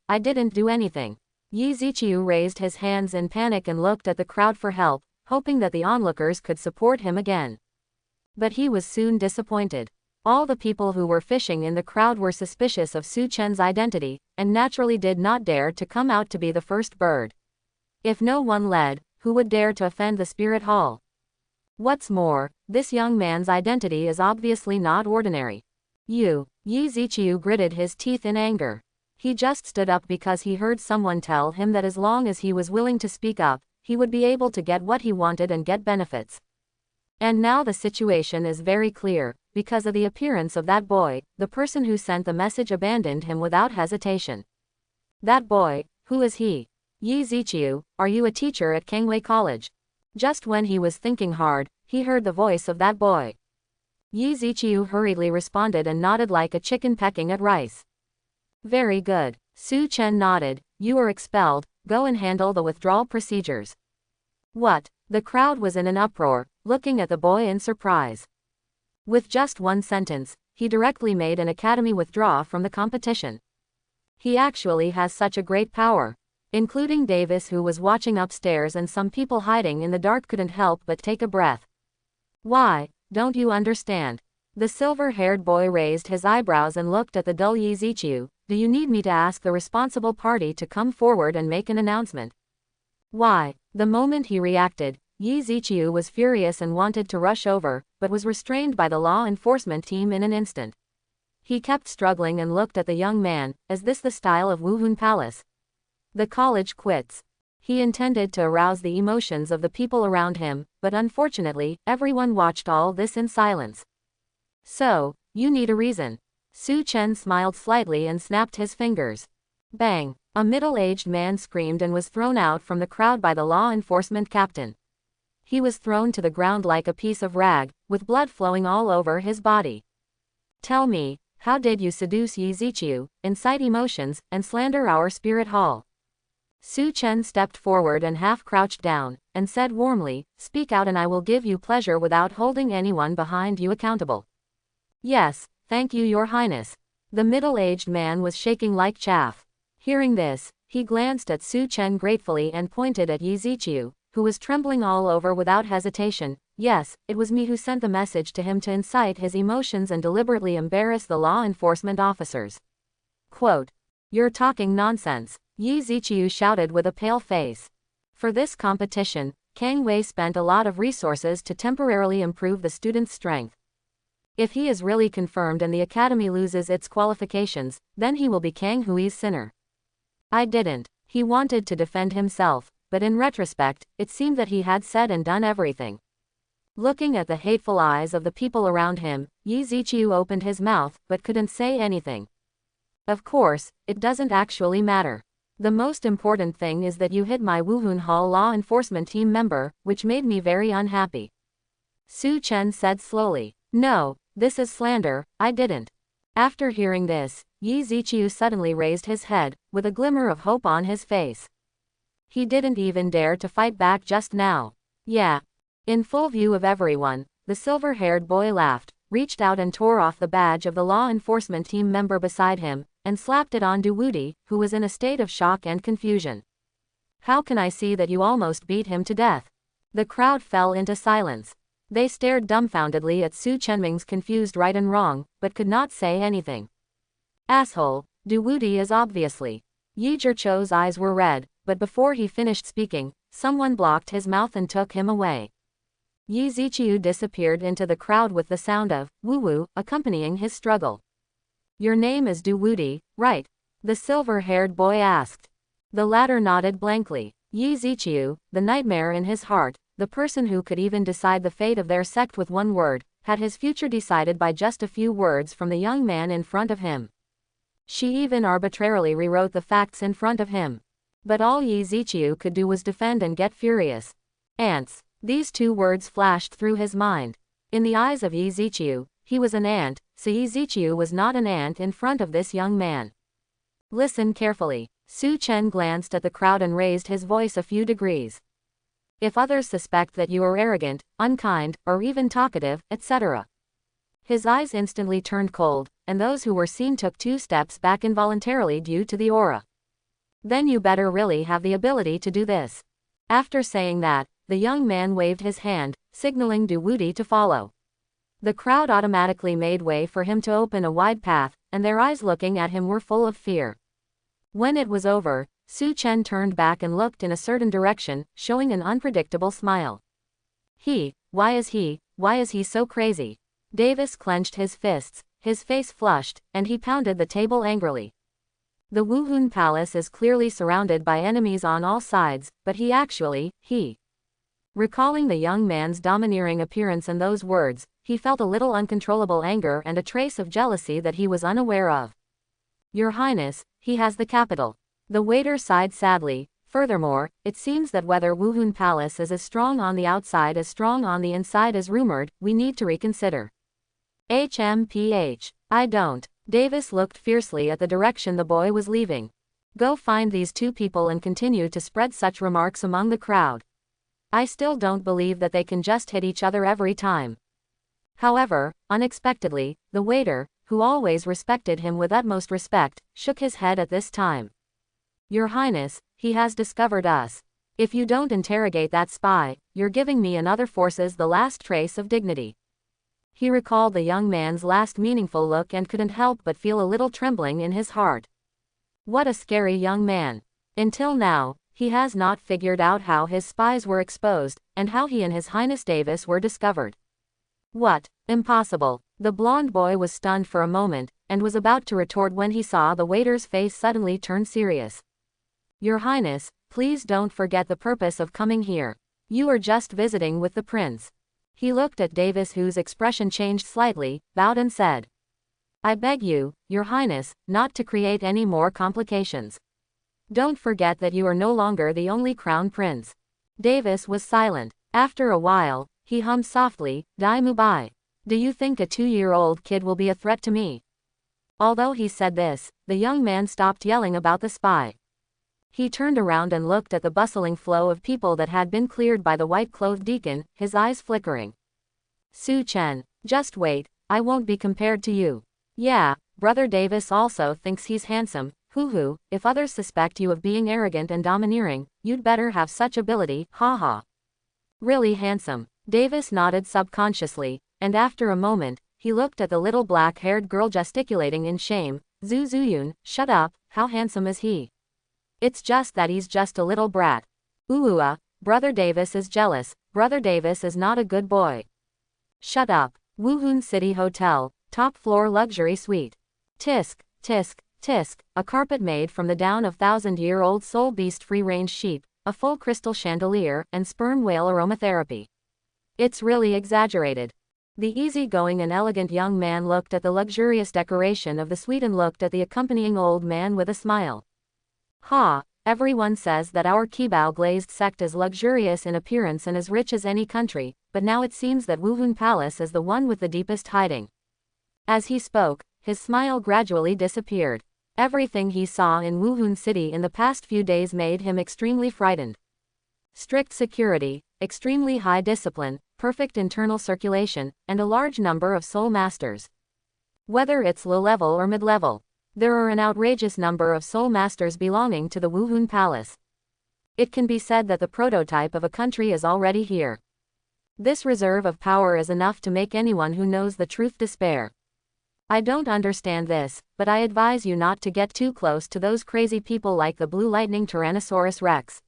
I didn't do anything." Yizichu raised his hands in panic and looked at the crowd for help, hoping that the onlookers could support him again. But he was soon disappointed. All the people who were fishing in the crowd were suspicious of Su Chen's identity, and naturally did not dare to come out to be the first bird. If no one led, who would dare to offend the Spirit Hall? What's more, this young man's identity is obviously not ordinary. Yizichu gritted his teeth in anger. He just stood up because he heard someone tell him that as long as he was willing to speak up, he would be able to get what he wanted and get benefits. And now the situation is very clear. Because of the appearance of that boy, the person who sent the message abandoned him without hesitation. That boy, who is he? Yizichu, are you a teacher at Kangwei College? Just when he was thinking hard, he heard the voice of that boy. Yizichu hurriedly responded and nodded like a chicken pecking at rice. Very good. Su Chen nodded. You are expelled, go and handle the withdrawal procedures. What? The crowd was in an uproar, looking at the boy in surprise. With just one sentence, he directly made an academy withdraw from the competition. He actually has such a great power. Including Davis, who was watching upstairs, and some people hiding in the dark couldn't help but take a breath. Why, don't you understand? The silver-haired boy raised his eyebrows and looked at the dull Yizichu. Do you need me to ask the responsible party to come forward and make an announcement? Why? The moment he reacted, Yizichu was furious and wanted to rush over, but was restrained by the law enforcement team in an instant. He kept struggling and looked at the young man. Is this the style of Wuhun Palace? The college quits. He intended to arouse the emotions of the people around him, but unfortunately, everyone watched all this in silence. So, you need a reason. Su Chen smiled slightly and snapped his fingers. Bang! A middle-aged man screamed and was thrown out from the crowd by the law enforcement captain. He was thrown to the ground like a piece of rag, with blood flowing all over his body. Tell me, how did you seduce Yizichu, incite emotions, and slander our Spirit Hall? Su Chen stepped forward and half-crouched down, and said warmly, Speak out and I will give you pleasure without holding anyone behind you accountable. Yes, thank you, Your Highness. The middle-aged man was shaking like chaff. Hearing this, he glanced at Su Chen gratefully and pointed at Yi Ziqiu, who was trembling all over without hesitation. Yes, it was me who sent the message to him to incite his emotions and deliberately embarrass the law enforcement officers. Quote. You're talking nonsense, Yi Ziqiu shouted with a pale face. For this competition, Kang Wei spent a lot of resources to temporarily improve the student's strength. If he is really confirmed and the academy loses its qualifications, then he will be Kang Hui's sinner. I didn't. He wanted to defend himself, but in retrospect, it seemed that he had said and done everything. Looking at the hateful eyes of the people around him, Yi Ziqiu opened his mouth but couldn't say anything. Of course, it doesn't actually matter. The most important thing is that you hit my Wuhun Hall law enforcement team member, which made me very unhappy. Su Chen said slowly. No, this is slander, I didn't. After hearing this, Yi Ziqiu suddenly raised his head, with a glimmer of hope on his face. He didn't even dare to fight back just now. Yeah. In full view of everyone, the silver-haired boy laughed, reached out and tore off the badge of the law enforcement team member beside him, and slapped it on Duwudi, who was in a state of shock and confusion. How can I see that you almost beat him to death? The crowd fell into silence. They stared dumbfoundedly at Su Chenming's confused right and wrong, but could not say anything. Asshole, Duwudi is obviously. Yi Zhichou's eyes were red, but before he finished speaking, someone blocked his mouth and took him away. Yi Ziqiu disappeared into the crowd with the sound of woo-woo accompanying his struggle. Your name is Duwudi, right? The silver-haired boy asked. The latter nodded blankly. Yi Ziqiu, the nightmare in his heart, the person who could even decide the fate of their sect with one word, had his future decided by just a few words from the young man in front of him. She even arbitrarily rewrote the facts in front of him. But all Yi Ziqiu could do was defend and get furious. Ants. These two words flashed through his mind. In the eyes of Yi Ziqiu, he was an ant, so Yi Ziqiu was not an ant in front of this young man. Listen carefully. Su Chen glanced at the crowd and raised his voice a few degrees. If others suspect that you are arrogant, unkind, or even talkative, etc. His eyes instantly turned cold, and those who were seen took 2 steps back involuntarily due to the aura. Then you better really have the ability to do this. After saying that, the young man waved his hand, signaling Duwudi to follow. The crowd automatically made way for him to open a wide path, and their eyes looking at him were full of fear. When it was over, Su Chen turned back and looked in a certain direction, showing an unpredictable smile. Why is he so crazy? Davis clenched his fists, his face flushed, and he pounded the table angrily. The Wuhun Palace is clearly surrounded by enemies on all sides, but he. Recalling the young man's domineering appearance and those words, he felt a little uncontrollable anger and a trace of jealousy that he was unaware of. Your Highness, he has the capital. The waiter sighed sadly. Furthermore, it seems that whether Wuhun Palace is as strong on the outside as strong on the inside as rumored, we need to reconsider. HMPH. I don't. Davis looked fiercely at the direction the boy was leaving. Go find these 2 people and continue to spread such remarks among the crowd. I still don't believe that they can just hit each other every time. However, unexpectedly, the waiter, who always respected him with utmost respect, shook his head at this time. Your Highness, he has discovered us. If you don't interrogate that spy, you're giving me and other forces the last trace of dignity. He recalled the young man's last meaningful look and couldn't help but feel a little trembling in his heart. What a scary young man. Until now, he has not figured out how his spies were exposed, and how he and His Highness Davis were discovered. What? Impossible. The blonde boy was stunned for a moment, and was about to retort when he saw the waiter's face suddenly turn serious. Your Highness, please don't forget the purpose of coming here. You are just visiting with the prince. He looked at Davis, whose expression changed slightly, bowed and said. I beg you, Your Highness, not to create any more complications. Don't forget that you are no longer the only crown prince. Davis was silent. After a while, he hummed softly, Dai Mubai. Do you think a 2-year-old kid will be a threat to me? Although he said this, the young man stopped yelling about the spy. He turned around and looked at the bustling flow of people that had been cleared by the white-clothed deacon, his eyes flickering. Su Chen, just wait, I won't be compared to you. Yeah, Brother Davis also thinks he's handsome. Hoo, if others suspect you of being arrogant and domineering, you'd better have such ability, haha. Really handsome. Davis nodded subconsciously, and after a moment, he looked at the little black-haired girl gesticulating in shame. Zuyun, shut up, how handsome is he? It's just that he's just a little brat. Ooh, Brother Davis is jealous. Brother Davis is not a good boy. Shut up. Wuhan City Hotel, top floor luxury suite. Tisk, tisk, tisk, a carpet made from the down of thousand-year-old soul beast free-range sheep, a full crystal chandelier, and sperm whale aromatherapy. It's really exaggerated. The easy-going and elegant young man looked at the luxurious decoration of the suite and looked at the accompanying old man with a smile. Ha, everyone says that our Qibao glazed sect is luxurious in appearance and as rich as any country, but now it seems that Wuhan Palace is the one with the deepest hiding. As he spoke, his smile gradually disappeared. Everything he saw in Wuhan City in the past few days made him extremely frightened. Strict security, extremely high discipline, perfect internal circulation, and a large number of soul masters. Whether it's low-level or mid-level, there are an outrageous number of soul masters belonging to the Wuhan Palace. It can be said that the prototype of a country is already here. This reserve of power is enough to make anyone who knows the truth despair. I don't understand this, but I advise you not to get too close to those crazy people like the Blue Lightning Tyrannosaurus Rex.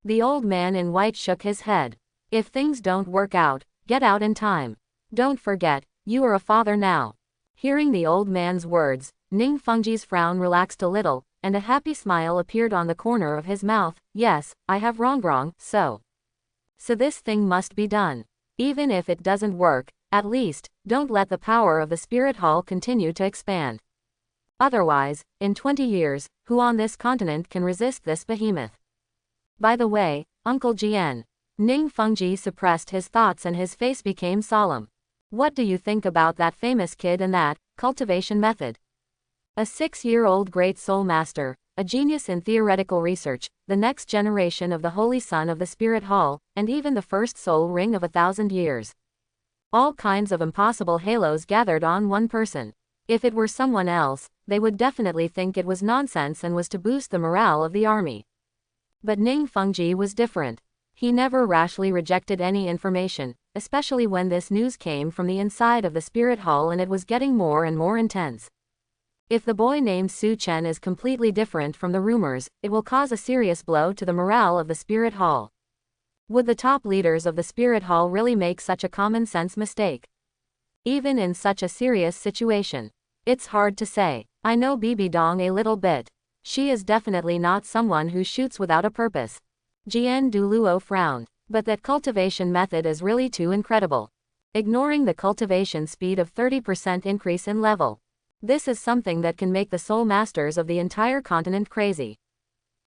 The old man in white shook his head. If things don't work out, get out in time. Don't forget, you are a father now. Hearing the old man's words, Ning Fengji's frown relaxed a little, and a happy smile appeared on the corner of his mouth. Yes, I have wrong, so this thing must be done. Even if it doesn't work, at least, don't let the power of the spirit hall continue to expand. Otherwise, in 20 years, who on this continent can resist this behemoth? By the way, Uncle Jian. Ning Fengji suppressed his thoughts and his face became solemn. What do you think about that famous kid and that cultivation method? A 6-year-old great soul master, a genius in theoretical research, the next generation of the holy son of the spirit hall, and even the first soul ring of 1,000 years. All kinds of impossible halos gathered on one person. If it were someone else, they would definitely think it was nonsense and was to boost the morale of the army. But Ning Fengji was different. He never rashly rejected any information, especially when this news came from the inside of the spirit hall and it was getting more and more intense. If the boy named Su Chen is completely different from the rumors, it will cause a serious blow to the morale of the spirit hall. Would the top leaders of the spirit hall really make such a common-sense mistake? Even in such a serious situation. It's hard to say. I know Bibi Dong a little bit. She is definitely not someone who shoots without a purpose. Jian Douluo frowned. But that cultivation method is really too incredible. Ignoring the cultivation speed of 30% increase in level. This is something that can make the soul masters of the entire continent crazy.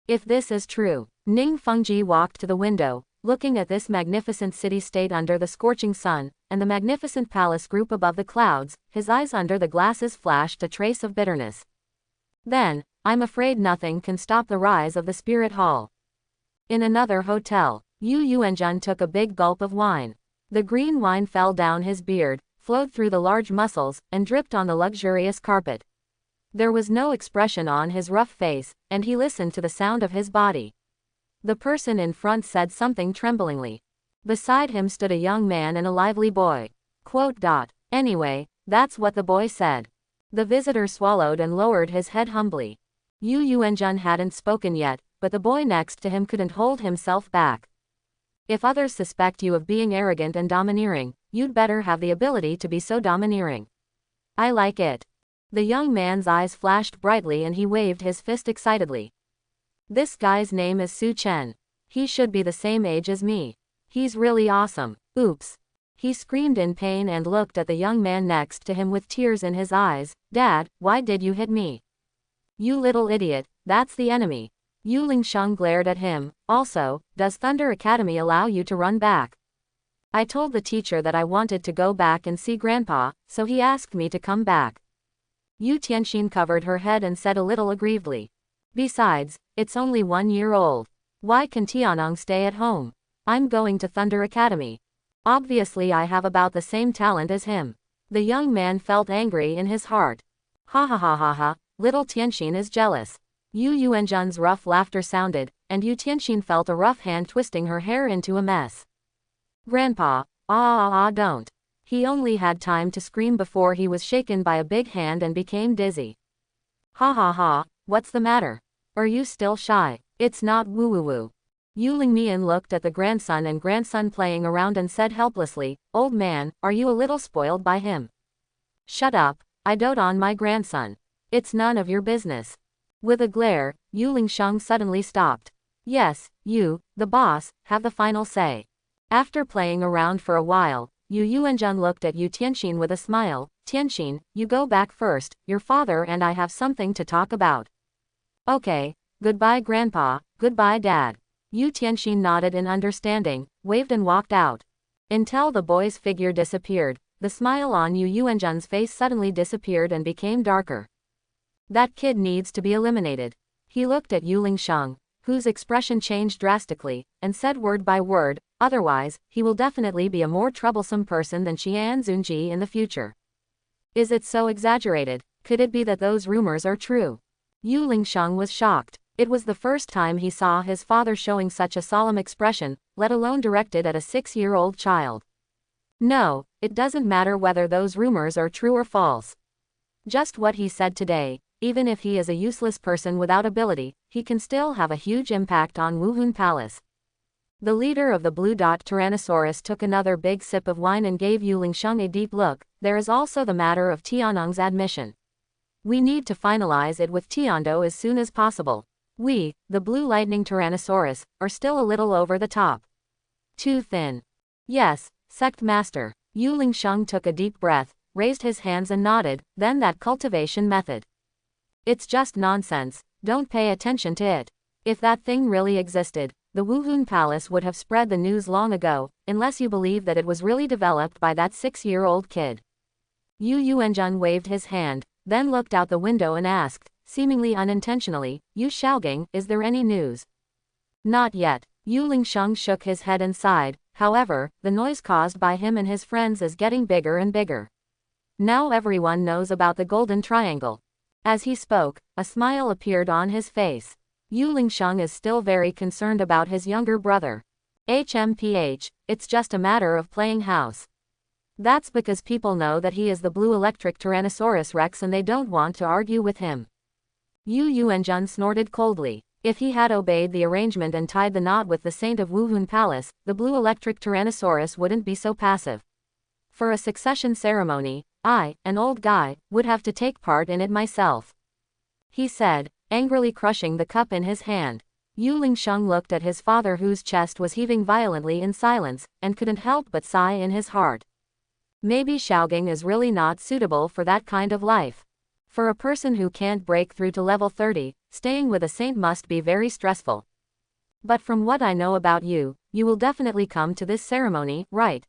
If this is true, Ning Fengji walked to the window, looking at this magnificent city-state under the scorching sun, and the magnificent palace group above the clouds. His eyes under the glasses flashed a trace of bitterness. Then, I'm afraid nothing can stop the rise of the spirit hall. In another hotel, Yu Yuanjun took a big gulp of wine. The green wine fell down his beard, flowed through the large muscles, and dripped on the luxurious carpet. There was no expression on his rough face, and he listened to the sound of his body. The person in front said something tremblingly. Beside him stood a young man and a lively boy. Anyway, that's what the boy said. The visitor swallowed and lowered his head humbly. Yu Yuanjun hadn't spoken yet, but the boy next to him couldn't hold himself back. If others suspect you of being arrogant and domineering, you'd better have the ability to be so domineering. I like it. The young man's eyes flashed brightly and he waved his fist excitedly. This guy's name is Su Chen. He should be the same age as me. He's really awesome. Oops. He screamed in pain and looked at the young man next to him with tears in his eyes. Dad, why did you hit me? You little idiot, that's the enemy. Yu Lingsheng glared at him. Also, does Thunder Academy allow you to run back? I told the teacher that I wanted to go back and see Grandpa, so he asked me to come back. Yu Tianxin covered her head and said a little aggrievedly. Besides, it's only 1 year old. Why can Tianong stay at home? I'm going to Thunder Academy. Obviously I have about the same talent as him. The young man felt angry in his heart. Ha ha ha ha ha, little Tianxin is jealous. Yu Yuanzhen's rough laughter sounded, and Yu Tianxin felt a rough hand twisting her hair into a mess. Grandpa, don't. He only had time to scream before he was shaken by a big hand and became dizzy. Ha ha ha, what's the matter? Are you still shy? It's not woo woo woo. Yu Lingmian looked at the grandson and grandson playing around and said helplessly, Old man, are you a little spoiled by him? Shut up, I dote on my grandson. It's none of your business. With a glare, Yu Lingsheng suddenly stopped. Yes, you, the boss, have the final say. After playing around for a while, Yu Yuanzhen looked at Yu Tianxin with a smile. Tianxin, you go back first, your father and I have something to talk about. Okay, goodbye grandpa, goodbye dad. Yu Tianxin nodded in understanding, waved and walked out. Until the boy's figure disappeared, the smile on Yu Yuanzhen's face suddenly disappeared and became darker. That kid needs to be eliminated. He looked at Yu Lingsheng, whose expression changed drastically, and said word by word, otherwise, he will definitely be a more troublesome person than Xian Zunji in the future. Is it so exaggerated? Could it be that those rumors are true? Yu Lingsheng was shocked. It was the first time he saw his father showing such a solemn expression, let alone directed at a 6-year-old child. No, it doesn't matter whether those rumors are true or false. Just what he said today, even if he is a useless person without ability, he can still have a huge impact on Wuhun Palace. The leader of the Blue Dot Tyrannosaurus took another big sip of wine and gave Yu Lingsheng a deep look. There is also the matter of Tianong's admission. We need to finalize it with Tiando as soon as possible. We, the Blue Lightning Tyrannosaurus, are still a little over the top. Too thin. Yes, Sect Master. Yu Lingsheng took a deep breath, raised his hands and nodded, then that cultivation method. It's just nonsense, don't pay attention to it. If that thing really existed, the Wuhun Palace would have spread the news long ago, unless you believe that it was really developed by that 6-year-old kid. Yu Yuanzhen waved his hand, then looked out the window and asked, seemingly unintentionally, Yu Xiaogang, is there any news? Not yet. Yu Lingsheng shook his head and sighed. However, the noise caused by him and his friends is getting bigger and bigger. Now everyone knows about the Golden Triangle. As he spoke, a smile appeared on his face. Yu Lingsheng is still very concerned about his younger brother. HMPH, it's just a matter of playing house. That's because people know that he is the blue electric Tyrannosaurus Rex and they don't want to argue with him. Yu Yuanzhen snorted coldly. If he had obeyed the arrangement and tied the knot with the Saint of Wuhun Palace, the blue electric Tyrannosaurus wouldn't be so passive. For a succession ceremony, I, an old guy, would have to take part in it myself. He said, angrily crushing the cup in his hand. Yu Lingsheng looked at his father whose chest was heaving violently in silence, and couldn't help but sigh in his heart. Maybe Xiaogang is really not suitable for that kind of life. For a person who can't break through to level 30, staying with a saint must be very stressful. But from what I know about you, you will definitely come to this ceremony, right?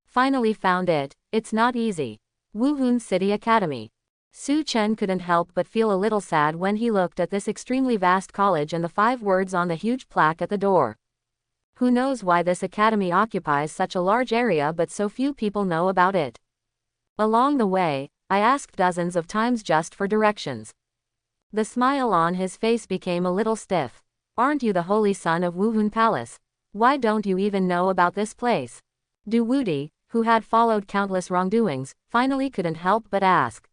Finally found it. It's not easy. Wuhun City Academy. Su Chen couldn't help but feel a little sad when he looked at this extremely vast college and the 5 words on the huge plaque at the door. Who knows why this academy occupies such a large area but so few people know about it. Along the way, I asked dozens of times just for directions. The smile on his face became a little stiff. Aren't you the holy son of Wuhun Palace? Why don't you even know about this place? Du Wudi, who had followed countless wrongdoings, finally couldn't help but ask.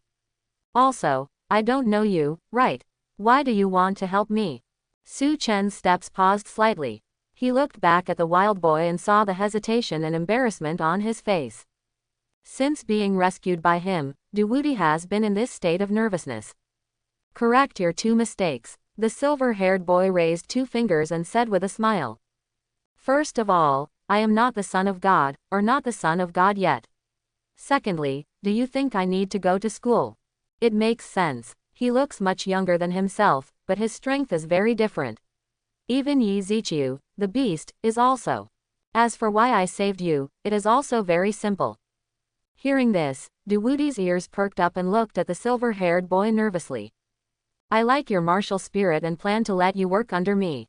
Also, I don't know you, right? Why do you want to help me? Su Chen's steps paused slightly. He looked back at the wild boy and saw the hesitation and embarrassment on his face. Since being rescued by him, Du Wudi has been in this state of nervousness. Correct your 2 mistakes. The silver-haired boy raised 2 fingers and said with a smile. First of all, I am not the son of God, or not the son of God yet. Secondly, do you think I need to go to school? It makes sense. He looks much younger than himself, but his strength is very different. Even Yi Ziqiu, the beast, is also. As for why I saved you, it is also very simple. Hearing this, Du Wudi's ears perked up and looked at the silver-haired boy nervously. I like your martial spirit and plan to let you work under me.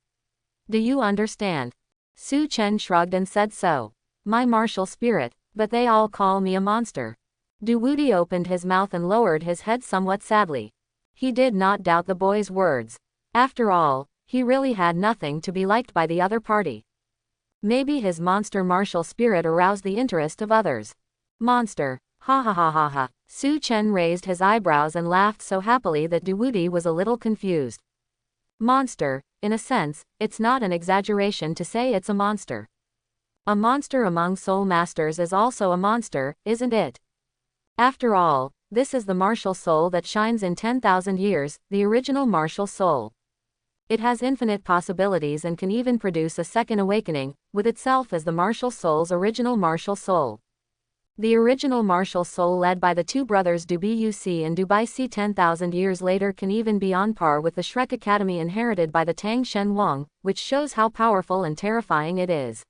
Do you understand? Su Chen shrugged and said so. My martial spirit, but they all call me a monster. Duwudi opened his mouth and lowered his head somewhat sadly. He did not doubt the boy's words. After all, he really had nothing to be liked by the other party. Maybe his monster martial spirit aroused the interest of others. Monster. Ha ha ha ha ha. Su Chen raised his eyebrows and laughed so happily that Duwudi was a little confused. Monster, in a sense, it's not an exaggeration to say it's a monster. A monster among soul masters is also a monster, isn't it? After all, this is the martial soul that shines in 10,000 years, the original martial soul. It has infinite possibilities and can even produce a second awakening, with itself as the martial soul's original martial soul. The original martial soul led by the two brothers Dubuc and Dubaisi 10,000 years later can even be on par with the Shrek Academy inherited by the Tang Shen Wang, which shows how powerful and terrifying it is.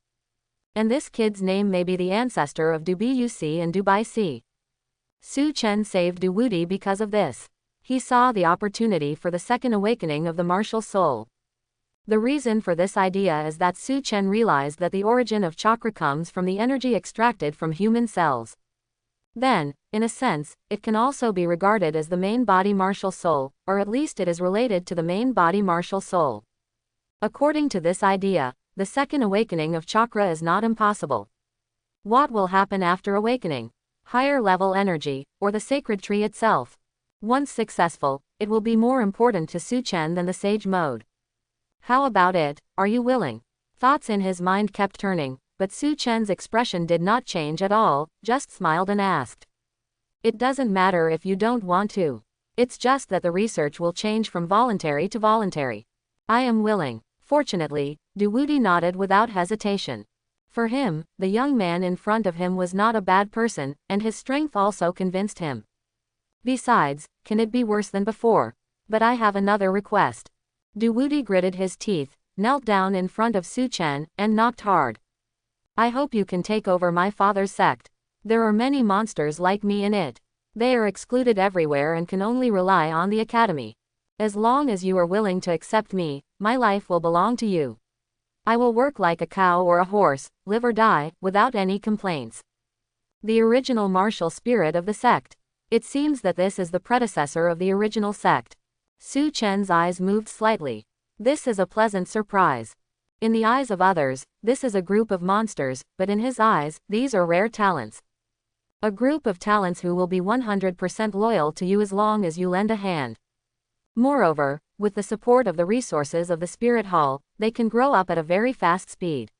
And this kid's name may be the ancestor of Dubuc and Dubaisi. Su Chen saved Duwudi because of this. He saw the opportunity for the second awakening of the martial soul. The reason for this idea is that Su Chen realized that the origin of chakra comes from the energy extracted from human cells. Then, in a sense, it can also be regarded as the main body martial soul, or at least it is related to the main body martial soul. According to this idea, the second awakening of chakra is not impossible. What will happen after awakening? Higher level energy, or the sacred tree itself? Once successful, it will be more important to Su Chen than the sage mode. How about it, are you willing? Thoughts in his mind kept turning, but Su Chen's expression did not change at all, just smiled and asked. It doesn't matter if you don't want to. It's just that the research will change from voluntary to voluntary. I am willing. Fortunately, Duwudi nodded without hesitation. For him, the young man in front of him was not a bad person, and his strength also convinced him. Besides, can it be worse than before? But I have another request. Duwudi gritted his teeth, knelt down in front of Su Chen, and knocked hard. I hope you can take over my father's sect. There are many monsters like me in it. They are excluded everywhere and can only rely on the academy. As long as you are willing to accept me, my life will belong to you. I will work like a cow or a horse, live or die, without any complaints. The original martial spirit of the sect. It seems that this is the predecessor of the original sect. Su Chen's eyes moved slightly. This is a pleasant surprise. In the eyes of others, this is a group of monsters, but in his eyes, these are rare talents. A group of talents who will be 100% loyal to you as long as you lend a hand. Moreover, with the support of the resources of the Spirit Hall, they can grow up at a very fast speed.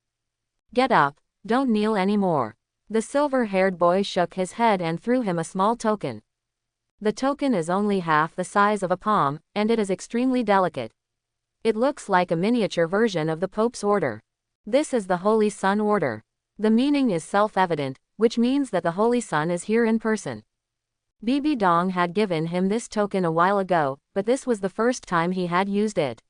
Get up, don't kneel anymore. The silver-haired boy shook his head and threw him a small token. The token is only half the size of a palm, and it is extremely delicate. It looks like a miniature version of the Pope's order. This is the Holy Sun order. The meaning is self-evident, which means that the Holy Sun is here in person. Bibi Dong had given him this token a while ago, but this was the first time he had used it.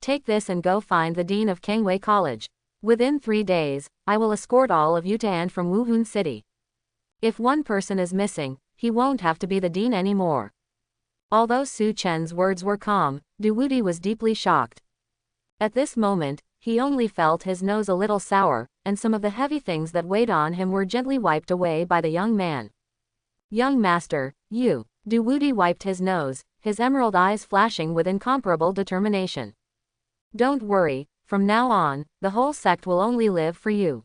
Take this and go find the Dean of Kangwei College. Within 3 days, I will escort all of you to and from Wuhan City. If one person is missing, he won't have to be the dean anymore. Although Su Chen's words were calm, Duwudi was deeply shocked. At this moment, he only felt his nose a little sour, and some of the heavy things that weighed on him were gently wiped away by the young man. Young master, you. Duwudi wiped his nose, his emerald eyes flashing with incomparable determination. Don't worry, from now on, the whole sect will only live for you.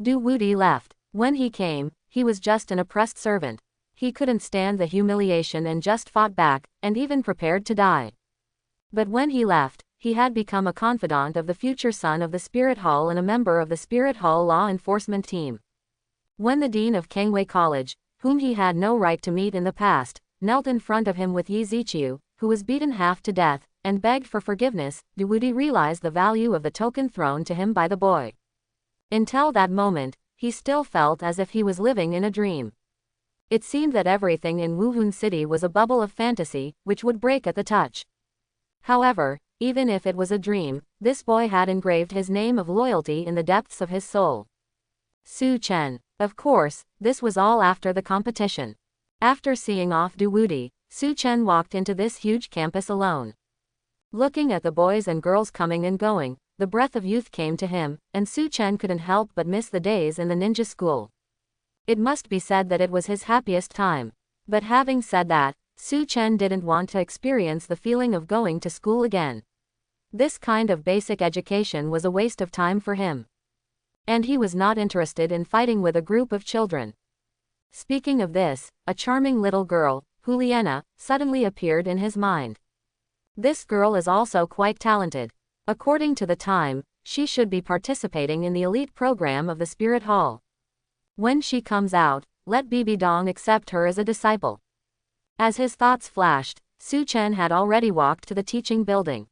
Duwudi left. When he came, he was just an oppressed servant. He couldn't stand the humiliation and just fought back, and even prepared to die. But when he left, he had become a confidant of the future son of the Spirit Hall and a member of the Spirit Hall law enforcement team. When the dean of Kangwei College, whom he had no right to meet in the past, knelt in front of him with Yi Ziqiu, who was beaten half to death, and begged for forgiveness, Duwudi realized the value of the token thrown to him by the boy. Until that moment, he still felt as if he was living in a dream. It seemed that everything in Wuhan City was a bubble of fantasy, which would break at the touch. However, even if it was a dream, this boy had engraved his name of loyalty in the depths of his soul. Su Chen. Of course, this was all after the competition. After seeing off Duwudi, Su Chen walked into this huge campus alone. Looking at the boys and girls coming and going, the breath of youth came to him, and Su Chen couldn't help but miss the days in the ninja school. It must be said that it was his happiest time. But having said that, Su Chen didn't want to experience the feeling of going to school again. This kind of basic education was a waste of time for him. And he was not interested in fighting with a group of children. Speaking of this, a charming little girl, Juliana, suddenly appeared in his mind. This girl is also quite talented. According to the time, she should be participating in the elite program of the Spirit Hall. When she comes out, let Bibi Dong accept her as a disciple. As his thoughts flashed, Su Chen had already walked to the teaching building.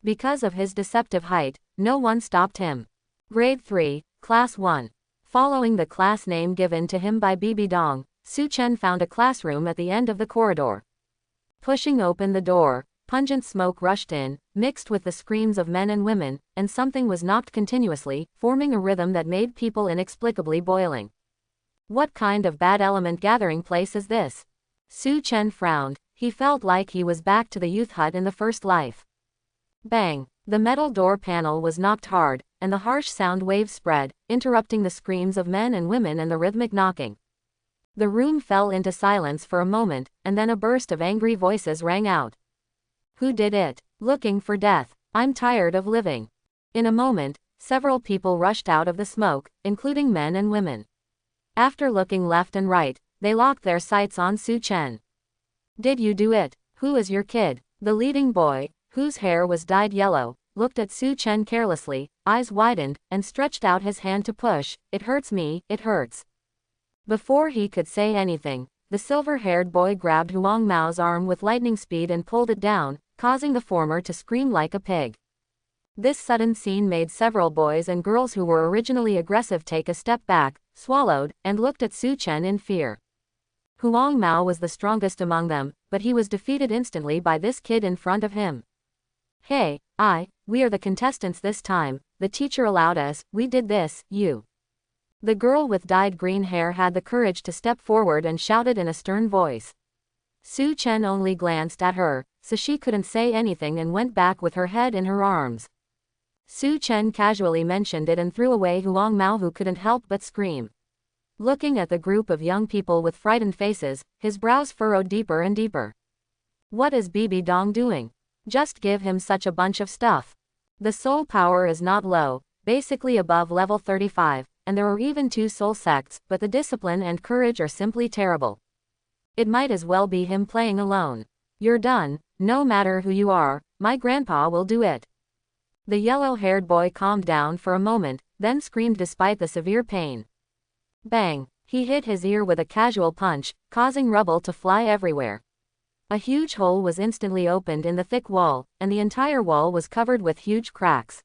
Because of his deceptive height, no one stopped him. Grade 3, Class 1. Following the class name given to him by Bibi Dong, Su Chen found a classroom at the end of the corridor. Pushing open the door, pungent smoke rushed in, mixed with the screams of men and women, and something was knocked continuously, forming a rhythm that made people inexplicably boiling. What kind of bad element gathering place is this? Su Chen frowned. He felt like he was back to the youth hut in the first life. Bang! The metal door panel was knocked hard, and the harsh sound waves spread, interrupting the screams of men and women and the rhythmic knocking. The room fell into silence for a moment, and then a burst of angry voices rang out. Who did it? Looking for death. I'm tired of living. In a moment, several people rushed out of the smoke, including men and women. After looking left and right, they locked their sights on Su Chen. Did you do it? Who is your kid? The leading boy, whose hair was dyed yellow, looked at Su Chen carelessly, eyes widened, and stretched out his hand to push. It hurts me, it hurts. Before he could say anything, the silver-haired boy grabbed Huang Mao's arm with lightning speed and pulled it down, causing the former to scream like a pig. This sudden scene made several boys and girls who were originally aggressive take a step back, swallowed, and looked at Su Chen in fear. Huang Mao was the strongest among them, but he was defeated instantly by this kid in front of him. Hey, we are the contestants this time, the teacher allowed us, we did this, you. The girl with dyed green hair had the courage to step forward and shouted in a stern voice. Su Chen only glanced at her, so she couldn't say anything and went back with her head in her arms. Su Chen casually mentioned it and threw away Huang Mao, who couldn't help but scream. Looking at the group of young people with frightened faces, his brows furrowed deeper and deeper. What is Bibi Dong doing? Just give him such a bunch of stuff. The soul power is not low, basically above level 35, and there are even 2 soul sects, but the discipline and courage are simply terrible. It might as well be him playing alone. You're done, no matter who you are, my grandpa will do it. The yellow-haired boy calmed down for a moment, then screamed despite the severe pain. Bang! He hit his ear with a casual punch, causing rubble to fly everywhere. A huge hole was instantly opened in the thick wall, and the entire wall was covered with huge cracks.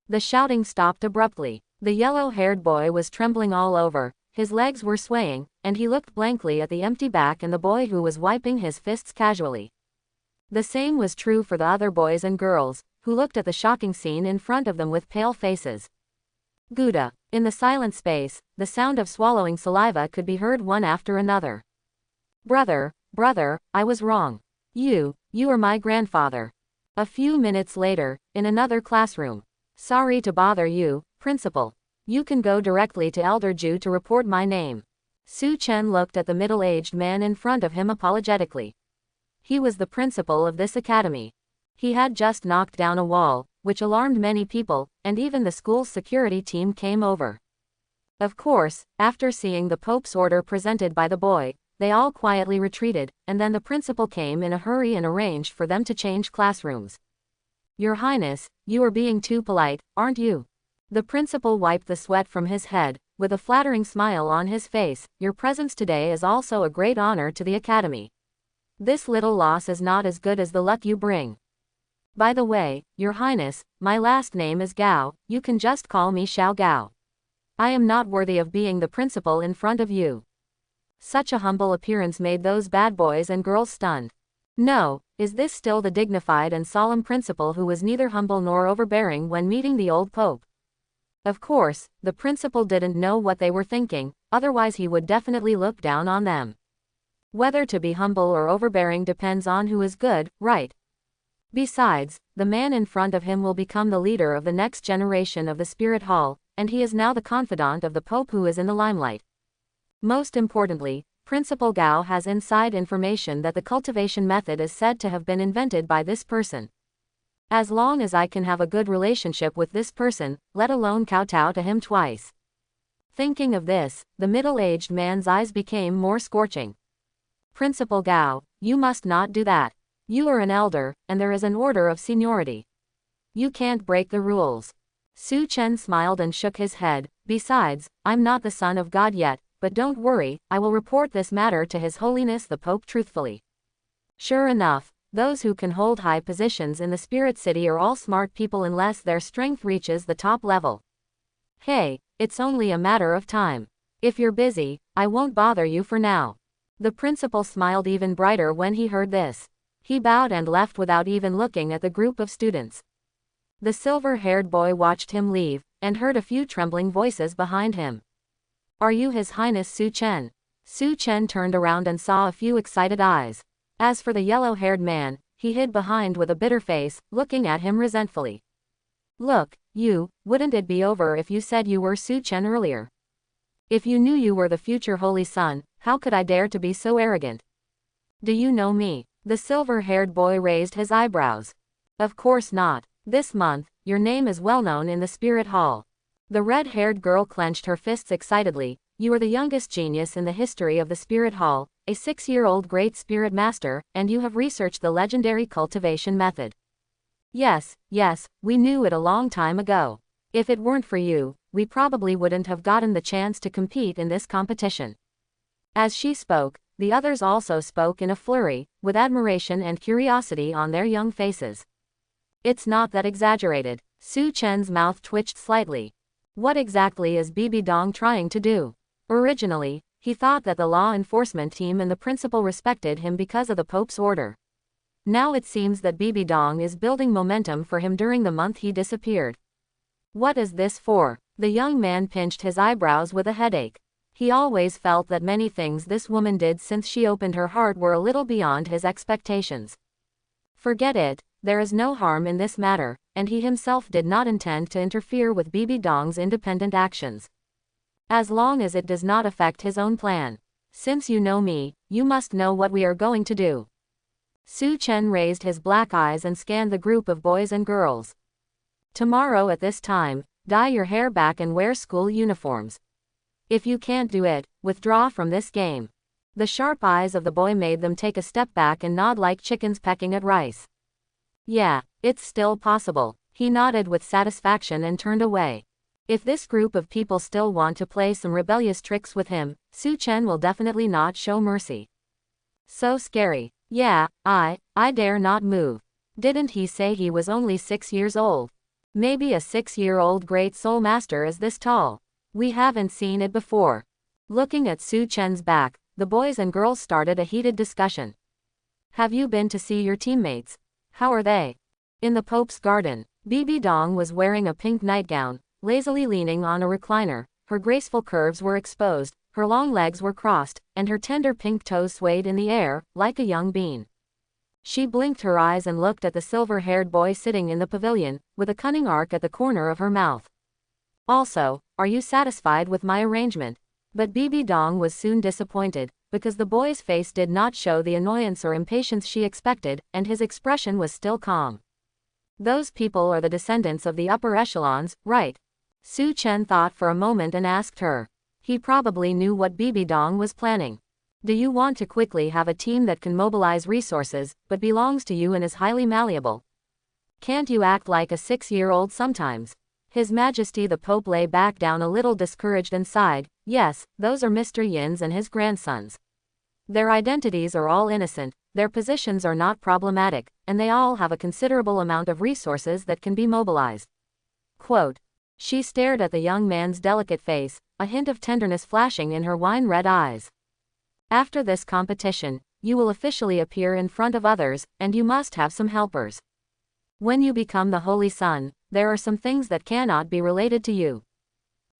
The shouting stopped abruptly. The yellow-haired boy was trembling all over, his legs were swaying, and he looked blankly at the empty back and the boy who was wiping his fists casually. The same was true for the other boys and girls, who looked at the shocking scene in front of them with pale faces. Gouda. In the silent space, the sound of swallowing saliva could be heard one after another. Brother, I was wrong. You are my grandfather. A few minutes later, in another classroom. Sorry to bother you, principal. You can go directly to Elder Ju to report my name. Su Chen looked at the middle-aged man in front of him apologetically. He was the principal of this academy. He had just knocked down a wall, which alarmed many people, and even the school's security team came over. Of course, after seeing the Pope's order presented by the boy, they all quietly retreated, and then the principal came in a hurry and arranged for them to change classrooms. Your Highness, you are being too polite, aren't you? The principal wiped the sweat from his head, with a flattering smile on his face. Your presence today is also a great honor to the academy. This little loss is not as good as the luck you bring. By the way, Your Highness, my last name is Gao, you can just call me Xiao Gao. I am not worthy of being the principal in front of you. Such a humble appearance made those bad boys and girls stunned. No, is this still the dignified and solemn principal who was neither humble nor overbearing when meeting the old Pope? Of course, the principal didn't know what they were thinking, otherwise he would definitely look down on them. Whether to be humble or overbearing depends on who is good, right? Besides, the man in front of him will become the leader of the next generation of the Spirit Hall, and he is now the confidant of the Pope who is in the limelight. Most importantly, Principal Gao has inside information that the cultivation method is said to have been invented by this person. As long as I can have a good relationship with this person, let alone kowtow to him twice. Thinking of this, the middle-aged man's eyes became more scorching. Principal Gao, you must not do that. You are an elder, and there is an order of seniority. You can't break the rules. Su Chen smiled and shook his head. Besides, I'm not the son of God yet, but don't worry, I will report this matter to His Holiness the Pope truthfully. Sure enough, those who can hold high positions in the Spirit City are all smart people unless their strength reaches the top level. Hey, it's only a matter of time. If you're busy, I won't bother you for now. The principal smiled even brighter when he heard this. He bowed and left without even looking at the group of students. The silver-haired boy watched him leave, and heard a few trembling voices behind him. Are you His Highness Su Chen? Su Chen turned around and saw a few excited eyes. As for the yellow-haired man, he hid behind with a bitter face, looking at him resentfully. Look, wouldn't it be over if you said you were Su Chen earlier? If you knew you were the future Holy Son, how could I dare to be so arrogant? Do you know me? The silver-haired boy raised his eyebrows. Of course not. This month, your name is well known in the Spirit Hall. The red-haired girl clenched her fists excitedly. You are the youngest genius in the history of the Spirit Hall, a 6-year-old great spirit master, and you have researched the legendary cultivation method. Yes, we knew it a long time ago. If it weren't for you, we probably wouldn't have gotten the chance to compete in this competition. As she spoke, the others also spoke in a flurry, with admiration and curiosity on their young faces. It's not that exaggerated. Su Chen's mouth twitched slightly. What exactly is Bibi Dong trying to do? Originally, he thought that the law enforcement team and the principal respected him because of the Pope's order. Now it seems that Bibi Dong is building momentum for him during the month he disappeared. What is this for? The young man pinched his eyebrows with a headache. He always felt that many things this woman did since she opened her heart were a little beyond his expectations. Forget it, there is no harm in this matter, and he himself did not intend to interfere with Bibi Dong's independent actions. As long as it does not affect his own plan. Since you know me, you must know what we are going to do. Su Chen raised his black eyes and scanned the group of boys and girls. Tomorrow at this time, dye your hair back and wear school uniforms. If you can't do it, withdraw from this game. The sharp eyes of the boy made them take a step back and nod like chickens pecking at rice. Yeah, it's still possible. He nodded with satisfaction and turned away. If this group of people still want to play some rebellious tricks with him, Su Chen will definitely not show mercy. So scary. Yeah, I dare not move. Didn't he say he was only 6 years old? Maybe a 6-year-old great soul master is this tall. We haven't seen it before. Looking at Su Chen's back, the boys and girls started a heated discussion. Have you been to see your teammates? How are they? In the Pope's garden, Bibi Dong was wearing a pink nightgown, lazily leaning on a recliner. Her graceful curves were exposed, her long legs were crossed, and her tender pink toes swayed in the air, like a young bean. She blinked her eyes and looked at the silver-haired boy sitting in the pavilion, with a cunning arc at the corner of her mouth. Also, are you satisfied with my arrangement? But Bibi Dong was soon disappointed, because the boy's face did not show the annoyance or impatience she expected, and his expression was still calm. Those people are the descendants of the upper echelons, right? Su Chen thought for a moment and asked her. He probably knew what Bibi Dong was planning. Do you want to quickly have a team that can mobilize resources, but belongs to you and is highly malleable? Can't you act like a 6-year-old sometimes? His Majesty the Pope lay back down a little discouraged and sighed. Yes, those are Mr. Yin's and his grandsons. Their identities are all innocent, their positions are not problematic, and they all have a considerable amount of resources that can be mobilized. Quote. She stared at the young man's delicate face, a hint of tenderness flashing in her wine-red eyes. After this competition, you will officially appear in front of others, and you must have some helpers. When you become the Holy Son, there are some things that cannot be related to you.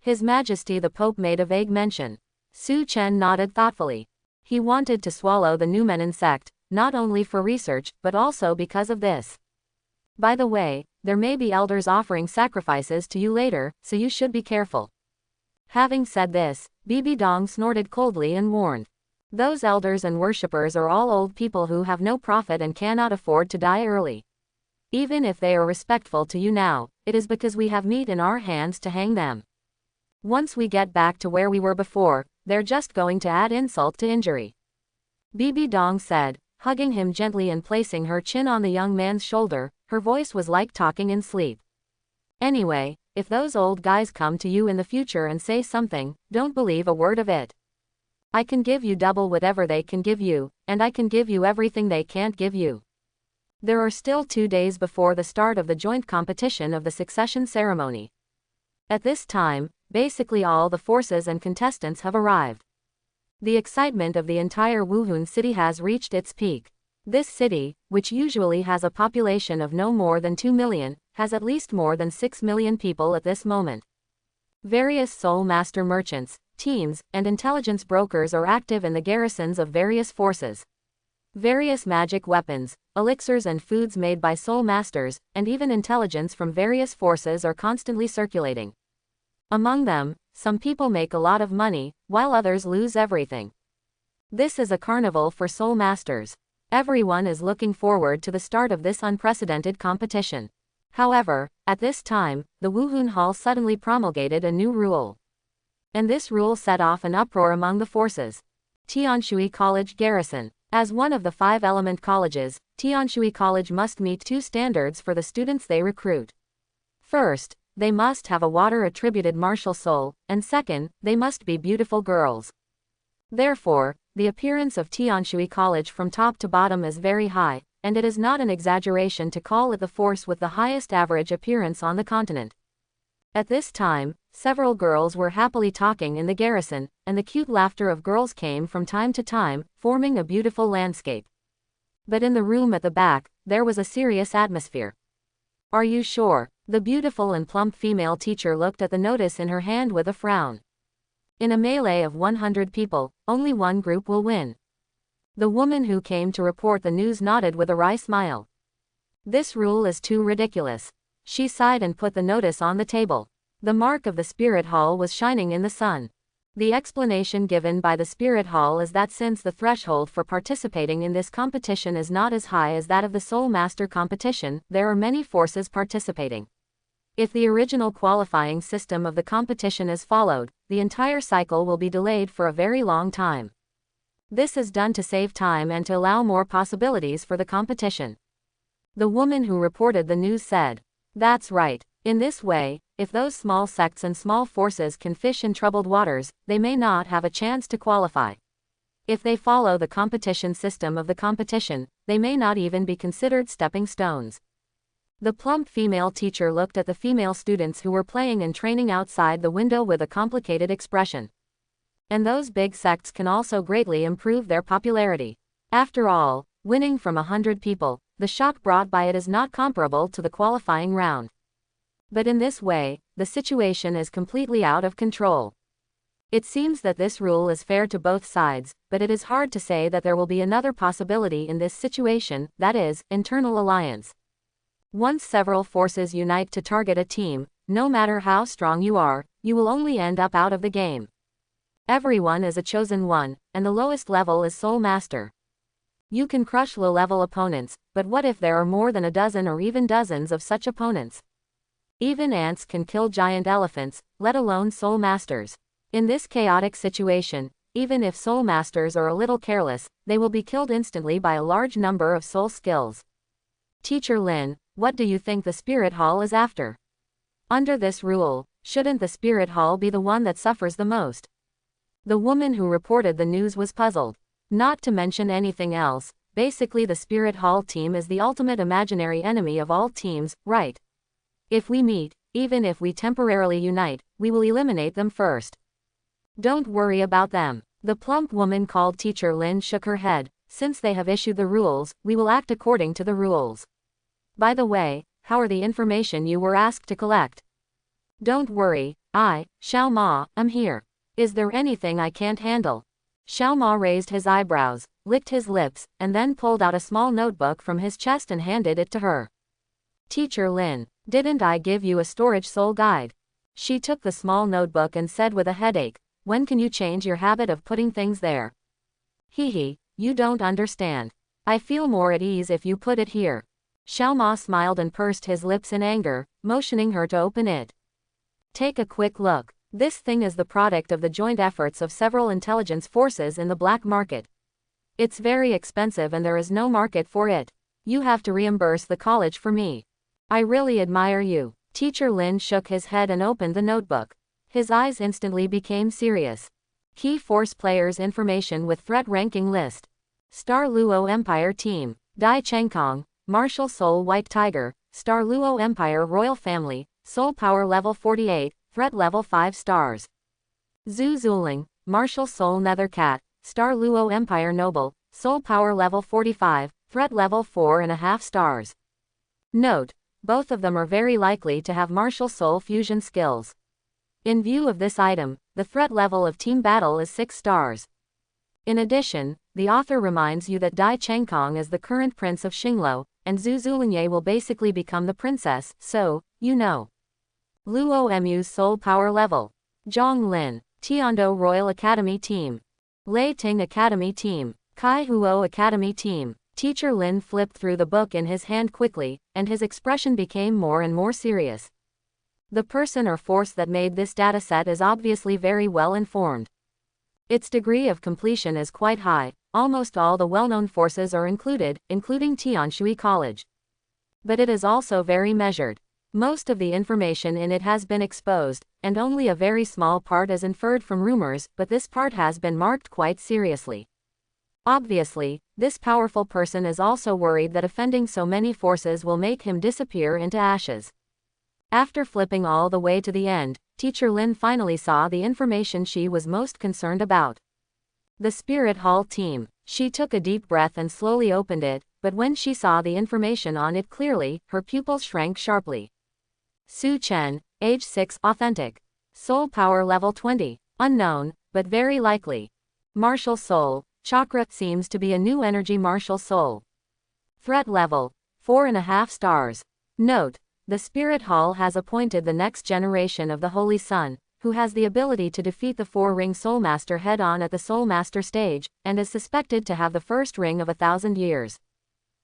His Majesty the Pope made a vague mention. Su Chen nodded thoughtfully. He wanted to swallow the Numenon sect, not only for research, but also because of this. By the way, there may be elders offering sacrifices to you later, so you should be careful. Having said this, Bibi Dong snorted coldly and warned. Those elders and worshippers are all old people who have no profit and cannot afford to die early. Even if they are respectful to you now, it is because we have meat in our hands to hang them. Once we get back to where we were before, they're just going to add insult to injury. Bibi Dong said, hugging him gently and placing her chin on the young man's shoulder. Her voice was like talking in sleep. Anyway, if those old guys come to you in the future and say something, don't believe a word of it. I can give you double whatever they can give you, and I can give you everything they can't give you. There are still 2 days before the start of the joint competition of the succession ceremony. At this time, basically all the forces and contestants have arrived. The excitement of the entire Wuhan city has reached its peak. This city, which usually has a population of no more than 2 million, has at least more than 6 million people at this moment. Various soul master merchants, teams, and intelligence brokers are active in the garrisons of various forces. Various magic weapons, elixirs and foods made by soul masters, and even intelligence from various forces are constantly circulating. Among them, some people make a lot of money, while others lose everything. This is a carnival for soul masters. Everyone is looking forward to the start of this unprecedented competition. However, at this time, the Wuhan Hall suddenly promulgated a new rule. And this rule set off an uproar among the forces. Tianshui College Garrison. As one of the 5 element colleges, Tianshui College must meet 2 standards for the students they recruit. First, they must have a water-attributed martial soul, and second, they must be beautiful girls. Therefore, the appearance of Tianshui College from top to bottom is very high, and it is not an exaggeration to call it the force with the highest average appearance on the continent. At this time, several girls were happily talking in the garrison, and the cute laughter of girls came from time to time, forming a beautiful landscape. But in the room at the back, there was a serious atmosphere. Are you sure? The beautiful and plump female teacher looked at the notice in her hand with a frown. In a melee of 100 people, only one group will win. The woman who came to report the news nodded with a wry smile. This rule is too ridiculous. She sighed and put the notice on the table. The mark of the Spirit Hall was shining in the sun. The explanation given by the Spirit Hall is that since the threshold for participating in this competition is not as high as that of the Soul Master competition, there are many forces participating. If the original qualifying system of the competition is followed, the entire cycle will be delayed for a very long time. This is done to save time and to allow more possibilities for the competition. The woman who reported the news said, "That's right. In this way, if those small sects and small forces can fish in troubled waters, they may not have a chance to qualify. If they follow the competition system of the competition, they may not even be considered stepping stones." The plump female teacher looked at the female students who were playing and training outside the window with a complicated expression. And those big sects can also greatly improve their popularity. After all, winning from 100 people, the shock brought by it is not comparable to the qualifying round. But in this way, the situation is completely out of control. It seems that this rule is fair to both sides, but it is hard to say that there will be another possibility in this situation, that is, internal alliance. Once several forces unite to target a team, no matter how strong you are, you will only end up out of the game. Everyone is a chosen one, and the lowest level is Soul Master. You can crush low-level opponents, but what if there are more than a dozen or even dozens of such opponents? Even ants can kill giant elephants, let alone Soul Masters. In this chaotic situation, even if Soul Masters are a little careless, they will be killed instantly by a large number of soul skills. Teacher Lin, what do you think the Spirit Hall is after? Under this rule, shouldn't the Spirit Hall be the one that suffers the most? The woman who reported the news was puzzled. Not to mention anything else, basically the Spirit Hall team is the ultimate imaginary enemy of all teams, right? If we meet, even if we temporarily unite, we will eliminate them first. Don't worry about them. The plump woman called Teacher Lin shook her head. Since they have issued the rules, we will act according to the rules. By the way, how are the information you were asked to collect? Don't worry, Xiao Ma, am here. Is there anything I can't handle? Xiao Ma raised his eyebrows, licked his lips, and then pulled out a small notebook from his chest and handed it to her. Teacher Lin, didn't I give you a storage soul guide? She took the small notebook and said with a headache, "When can you change your habit of putting things there?" "Hee, you don't understand. I feel more at ease if you put it here." Xiao Ma smiled and pursed his lips in anger, motioning her to open it. "Take a quick look. This thing is the product of the joint efforts of several intelligence forces in the black market. It's very expensive and there is no market for it. You have to reimburse the college for me. I really admire you." Teacher Lin shook his head and opened the notebook. His eyes instantly became serious. Key Force Players Information with Threat Ranking List. Star Luo Empire Team. Dai Chengkong, Martial Soul White Tiger, Star Luo Empire Royal Family, Soul Power Level 48, Threat Level 5 stars. Zhu Zuling, Martial Soul Nether Cat, Star Luo Empire Noble, Soul Power Level 45, Threat Level 4.5 stars. Note: both of them are very likely to have martial soul fusion skills. In view of this item, the threat level of Team Battle is 6 stars. In addition, the author reminds you that Dai Chengkong is the current prince of Xingluo, and Zhu Zulinye will basically become the princess, so, you know. Luo Mu's soul power level. Zhang Lin, Tiando Royal Academy Team. Lei Ting Academy Team. Kai Huo Academy Team. Teacher Lin flipped through the book in his hand quickly, and his expression became more and more serious. The person or force that made this dataset is obviously very well informed. Its degree of completion is quite high, almost all the well-known forces are included, including Tianshui College. But it is also very measured. Most of the information in it has been exposed, and only a very small part is inferred from rumors, but this part has been marked quite seriously. Obviously, this powerful person is also worried that offending so many forces will make him disappear into ashes. After flipping all the way to the end, Teacher Lin finally saw the information she was most concerned about. The Spirit Hall Team. She took a deep breath and slowly opened it, but when she saw the information on it clearly, her pupils shrank sharply. Su Chen, age 6, authentic. Soul power level 20, unknown, but very likely. Martial soul. Chakra seems to be a new energy martial soul. Threat level 4.5 stars. Note: the Spirit Hall has appointed the next generation of the Holy Sun, who has the ability to defeat the 4-ring Soul Master head-on at the Soul Master stage, and is suspected to have the first ring of 1,000 years.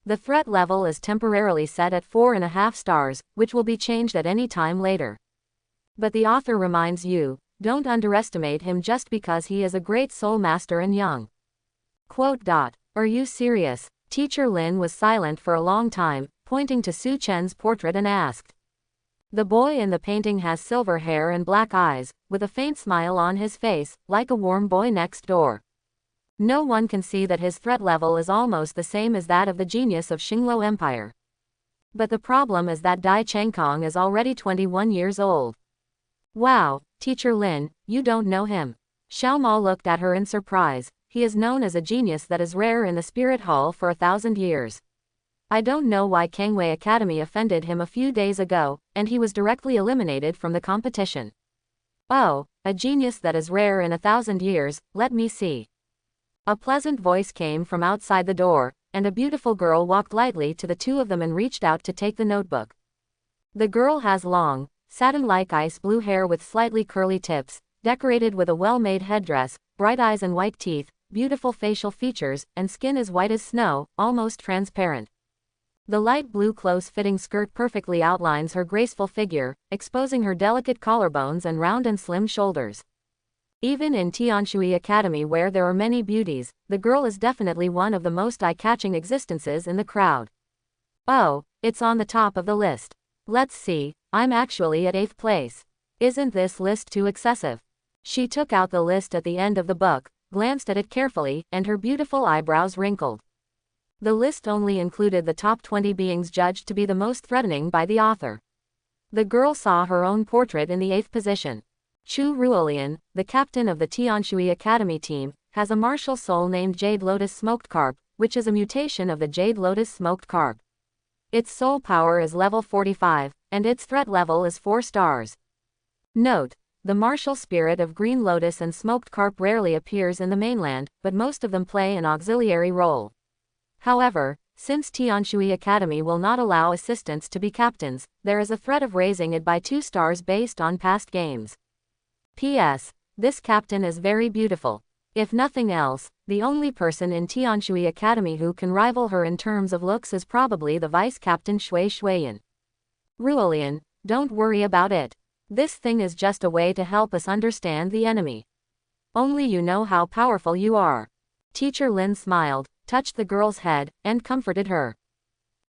The threat level is temporarily set at 4.5 stars, which will be changed at any time later. But the author reminds you, don't underestimate him just because he is a great Soul Master and young. Quote. Are you serious? Teacher Lin was silent for a long time, pointing to Su Chen's portrait and asked. The boy in the painting has silver hair and black eyes, with a faint smile on his face, like a warm boy next door. No one can see that his threat level is almost the same as that of the genius of Xingluo Empire. But the problem is that Dai Chengkong is already 21 years old. Wow, Teacher Lin, you don't know him. Xiao Ma looked at her in surprise. He is known as a genius that is rare in the Spirit Hall for 1,000 years. I don't know why Kangwei Academy offended him a few days ago, and he was directly eliminated from the competition. Oh, a genius that is rare in 1,000 years, let me see. A pleasant voice came from outside the door, and a beautiful girl walked lightly to the two of them and reached out to take the notebook. The girl has long, satin-like ice blue hair with slightly curly tips, decorated with a well-made headdress, bright eyes and white teeth, beautiful facial features, and skin as white as snow, almost transparent. The light blue close-fitting skirt perfectly outlines her graceful figure, exposing her delicate collarbones and round and slim shoulders. Even in Tianshui Academy where there are many beauties, the girl is definitely one of the most eye-catching existences in the crowd. Oh, it's on the top of the list. Let's see, I'm actually at 8th place. Isn't this list too excessive? She took out the list at the end of the book, glanced at it carefully, and her beautiful eyebrows wrinkled. The list only included the top 20 beings judged to be the most threatening by the author. The girl saw her own portrait in the 8th position. Chu Ruolian, the captain of the Tianshui Academy team, has a martial soul named Jade Lotus Smoked Carp, which is a mutation of the Jade Lotus Smoked Carp. Its soul power is level 45, and its threat level is 4 stars. Note: the martial spirit of Green Lotus and Smoked Carp rarely appears in the mainland, but most of them play an auxiliary role. However, Since Tianshui Academy will not allow assistants to be captains, there is a threat of raising it by 2 stars based on past games. P.S. This captain is very beautiful. If nothing else, the only person in Tianshui Academy who can rival her in terms of looks is probably the vice captain Shui Shuiyan. Ruolian, don't worry about it. This thing is just a way to help us understand the enemy. Only you know how powerful you are. Teacher Lin smiled, touched the girl's head, and comforted her.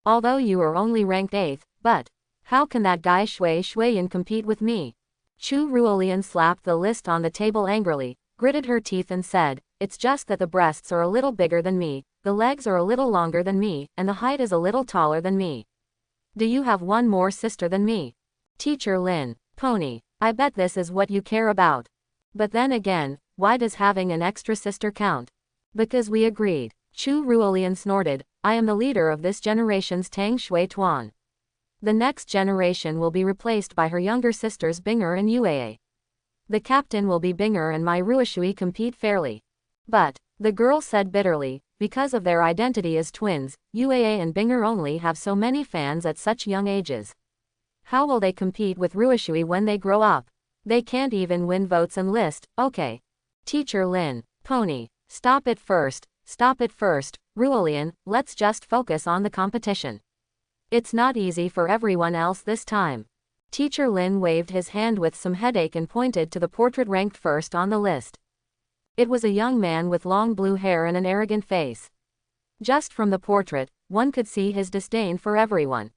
Although you are only ranked 8th, but how can that guy Shui Shuiyan compete with me? Chu Ruolian slapped the list on the table angrily, gritted her teeth and said, it's just that the breasts are a little bigger than me, the legs are a little longer than me, and the height is a little taller than me. Do you have one more sister than me? Teacher Lin, pony, I bet this is what you care about. But then again, why does having an extra sister count? Because we agreed. Chu Ruolian snorted, I am the leader of this generation's Tang Shui Tuan. The next generation will be replaced by her younger sisters Binger and Yuee. The captain will be Binger and my Ruoshui compete fairly. But, the girl said bitterly, because of their identity as twins, Yuee and Binger only have so many fans at such young ages. How will they compete with Ruoshui when they grow up? They can't even win votes and list, okay. Teacher Lin, pony, stop it first, Ruolian, let's just focus on the competition. It's not easy for everyone else this time. Teacher Lin waved his hand with some headache and pointed to the portrait ranked first on the list. It was a young man with long blue hair and an arrogant face. Just from the portrait, one could see his disdain for everyone.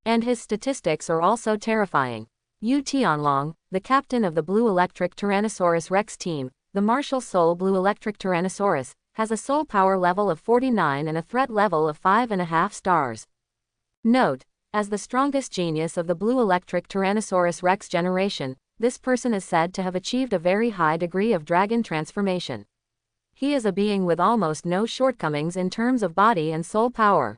And his statistics are also terrifying. Yu Tianlong, the captain of the Blue Electric Tyrannosaurus Rex team, the martial soul Blue Electric Tyrannosaurus, has a soul power level of 49 and a threat level of 5.5 stars. Note, as the strongest genius of the Blue Electric Tyrannosaurus Rex generation, this person is said to have achieved a very high degree of dragon transformation. He is a being with almost no shortcomings in terms of body and soul power.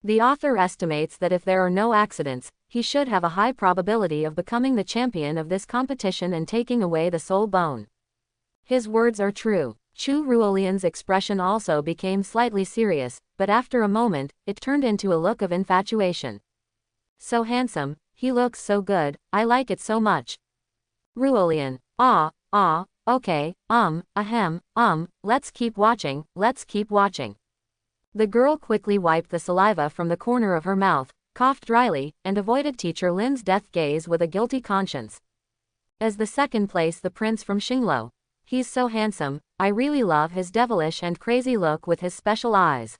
The author estimates that if there are no accidents, he should have a high probability of becoming the champion of this competition and taking away the soul bone. His words are true. Chu Ruolian's expression also became slightly serious, but after a moment, it turned into a look of infatuation. So handsome, he looks so good, I like it so much. Ruolian, okay, let's keep watching. The girl quickly wiped the saliva from the corner of her mouth, coughed dryly, and avoided Teacher Lin's death gaze with a guilty conscience. As the second place, the prince from Xinglo. He's so handsome, I really love his devilish and crazy look with his special eyes.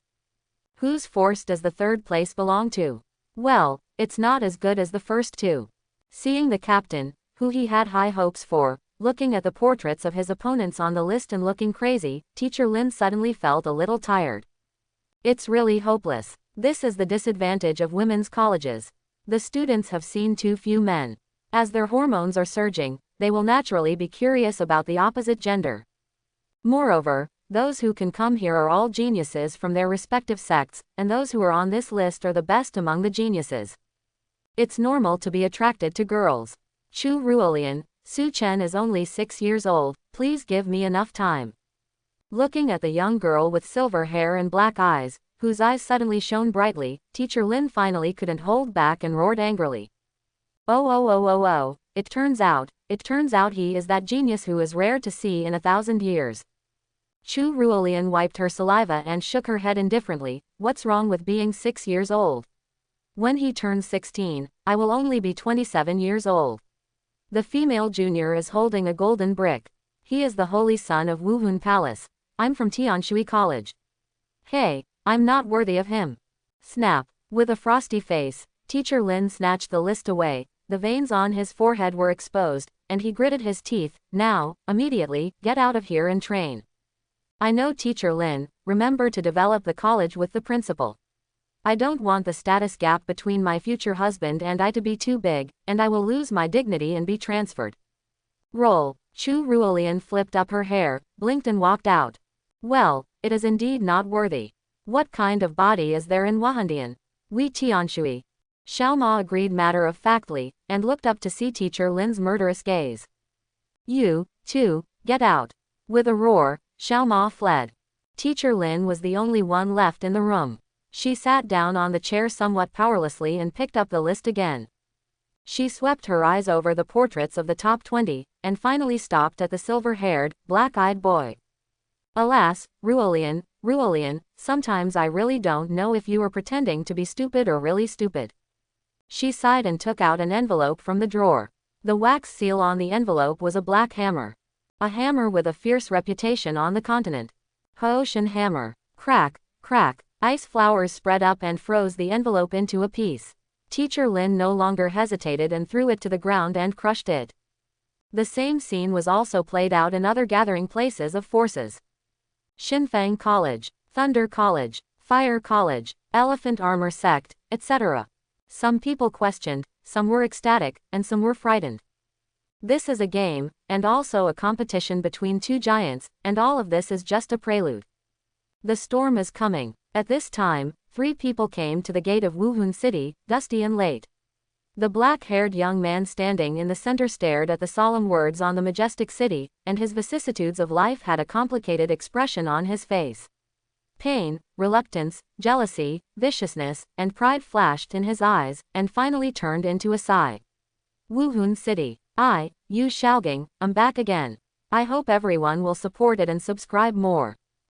Whose force does the third place belong to? Well, it's not as good as the first two. Seeing the captain, who he had high hopes for, looking at the portraits of his opponents on the list and looking crazy, Teacher Lin suddenly felt a little tired. It's really hopeless. This is the disadvantage of women's colleges. The students have seen too few men. As their hormones are surging, they will naturally be curious about the opposite gender. Moreover, those who can come here are all geniuses from their respective sects, and those who are on this list are the best among the geniuses. It's normal to be attracted to girls. Chu Ruolian, Su Chen is only 6 years old, please give me enough time. Looking at the young girl with silver hair and black eyes, whose eyes suddenly shone brightly, Teacher Lin finally couldn't hold back and roared angrily. Oh, it turns out he is that genius who is rare to see in 1,000 years. Chu Ruolian wiped her saliva and shook her head indifferently, what's wrong with being 6 years old? When he turns 16, I will only be 27 years old. The female junior is holding a golden brick. He is the holy son of Wuhun Palace. I'm from Tianshui College. Hey, I'm not worthy of him. Snap. With a frosty face, Teacher Lin snatched the list away, the veins on his forehead were exposed, and he gritted his teeth, now, immediately, get out of here and train. I know Teacher Lin, remember to develop the college with the principal. I don't want the status gap between my future husband and I to be too big, and I will lose my dignity and be transferred. Roll. Chu Ruolian flipped up her hair, blinked and walked out. Well, it is indeed not worthy. What kind of body is there in Wahandian? We Tianshui. Xiaoma agreed matter-of-factly, and looked up to see Teacher Lin's murderous gaze. You, too, get out. With a roar, Xiaoma fled. Teacher Lin was the only one left in the room. She sat down on the chair somewhat powerlessly and picked up the list again. She swept her eyes over the portraits of the top 20, and finally stopped at the silver-haired, black-eyed boy. Alas, Ruolian, sometimes I really don't know if you were pretending to be stupid or really stupid. She sighed and took out an envelope from the drawer. The wax seal on the envelope was a black hammer. A hammer with a fierce reputation on the continent. Hoshin hammer. Crack, crack, ice flowers spread up and froze the envelope into a piece. Teacher Lin no longer hesitated and threw it to the ground and crushed it. The same scene was also played out in other gathering places of forces. Shinfang College, Thunder College, Fire College, Elephant Armor Sect, etc. Some people questioned, some were ecstatic, and some were frightened. This is a game, and also a competition between two giants, and all of this is just a prelude. The storm is coming. At this time, 3 people came to the gate of Wuhan City, dusty and late. The black-haired young man standing in the center stared at the solemn words on the majestic city, and his vicissitudes of life had a complicated expression on his face. Pain, reluctance, jealousy, viciousness, and pride flashed in his eyes, and finally turned into a sigh. Wuhan City. Yu Shaogang, I'm back again. I hope everyone will support it and subscribe more.